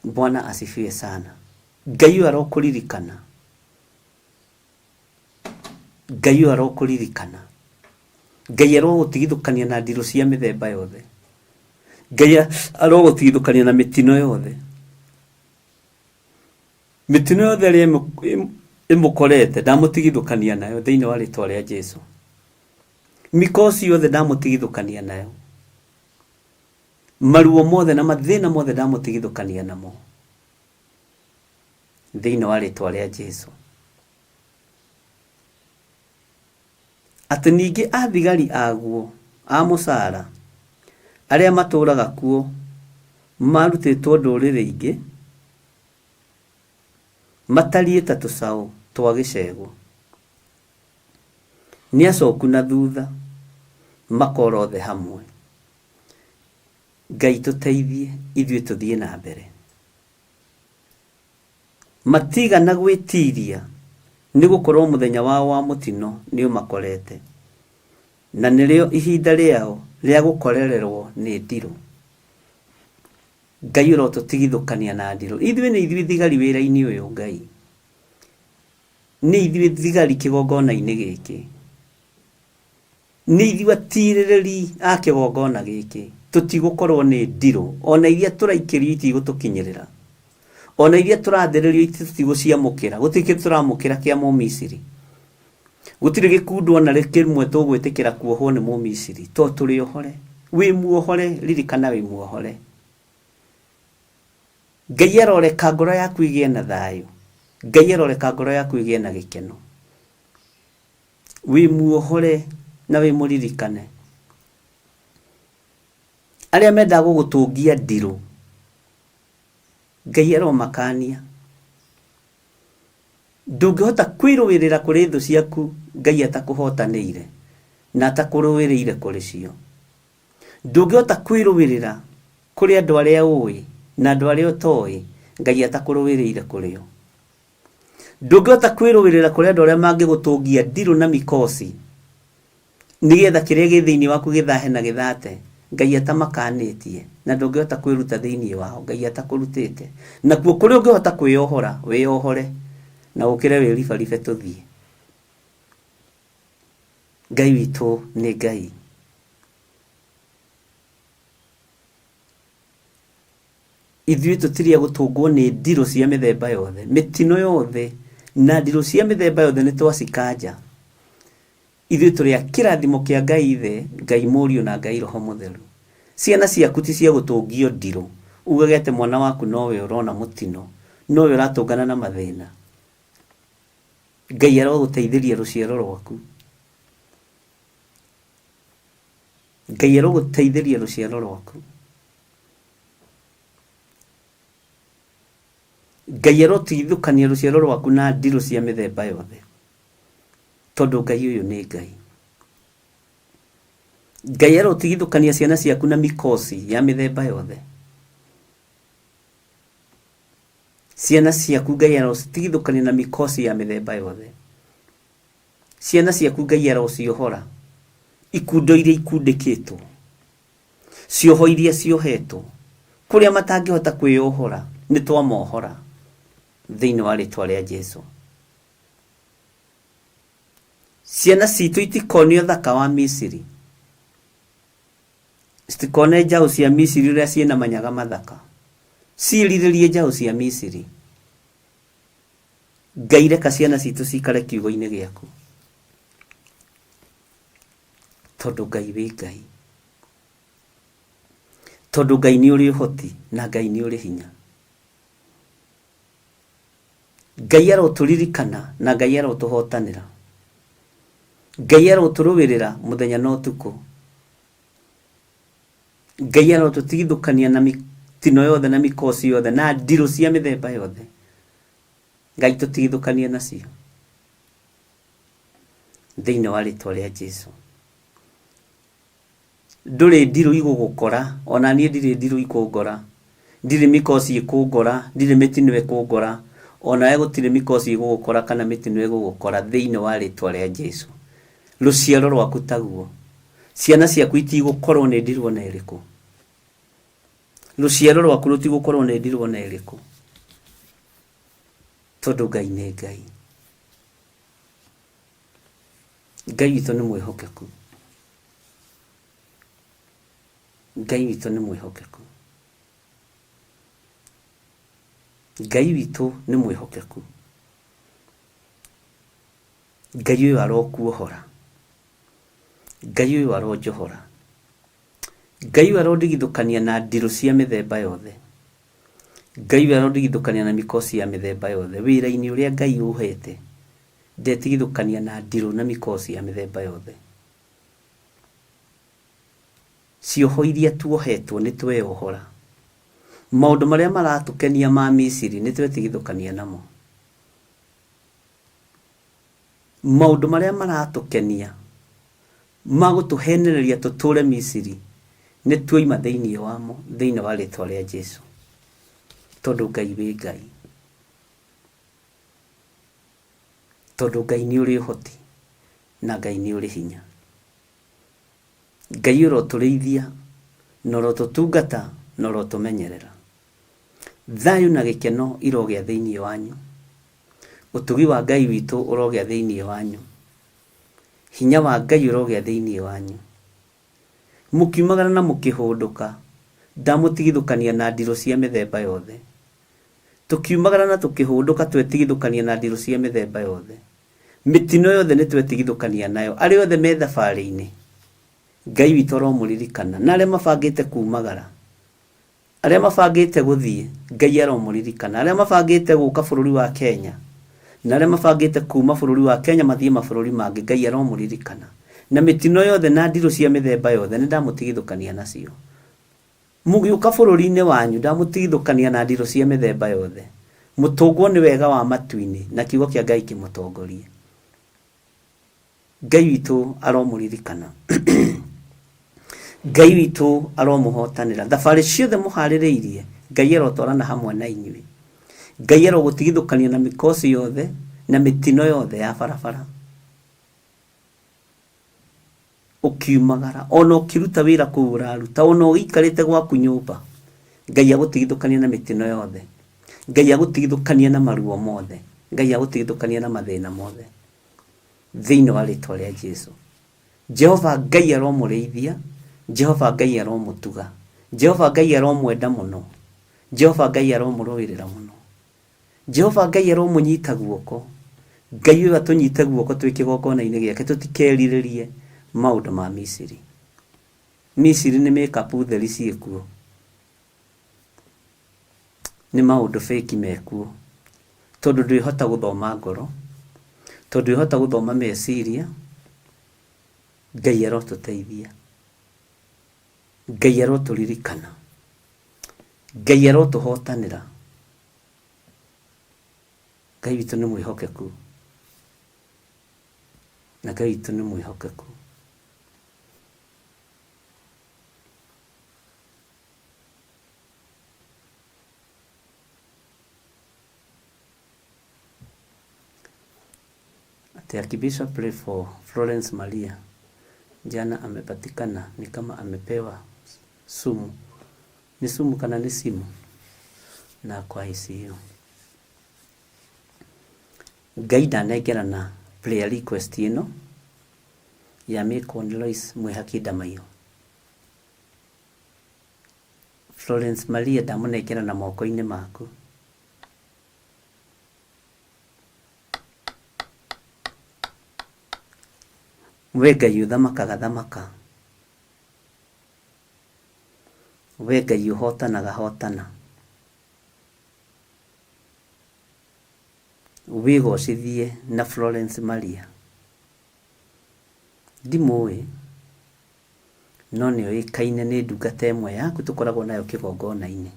Bwana asifiwe sana. Ngai arokũririkana. Ngai arokũririkana. Ngai arogũtigithũkania na ndirũ cia mĩthemba yothe. Ngai arogũtigithũkania na mĩtino yothe. Mĩtino yothe ĩrĩa ĩmũkorete ndamũtigithũkania nayo thĩinĩ wa rĩtwa rĩa Jesũ. Mĩkosi yothe ndamũtigithũkania nayo. Maruo mothe na mathĩna mothe ndamũtigithũkania namo thĩinĩ wa rĩtwa rĩa Jesũ. Atĩ ningĩ athigari aguo a mũcara arĩa matũũraga kuo marutĩtwo ndũrĩrĩ ingĩ matariĩ ta tũcaũ twa gĩcegũ, nĩ acoku na thutha makorothe hamwe. Ngai tũteithie ithuĩ tũthiĩ na mbere. Matigana gwĩtiria nĩ gũkorwo mũthenya wao wa mũtino nĩ ũmakorete, na nĩrĩo ihinda rĩao rĩa gũkorererwo nĩ ndirũ. Ngai ũrotũtigithũkania na ndirũ. Ithuĩ nĩ ithuĩ thigari wĩra-inĩ ũyũ Ngai. Nĩ ithuĩ thigari kĩgongona-inĩ gĩkĩ. Nĩ ithuĩ atirĩrĩri a kĩgongona gĩkĩ. Tũtigũkorwo nĩ ndirũ, ona iria tũraikĩrio itigũtũkinyĩrĩra, ona iria tũrathĩrĩrio itigũciamũkĩra. Gũtirĩ tũramũkĩra kĩa Mũmisiri. Gũtirĩ gĩkundu ona kĩmwe tũgwĩtĩkĩra kuohwo nĩ Mũmisiri. To tũrĩohore. Wĩ muohore, ririkana wĩ muohore. Ngai aroreka ngoro yaku igĩe na thayũ. Ngai aroreka ngoro yaku igie na gikeno wi muohore na wi muririkane aria menda gugutungia ndiru Ngai aromakania ndungihota kwirũwĩrĩra kũrĩ thũ ciaku Ngai atakuhotanĩire na atakurũwĩrĩire kũrĩ cio ndungihota kwirũwĩrĩra kũrĩ andũ arĩa ũĩ na andũ arĩa ũtoĩ Ngai atakurũwĩrĩire kũrĩ o ndungihota kwirũwĩrĩra kũrĩ andũ arĩa mangĩgũtũngia ndirũ na mikosi nigetha kĩrĩa gĩ thĩinĩ waku gĩthahe na gĩthate Ngai atamakanĩtie na ndungihota kwĩruta thĩinĩ wao Ngai atakũrutĩte nakuo kũrĩa ũngĩhota kwĩyohora wĩyohore na ũkĩre wĩribaribe tũthiĩ Ngai witũ nĩ Ngai ithuĩ tũtiria gũtũngwo nĩ ndirũ cia mĩthemba yothe mĩtino yothe na ndirũ cia mĩthemba yothe nĩ twacikanja ithuĩ tũrĩ a kĩrathimo kĩa Ngai Ithe Ngai Mũriũ na Ngai Roho Mũtheru ciana ciaku ti cia gũtũngio ndirũ ugagete mwana waku nowe ũrona mũtino nowe ũratũngana na mathĩna Ngai arogũteithĩria rũciaro rwaku Ngai arogũteithĩria rũciaro rwaku Ngai arotithũkania rũciaro rwaku na ndirũ cia mĩthemba yothe tondũ Ngai ũyũ nĩ Ngai Ngai arotigithũkania ciana ciaku na mikosi ya mĩthemba yothe ciana ciaku Ngai arotigithũkania na mikosi ya mĩthemba yothe ciana ciaku Ngai arociohora ikundo iria ikundĩkĩtwo cioho iria ciohetwo kũrĩa matangĩhota kwĩyohora nĩ twamohora thĩinĩ wa rĩtwa rĩa Jesũ ciana citũ itikonio thaka wa Misiri citikone njaũ cia Misiri ũrĩa ciĩna manyaga mathaka ciĩrirĩrie njaũ cia Misiri Ngai reka ciana citũ cikare kiugo-inĩ gĩaku tondũ Ngai wĩ Ngai tondũ Ngai nĩ ũrĩ ũhoti na Ngai nĩ ũrĩ hinya Ngai arotũririkana na Ngai arotũhotanĩra Ngai arotũrũwĩrĩra mũthenya na ũtukũ Ngai arotũtigithũkania na mĩtino yothe na mĩkosi yothe na ndirũ cia mĩthemba yothe Ngai tũtigithũkanie nacio thĩinĩ wa rĩtwa rĩa Jesũ ndũrĩ ndirũ igũgũkora ona niĩ ndirĩ ndirũ ikũngora ndirĩ mĩkosi ikũngora ndirĩ mĩtino ikũngora ona gũtirĩ mĩkosi igũgũkora kana mĩtino igũgũkora thĩinĩ wa rĩtwa rĩa Jesũ rũciaro rwaku taguo ciana ciaku itigũkorwo nĩ ndirũ ona ĩrĩkũ rũciaro rwaku rũtigũkorwo nĩ ndirũ ona ĩrĩkũ tondũ Ngai nĩ Ngai Ngai witũ nĩ mwĩhokeku Ngai witũ nĩ mwĩhokeku Ngai witũ nĩ mwĩhokeku Ngai ũyũ arokuohora Ngai ũyũ aronjohora Ngai ũyũ arondigithũkania na ndirũ cia mĩthemba yothe Ngai ũyũ arondigithũkania na mĩkosi ya mĩthemba yothe wĩra-inĩ ũrĩa Ngai ũhete ndetigithũkania na ndirũ na mĩkosi ya mĩthemba yothe cioho iria tuohetwo nĩ tweyohora maũndũ marĩa maratũkenia ma Misiri nĩ twetigithũkania namo maũndũ marĩa maratũkenia magũtũhenereria tũtũre Misiri nĩ tuoima thĩinĩ wamo thĩinĩ wa rĩtwa rĩa Jesũ tondũ Ngai wĩ Ngai tondũ Ngai nĩ ũrĩ ũhoti na Ngai nĩ ũrĩ hinya Ngai ũrotũrĩithia na ũrotũtungata na ũrotũmenyerera thayũ na gĩkeno irogĩa thĩinĩ wanyu ũtugi wa Ngai witũ ũrogĩa thĩinĩ wanyu hinya wa Ngai ũrogĩa thĩinĩ wanyu mũkiumagara na mũkĩhũndũka ndamũtigithũkania na ndirũ cia mĩthemba yothe tukiumagara na tukihunduka twetigithukania na ndiru cia mithemba yothe mitino yothe ni twetigithukania nayo ari yothe me thabarĩ-inĩ Ngai witũ aromũririkana na arĩa mabangĩte kumagara arĩa mabangĩte gũthiĩ Ngai aromũririkana arĩa mabangĩte gũka bũrũri wa Kenya na arĩa mabangĩte kuma bũrũri wa Kenya mathiĩ mabũrũri mangĩ, Ngai aromũririkana. Na mĩtino yothe na ndirũ cia mĩthemba yothe nĩ ndamũtigithũkania nacio. Mũgĩũka bũrũri-inĩ wanyu ndamũtigithũkania na ndirũ cia mĩthemba yothe. Mũtũngwo nĩ wega wa matu-inĩ na kiugo kĩa Ngai kĩmũtongorie. Ngai witũ aromũririkana. Ngai witũ aromũhotanĩra. Thabarĩ ciothe mũharĩrĩirie, Ngai arotwarana hamwe na inyuĩ. Ngai arogũtigithũkania na mĩkosi yothe na mĩtino yothe ya barabara. Ũkiumagara, ona ũkĩruta wĩra kũu ũraruta, ona ũgĩikarĩte gwaku nyũmba, Ngai agũtigithũkania na mĩtino yothe. Ngai agũtigithũkania na maruo mothe. Ngai agũtigithũkania na mathĩna mothe. Thĩinĩ wa rĩĩtwa rĩa Jesũ. Jehova Ngai aromũrĩithia, Jehova Ngai aromũtuga, Jehova Ngai aromwenda mũno, Jehova Ngai aromũrũĩrĩra mũno, Jehova Ngai aromũnyita guoko. Ngai ũyũ atũnyite guoko twĩ kĩgongona-inĩ gĩake, tũtikerirĩrie maũndũ ma Misiri. Misiri nĩ make-up theri ciĩkuo, nĩ maũndũ fake mekuo, tondũ ndwĩhota gũthoma ngoro, tondũ ndwĩhota gũthoma meciria. Ngai arotũteithia, Ngai arotũririkana, Ngai arotũhotanĩra. Ngai witũ nĩ mwĩhokeku, na Ngai witũ nĩ mwĩhokeku. Archbishop pray for Florence Maria. Jana amepatikana ni kama amepewa sumu. Ni sumu kana ni simu? Na kwa ICU. Ngai ndanengerana prayer request ĩno ya Mĩkon Lois Mwĩhaki Ndamaio. Florence Maria ndamunengerana moko-inĩ maku. We Ngai ũthamakaga thamaka. We Ngai ũhotanaga hotana. Wĩgocithie na Florence Maria. Ndimũĩ, no nĩ oĩkaine nĩ ndungata ĩmwe yaku tũkoragwo nayo kĩgongona-inĩ.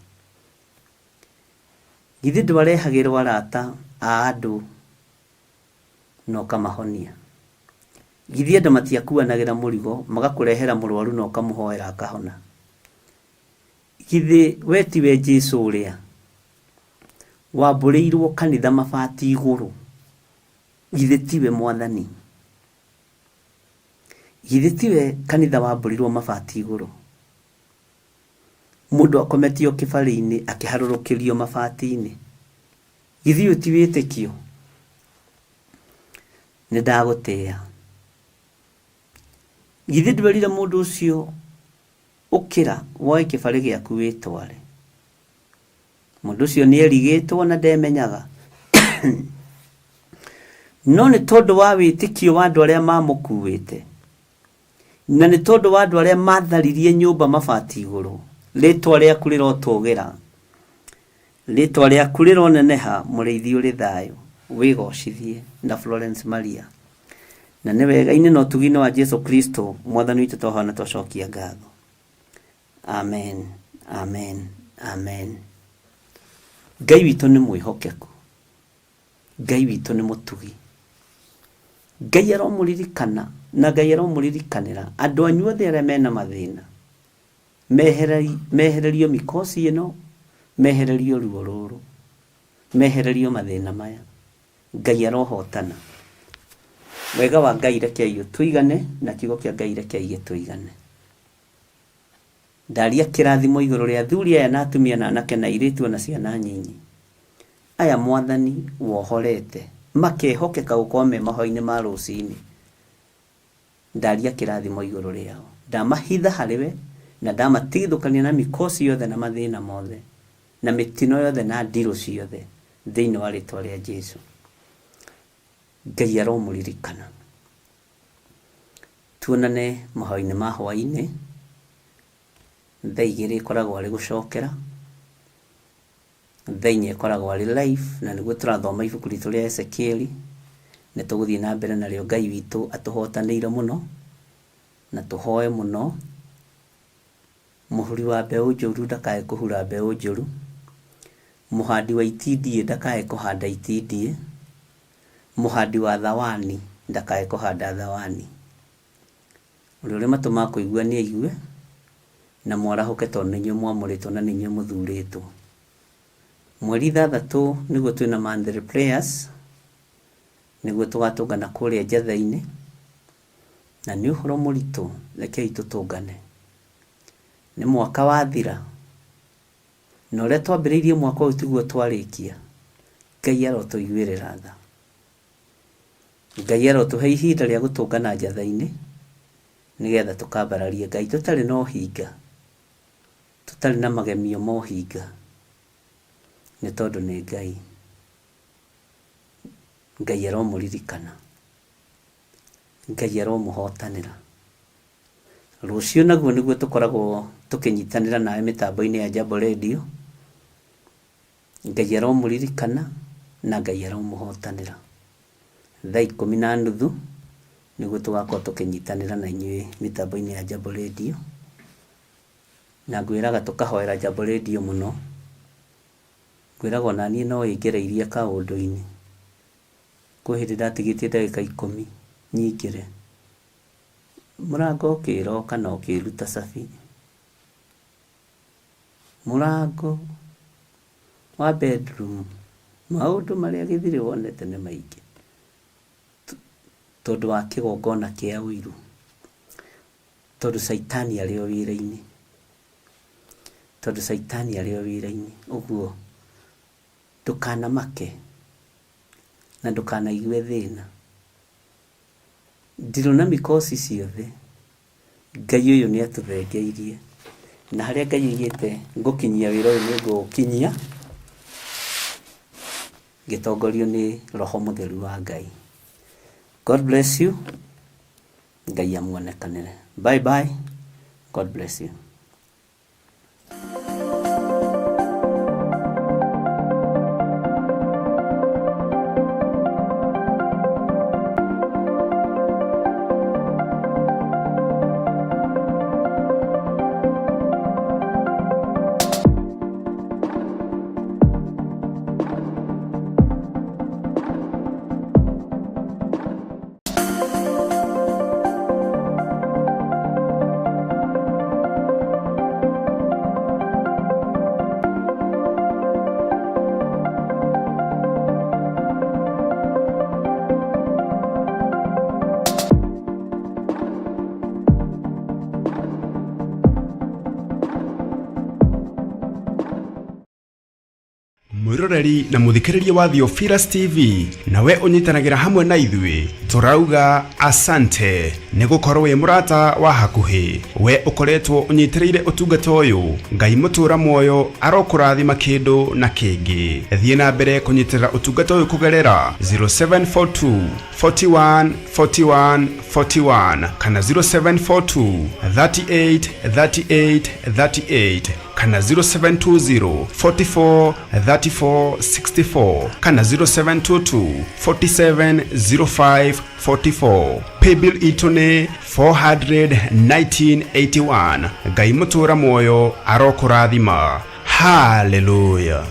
Githĩ ndwarehagĩrwo arata a andũ no kamahonia? Githĩ andũ matiakuanagĩra mũrigo magakũrehera mũrwaru no kamũhoera akahona? Githĩ we tiwe Jesũ ũrĩa wambũrĩirwo kanitha mabati igũrũ? Githĩ tiwe Mwathani? Githĩ tiwe kanitha wambũrĩirwo mabati igũrũ? Mũndũ akometio kĩbarĩ-inĩ akĩharũrũkĩrio mabati-inĩ. Githĩ ũyũ ti wĩtĩkio? Nĩ ndagũtĩĩa. Githĩ ndwerire mũndũ ũcio ũkĩra woe kĩbarĩ gĩaku wĩtware? Mũndũ ũcio nĩ erigĩtwo na ndemenyaga. No nĩ tondũ wa wĩtĩkio wa andũ arĩa mamũkuĩte, na nĩ tondũ wa andũ arĩa matharirie nyũmba mabati igũrũ, rĩtwa rĩaku rĩrotũgĩra, rĩtwa rĩaku rĩroneneha. Mũrĩithi ũrĩ thayũ, wĩgocithie na Florence Maria. Na nĩ wega-inĩ na ũtugi-inĩ wa Jesũ Kristo Mwathani witũ twahoana twacokia ngatho. Amen, amen, amen. Ngai witũ nĩ mwĩhokeku, Ngai witũ nĩ mũtugi. Ngai aromũririkana na Ngai aromũririkanĩra andũ anyu othe arĩa mena mathĩna. Mehererio mĩkosi ĩno, mehererio ruo rũrũ, mehererio mathĩna maya. Ngai arohotana. Wega wa Ngai rekei tũigane na kiugo kĩa Ngai rekei tũigane. Ndaria kĩrathimo igũrũ rĩa athuri aya na atumia na anake na airĩtu na ciana nyinyi. Aya Mwathani wohorete makehokeka gũkorwo me mahoya-inĩ ma rũcinĩ. Ndaria kĩrathimo igũrũ rĩao. Ndamahitha harĩwe na ndamatigithũkania na mĩkosi yothe na mathĩna mothe na mĩtino yothe na ndirũ ciothe thĩinĩ wa rĩĩtwa rĩa Jesũ. Ngai aromũririkana. Tuonane mahoya-inĩ ma hwaĩ-inĩ. Thaa igĩrĩ koragwo arĩ gũcokera. thaini ekoragwo ari live na niguo turathoma ibuku ritu ria Ezekieli ne tuguthie na mbere na rio Ngai witu atuhotanĩire muno na tuhoe muno muhuri wa mbeu njuru ndakae kuhura mbeu njuru muhandi wa itindie ndakae kuhanda itindie muhandi wa thawani ndakae kuhanda thawani uri matuma kuigua ni aigue na mwarahuke tondu ninyu mwamuritwo na ninyu muthuritwo mweri 3 niguo twina mandry prayers niguo tugatungana kuria njatha-ini na ni uhoro muritu rekei tutungane ni mwaka wathira na uria twambiriirie mwaka uyu tiguo twarikia Ngai arotuiguirira tha Ngai arotuhe ihinda ria gutungana njatha-ini nigetha tukambararie Ngai tutari no hinga tutari na magemio mo hinga ni tondu ni Ngai aromuririkana Ngai aromuhotanira rucio naguo niguo tukoragwo tukinyitanira nawe mitambo-ini ya Jambo Radio Ngai aromuririkana na Ngai aromuhotanira thaa 10:30 niguo tugakorwo tukinyitanira na inyuĩ mitambo-ini ya Jambo Radio na ngwiraga tukahoera Jambo Radio muno ngwiraga ona niĩ no ingĩreirie kaũndũ-inĩ kwĩ hĩndĩ ndatigĩtie ndagĩka 10 nyingĩre murango ũkĩroka na ũkĩruta cabi murango wa bedroom maũndũ marĩa gĩthirĩ wonete nĩ maingĩ tondu wa kĩgongona kĩa ũiru tondu Saitani arĩ o wĩra-inĩ ũguo ndukanamake na ndukanaigue thĩna ndirũ na mikosi ciothe Ngai ũyũ nĩ atũthengeirie na harĩa Ngai oigĩte ngũkinyia wĩra ũyũ nĩ ngũkinyia gĩtongorio nĩ Roho Mũtheru wa Ngai. God bless you. Ngai amuonekanĩre. Bye bye. God bless you. mwiroreri na muthikiriria wa Theophilus TV nawe unyitanagira hamwe na ithui turauga asante ni gukorwo wi murata wa hakuhi we ukoretwo unyitireire utungata uyu Ngai mutura moyo arokurathima kindu na kingi thie na mbere kunyitirira utungata uyu kugerera 0742 41 41 41 kana 0742 38 38 38 kana 0720 44 34 64 kana 0722 47 05 44 paybill itone 41981 Ngai mutura moyo arokurathima hallelujah.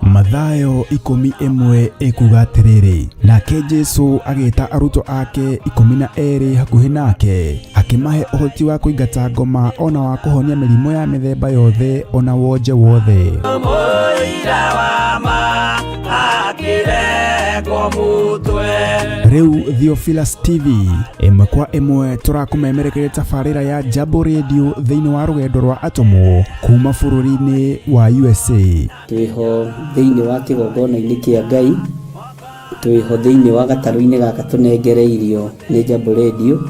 Mathayo 11 ekuga atiriri nake Jesu agita aruto ake 12 hakuhi nake akimahe uhoti wa kuingata ngoma ona wa kuhonia mirimo ya mithemba yothe ona wonje wothe. Riu Theophilus TV imwe kwa imwe turakumemerekeria tafarira ya Jambo Radio thiini wa rugendo rwa atomo kuma bururi-ini wa USA. Twiho thiini wa kigongona-ini kia Ngai, twiho thiini wa gataru-ini gaka tunengereirio ni Jambo Radio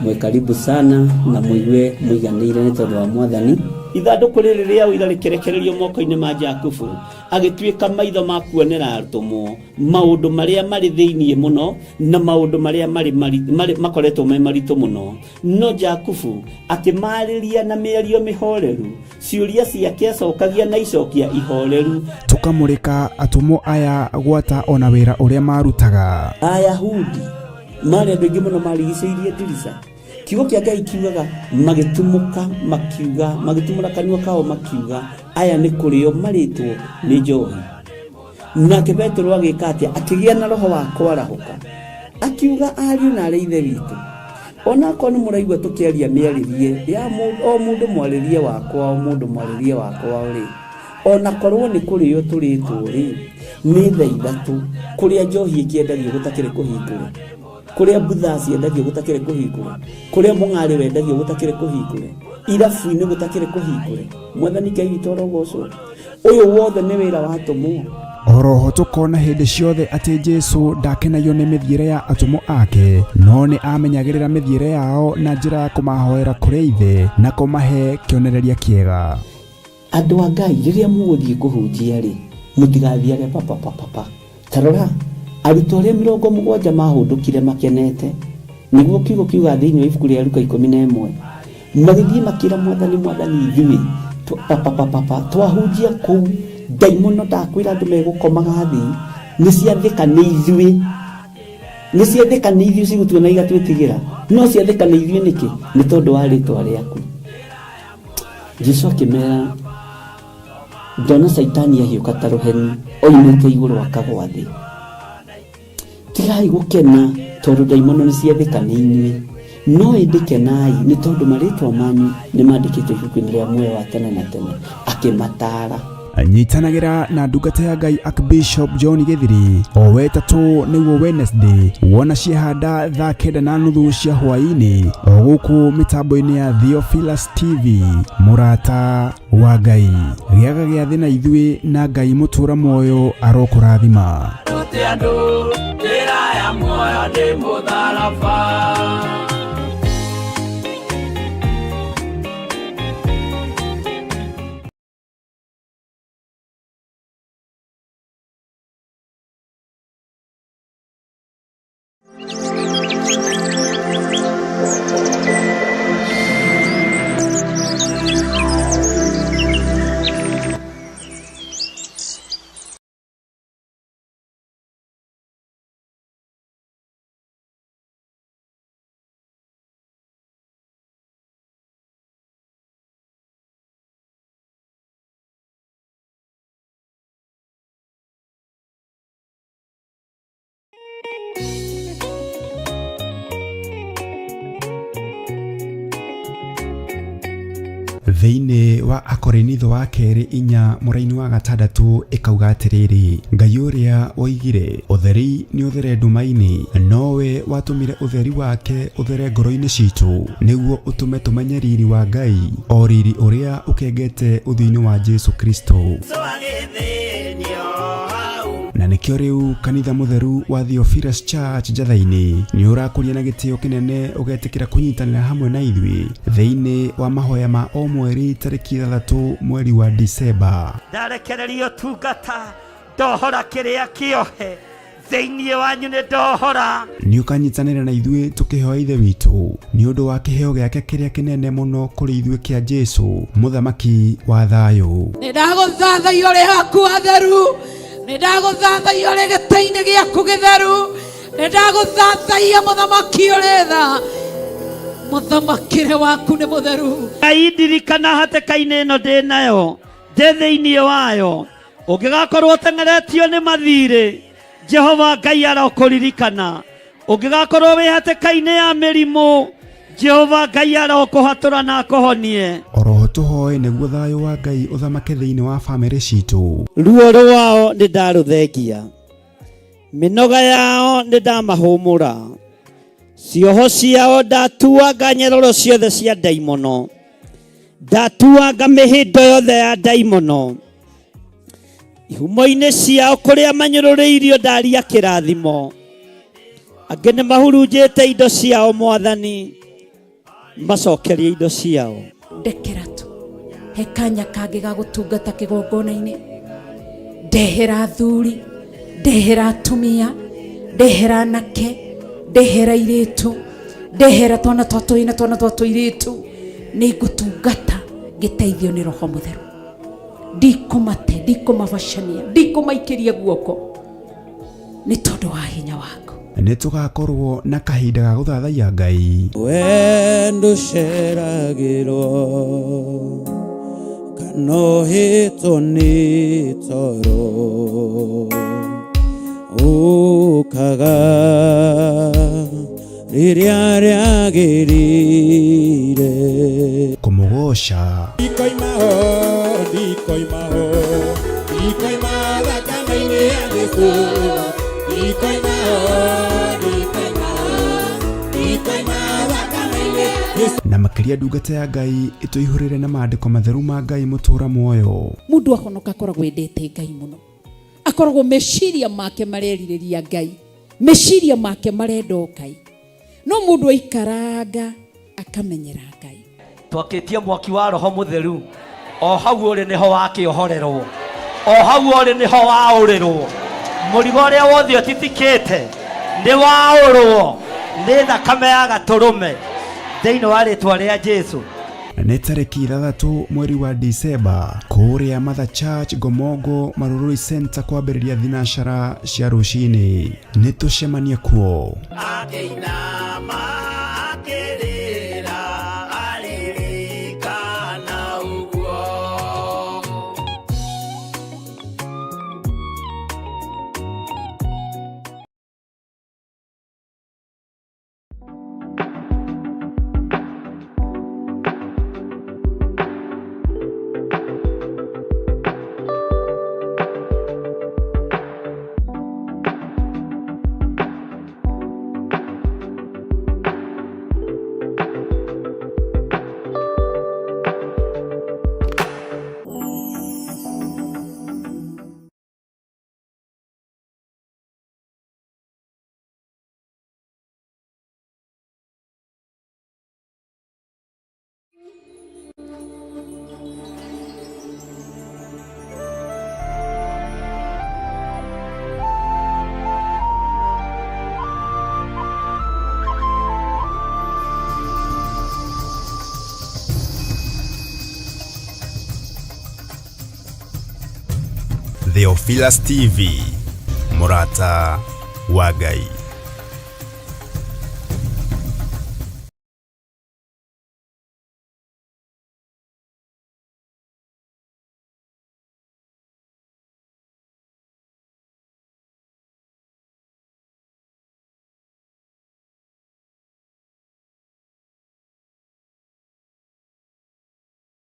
mwe karibu sana na muigue muiganire ni tondu wa Mwathani. Ithanduku riri ria uira rikerekererio moko-ini ma Jakubu agituika maitho ma kuonera arutumo maundu maria mari thiini muno na maundu maria mari makoretwo me maritu muno. No Jakubu akimariria na mĩario mĩhoreru, ciuria ciake acokagia na icokia ihoreru. Tukamurika atumo aya gwata ona wira uria marutaga. Ayahudi mari andu aingi muno marigicĩirie ndirica. Kiugo kia Ngai kiugaga magitumuka makiuga magitumura kanua kao makiuga aya ni kurio maritwo ni njohi. Nake Petro agika atia akigia na roho wa kwarahuka akiuga ariu na ithe witu ona ko ni muraigwa tukiaria miaririe ya mundu mwaririe wakwa mundu mwaririe wakwa uri ona korwo ni kurio turitwo ri ni tha ithatu kuria njohi ikiendagio gutakire kuhingura, kuria butha ciendagio gutakire kuhingura, kuria mung'ari wendagio gutakire kuhingure, irabu-ini gutakire kuhingure. Mwathani Ngai witũ arogocwo. Uyu wothe ni wira wa atumo. Oroho tukona hindi ciothe ati Jesu ndakenagio ni mithiire ya atumo ake, no ni amenyagirira mithiire yao na njira ya kumahoera kuri ithe na kumahe kionereria kiega. Andu a Ngai riria muguthie kuhunjia ri mutigathiage papa. Tarora arutwo aria 70 mahundukire makenete niguo kiugo kiuga thiini wa ibuku ria Luka 11 magithie makira Mwathani ithui papa twahunjia kuu daimono ndakwira andu megukomaga thi ni ciathika ni ithui cigutuna igatwitigira no ciathika ni ithui niki ni tondu wa ritwa riaku. Jesu akimera ndona Saitani ahiuka ta ruheni oimite iguru akagwa thi. Tigai gukena tondu daimono ni ciathika ni inyui no indikenai ni tondu maritwa manyu ni mandikitwo ibuku-ini ria muoyo wa tene na tene. Akimatara anyitanagira na ndungata ya Ngai Archbishop John Githiri o wetatu niguo Wednesday wona ciehanda thaa 9:30 cia hwaini o guku mitambo-ini ya Theophilus TV. Murata wa Ngai giaga giathi na ithui na Ngai mutura muoyo arokurathima. Thiini wa Akorinitho wa keri 4 muraini wa 6 ikauga atiriri Ngai uria oigire utheri ni uthere ndumaini nowe watumire utheri wake uthere ngoro-ini citu niguo utume tumenye riri wa Ngai o riri uria ukengete uthiini wa Jesu Kristo. Na nikio riu kanitha mutheru wa Theophilus Church Njathaini ni urakuria na gitio kinene ugetikira kunyitanira hamwe na ithui thiini wa mahoya ma o mweri tariki 3 mweri wa Disemba. Ndarekererio tungata ndohora kiria kiohe thiini wanyu ni ndohora ni ukanyitanira na ithui tukihoya ithe witu ni undu wa kiheo giake kiria kinene muno kuri ithui kia Jesu muthamaki wa thayu. Ni ndaguthathaia uri haku atheru, ni ndaguthathaia uri gita-ini giaku githeru, ni ndaguthathaia muthamaki uri tha muthamakire waku ni mutheru. Ngai ndirikana hatĩka-inĩ ĩno ndĩ nayo ndĩ thĩinĩ wayo ũngĩgakorwo ũteng'eretio nĩ mathirĩ Jehova Ngai arokũririkana. Ũngĩgakorwo wĩ hatĩka-inĩ ya mĩrimũ Jehova Ngai arokũhatũra na akũhonie. Oroho tuhoe nĩguo thayu wa Ngai uthamake thĩinĩ wa bamĩrĩ citũ. Ruo rwao nĩ ndarũthengia, mĩnoga yao nĩ ndamahũmũra, cioho ciao ndatuanga nyororo ciothe cia ndaimono, ndatuanga mĩhĩndo yothe ya ndaimono, ihumo-inĩ ciao kũrĩa manyũrũrĩirio ndaria kĩrathimo, angĩ nĩ mahurunjĩte indo ciao Mwathani, macokerie indo ciao. Ndekera tu he kanya kangĩ ga gũtungata kĩgongona-inĩ. Ndehera athuri, ndehera atumia, ndehera anake, ndehera airĩtu, ndehera twana twa tũi na twana twa tũirĩtu. Nĩ ngũtungata ngĩteithio nĩ Roho Mũtheru. Ndikũmate, ndikũmabacania, ndikũmaikĩria guoko nĩ tondũ wa hinya waku. Nĩ tũgakorwo na kahinda ga gũthathaiya Ngai. We ndũceragĩrwo kana ũhĩtwo nĩ toro ũkaga rĩrĩa rĩagĩrĩire kũmũgoca. Ndikoima ho, ndikoima ho, ndikoima thakame-inĩ ya Jesũ. Ndikoima ho, ndikoima ho, ndikoima thakame-inĩ ya Jesũ. Na makĩria ndungata ya Ngai ĩtũihũrĩre na maandĩko matheru ma Ngai mũtũũra muoyo. Mũndũ ahonoka akoragwo endete Ngai mũno. Akoragwo meciria make marerirĩria Ngai, meciria make marenda Ngai. No mũndũ aikaranga akamenyera Ngai. Twakitie mwaki wa Roho Mutheru, o hau ũrĩ niho wakĩohorerwo, o hau ũrĩ niho waũrĩrwo. Mũrigo ũrĩa wothe ũtitikĩte nĩ waũrwo nĩ thakame ya Gatũrũme thĩinĩ wa rĩtwa rĩa Jesũ. Nĩ tarĩki 6 mweri wa Disemba kũrĩa Mother Church Gomongo Marurui Center kwambĩrĩria thinacara cia rũcinĩ. Nĩ tũcemanie kuo. Theophilus TV, Murata wa Ngai.